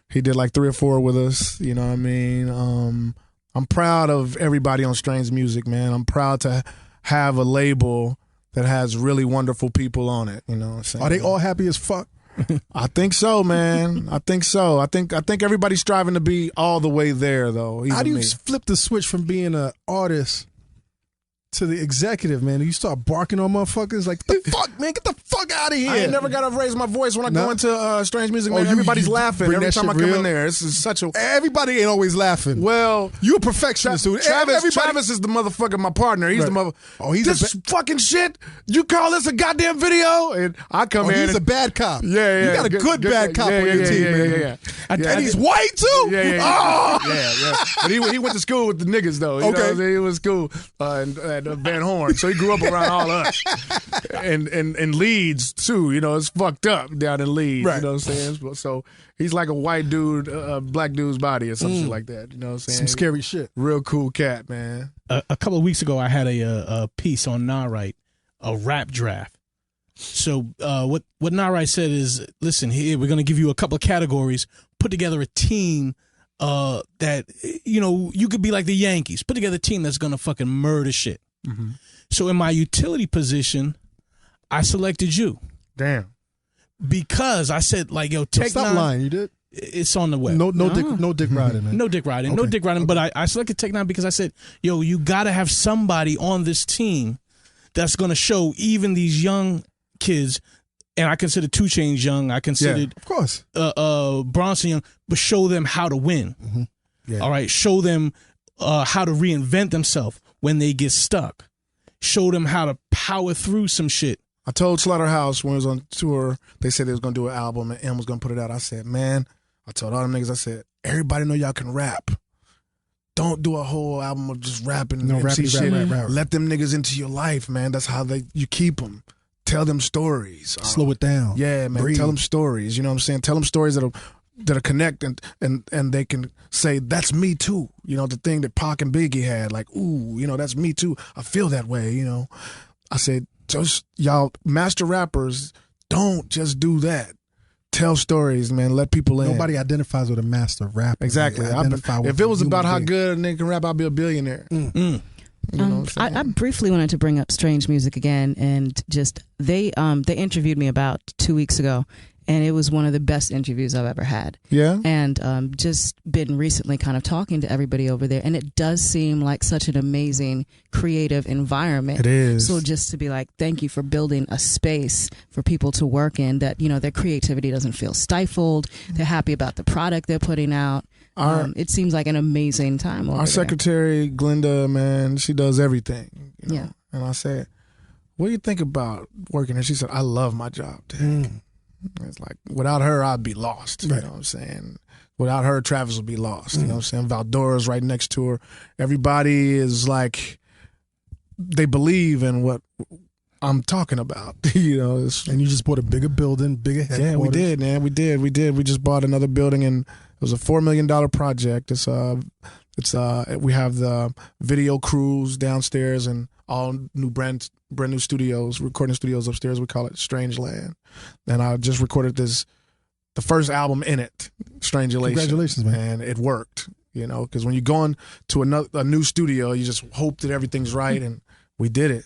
S9: He did like 3 or 4 with us. You know what I mean? I'm proud of everybody on Strange Music, man. I'm proud to have a label that has really wonderful people on it. You know what I'm saying?
S2: Are they all happy as fuck?
S9: I think so, man. I think so. I think everybody's striving to be all the way there, though.
S2: How do you flip the switch from being an artist to the executive, man? You start barking on motherfuckers like, the fuck, man, get the fuck out of here.
S9: I ain't never got to raise my voice when I go into Strange Music, man. Everybody's laughing every time I come in there. This is such a...
S2: Everybody ain't always laughing.
S9: Well...
S2: You a perfectionist, dude.
S9: Travis is the motherfucker, my partner. He's the mother... Oh, he's this fucking shit? You call this a goddamn video? And I come in...
S2: He's a bad cop.
S9: Yeah.
S2: You got a good bad cop on your team, man.
S9: Yeah.
S2: And he's white, too?
S9: Yeah.
S2: Oh!
S9: But he went to school with the niggas, though. You know what I'm saying? He was cool. And Van Horn. So he grew up around all us. And Leeds, too. You know, it's fucked up down in Leeds.
S2: Right.
S9: You know what I'm saying? So he's like a white dude, black dude's body or some shit like that. You know what I'm saying?
S2: Some scary shit.
S9: Real cool cat, man.
S1: A couple of weeks ago, I had a piece on NARITE, a rap draft. So what NARITE said is, listen, here, we're going to give you a couple of categories, put together a team that, you know, you could be like the Yankees. Put together a team that's going to fucking murder shit. Mm-hmm. So in my utility position, I selected you.
S9: Damn.
S1: Because I said, like, yo, TechN9ne.
S2: Stop lying, you did?
S1: It's on the web.
S2: No dick riding, man.
S1: No dick riding. Okay. No dick riding. But I selected TechN9ne because I said, yo, you got to have somebody on this team that's going to show even these young kids, and I consider 2 Chainz young. I considered,
S2: of course,
S1: Bronson young, but show them how to win.
S2: Mm-hmm. Yeah.
S1: All right, show them how to reinvent themselves when they get stuck. Show them how to power through some shit.
S9: I told Slaughterhouse when we was on tour, they said they was going to do an album and M was going to put it out. I said, man, I told all them niggas, I said, everybody know y'all can rap. Don't do a whole album of just rapping and MC shit. Rap. Let them niggas into your life, man. That's how you keep them. Tell them stories.
S2: Slow it down.
S9: Yeah, man.
S2: Breathe.
S9: Tell them stories. You know what I'm saying? Tell them stories that'll connect and they can say, that's me too. You know, the thing that Pac and Biggie had, like, ooh, you know, that's me too. I feel that way, you know. I said, just y'all master rappers, don't just do that. Tell stories, man. Let people in.
S2: Nobody identifies with a master rapper.
S9: Exactly. If it was about how good a nigga can rap, I'd be a billionaire. You know
S3: I briefly wanted to bring up Strange Music again, and just they interviewed me about 2 weeks ago, and it was one of the best interviews I've ever had.
S9: Yeah.
S3: And just been recently kind of talking to everybody over there, and it does seem like such an amazing creative environment.
S9: It is.
S3: So just to be like, thank you for building a space for people to work in that, you know, their creativity doesn't feel stifled. They're happy about the product they're putting out. It seems like an amazing time over
S9: Our
S3: there.
S9: secretary, Glenda, man, she does everything. You know?
S3: Yeah.
S9: And I said, what do you think about working here? She said, I love my job, Tech. It's like, without her, I'd be lost. You know what I'm saying? Without her, Travis would be lost. You know what I'm saying? Valdora's right next to her. Everybody is like, they believe in what I'm talking about. You know,
S2: and you just bought a bigger building, bigger headquarters.
S9: Yeah, we did, man. We did. We just bought another building, and it was a $4 million project. We have the video crews downstairs and all brand new studios, recording studios upstairs. We call it Strange Land. And I just recorded the first album in it, Strange Elation.
S2: Congratulations, man.
S9: And it worked, you know, because when you go into a new studio, you just hope that everything's right, and we did it.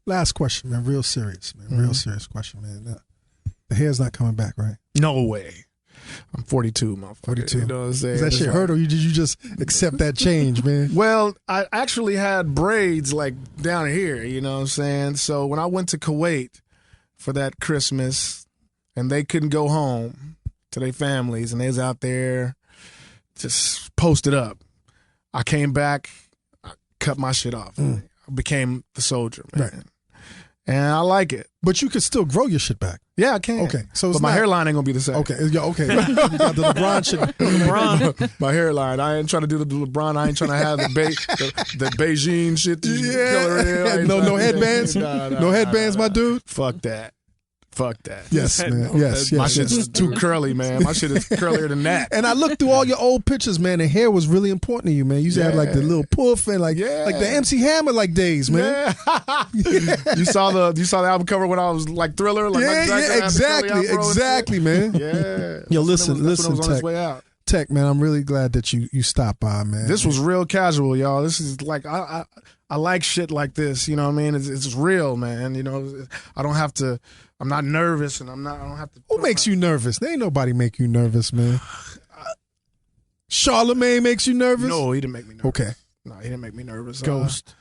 S2: Last question, man. Real serious, man. Real serious question, man. The hair's not coming back, right?
S9: No way. I'm 42, motherfucker.
S2: 42.
S9: You know what I'm saying?
S2: Does that shit hurt, or did you just accept that change, man?
S9: Well, I actually had braids like down here, you know what I'm saying? So when I went to Kuwait for that Christmas, and they couldn't go home to their families, and they was out there just posted up, I came back, I cut my shit off. I became the soldier, man.
S2: Right.
S9: And I like it.
S2: But you could still grow your shit back.
S9: Yeah, I can.
S2: Okay. So
S9: but my hairline ain't gonna be the same.
S2: Okay. Yeah, okay. You got the LeBron shit.
S9: LeBron. My hairline. I ain't trying to do the LeBron. I ain't trying to have the Beijing shit.
S2: No headbands. No headbands, my dude.
S9: Fuck that. Fuck that.
S2: Yes, man. Yes.
S9: My shit's too curly, man. My shit is curlier than that.
S2: And I looked through all your old pictures, man. The hair was really important to you, man. You used to have like the little puff and like the MC Hammer like days, man.
S9: Yeah. You saw the album cover when I was like Thriller, like
S2: exactly, man.
S9: Yeah.
S2: Yo, listen,
S9: when I was on
S2: Tech.
S9: his way out.
S2: Tech, man, I'm really glad that you stopped by, man.
S9: This was real casual, y'all. This is like I like shit like this. You know what I mean? It's real, man. You know, I don't have to. I'm not nervous, and I don't have to.
S2: Who makes you nervous? There ain't nobody make you nervous, man. Charlemagne makes you nervous?
S9: No, he didn't make me nervous.
S2: Okay.
S9: No, he didn't make me nervous.
S4: Ghost.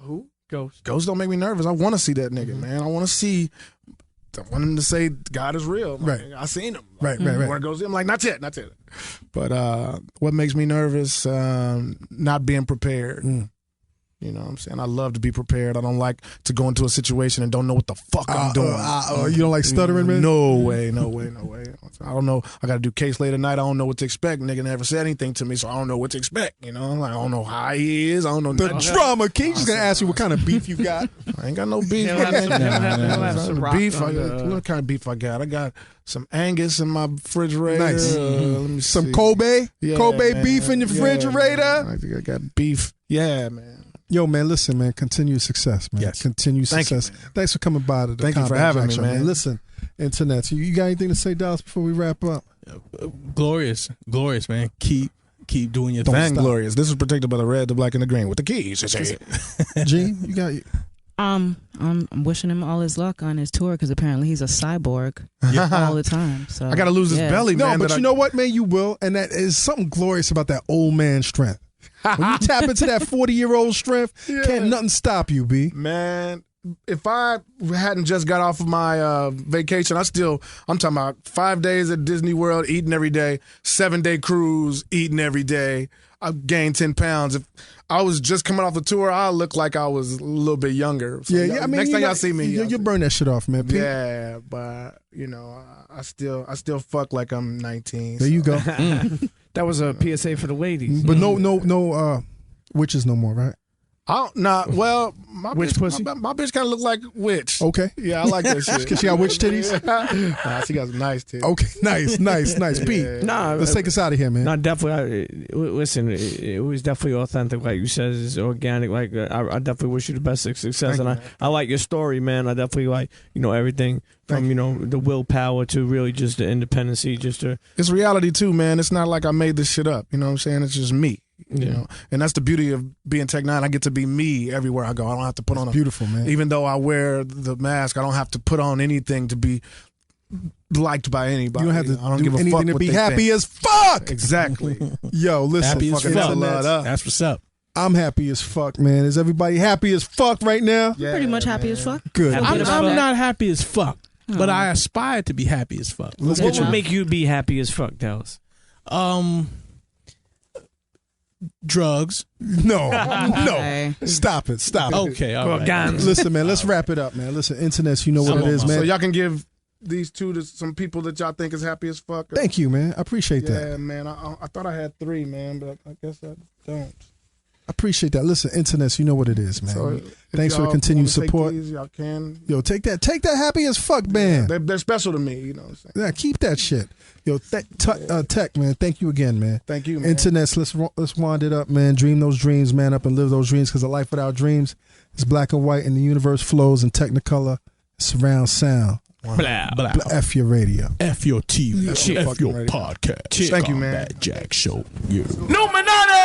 S9: Who?
S4: Ghost.
S9: Ghost don't make me nervous. I want to see that nigga, man. I want him to say God is real.
S2: Right.
S9: I seen him.
S2: Right.
S9: When it goes, I'm like, not yet. But what makes me nervous? Not being prepared. You know what I'm saying? I love to be prepared. I don't like to go into a situation and don't know what the fuck I'm doing.
S2: You don't like stuttering, man?
S9: No way. I don't know. I got to do case later tonight. I don't know what to expect. Nigga never said anything to me, so I don't know what to expect. You know, I don't know how he is. I don't know
S2: the drama. King just gonna ask you what kind of beef you got.
S9: I ain't got no beef.
S4: He'll have some
S9: beef.
S4: rock
S9: What kind of beef I got? I got some Angus in my refrigerator.
S2: Nice.
S9: Let me see.
S2: Some Kobe.
S9: Yeah,
S2: Kobe
S9: man.
S2: beef in your refrigerator.
S9: I think I got beef. Yeah, man.
S2: Yo, man, listen, man. Continued success, man.
S9: Yes.
S2: Continued
S9: Thank you,
S2: success.
S9: man.
S2: Thanks for coming by to the
S9: Thank you for
S2: Combat
S9: having
S2: Jack
S9: me,
S2: Show,
S9: man.
S2: Listen, Internet. You got anything to say, Dallas, before we wrap up?
S1: Glorious, man. Keep doing your
S9: Don't
S1: thing.
S9: glorious. This is protected by the red, the black, and the green with the keys.
S2: Gene, you got.
S3: I'm wishing him all his luck on his tour because apparently he's a cyborg all the time. So
S9: I got to lose his belly,
S2: No,
S9: man.
S2: but you know what, man? You will, and that is something glorious about that old man strength. When you tap into that 40-year-old strength, can't nothing stop you, B.
S9: Man, if I hadn't just got off of my vacation, I'm talking about 5 days at Disney World, eating every day, 7-day cruise, eating every day. I gained 10 pounds. If I was just coming off the tour, I look like I was a little bit younger. So
S2: I mean,
S9: next time y'all see me,
S2: you burn that shit off, man.
S9: Yeah, but you know, I still fuck like I'm 19.
S2: There you go.
S4: That was a PSA for the ladies.
S2: But no, witches no more, right?
S9: Well, my
S4: Which
S9: bitch,
S4: pussy?
S9: My bitch kind of look like witch.
S2: Okay.
S9: Yeah, I like that shit.
S2: Cause she got witch titties.
S9: Nah, she got some nice titties.
S2: Okay, nice. Pete,
S4: Nah,
S2: let's take us out of here, man.
S4: No, definitely. Listen, it was definitely authentic, like you said. It's organic. Like I definitely wish you the best of success, and I like your story, man. I definitely like everything from the willpower to really just the independency.
S9: It's reality too, man. It's not like I made this shit up. You know what I'm saying? It's just me. You know, and that's the beauty of being TechN9ne. I get to be me everywhere I go. I don't have to put on
S2: beautiful, man.
S9: Even though I wear the mask, I don't have to put on anything to be liked by anybody.
S2: You don't have to
S9: I don't
S2: do
S9: give a
S2: anything
S9: fuck
S2: to
S9: what
S2: be
S9: they
S2: happy
S9: think.
S2: as fuck.
S9: Exactly.
S2: Yo, listen.
S1: Happy as
S9: fucking
S1: fuck.
S9: That's
S1: what's up.
S2: I'm happy as fuck, man. Is everybody happy as fuck right now?
S9: Yeah,
S3: Pretty much happy as fuck.
S2: Good.
S1: I'm
S3: that.
S1: not happy as fuck, but I aspire to be happy as fuck.
S2: Let's
S4: What
S2: get
S4: would
S2: you.
S4: make you be happy as fuck, Dallas?
S1: Drugs.
S2: No.
S3: Okay.
S2: Stop it.
S1: Okay, all right.
S4: Guns.
S2: Listen, man. Let's wrap it up, man. Listen, internet. You know what it is, man.
S9: So y'all can give these two to some people that y'all think is happy as fuck.
S2: Thank you, man. I appreciate that.
S9: Yeah, man. I thought I had 3, man, but I guess I don't.
S2: I appreciate that. Listen, internet. You know what it is, man.
S9: So
S2: Thanks for the continued support.
S9: These, y'all can.
S2: Yo, take that happy as fuck, man.
S9: They're special to me. You know what I'm saying?
S2: Yeah, keep that shit. Yo, Tech, man. Thank you again, man.
S9: Thank you, man.
S2: Internet, let's wind it up, man. Dream those dreams, man, up and live those dreams, because a life without dreams is black and white, and the universe flows in Technicolor, surround sound.
S4: Blah.
S2: F your radio.
S1: F your TV.
S9: F your
S1: F your
S9: radio.
S1: podcast.
S9: Thank you, man.
S1: That Jack Show. Yeah.
S8: Illuminati!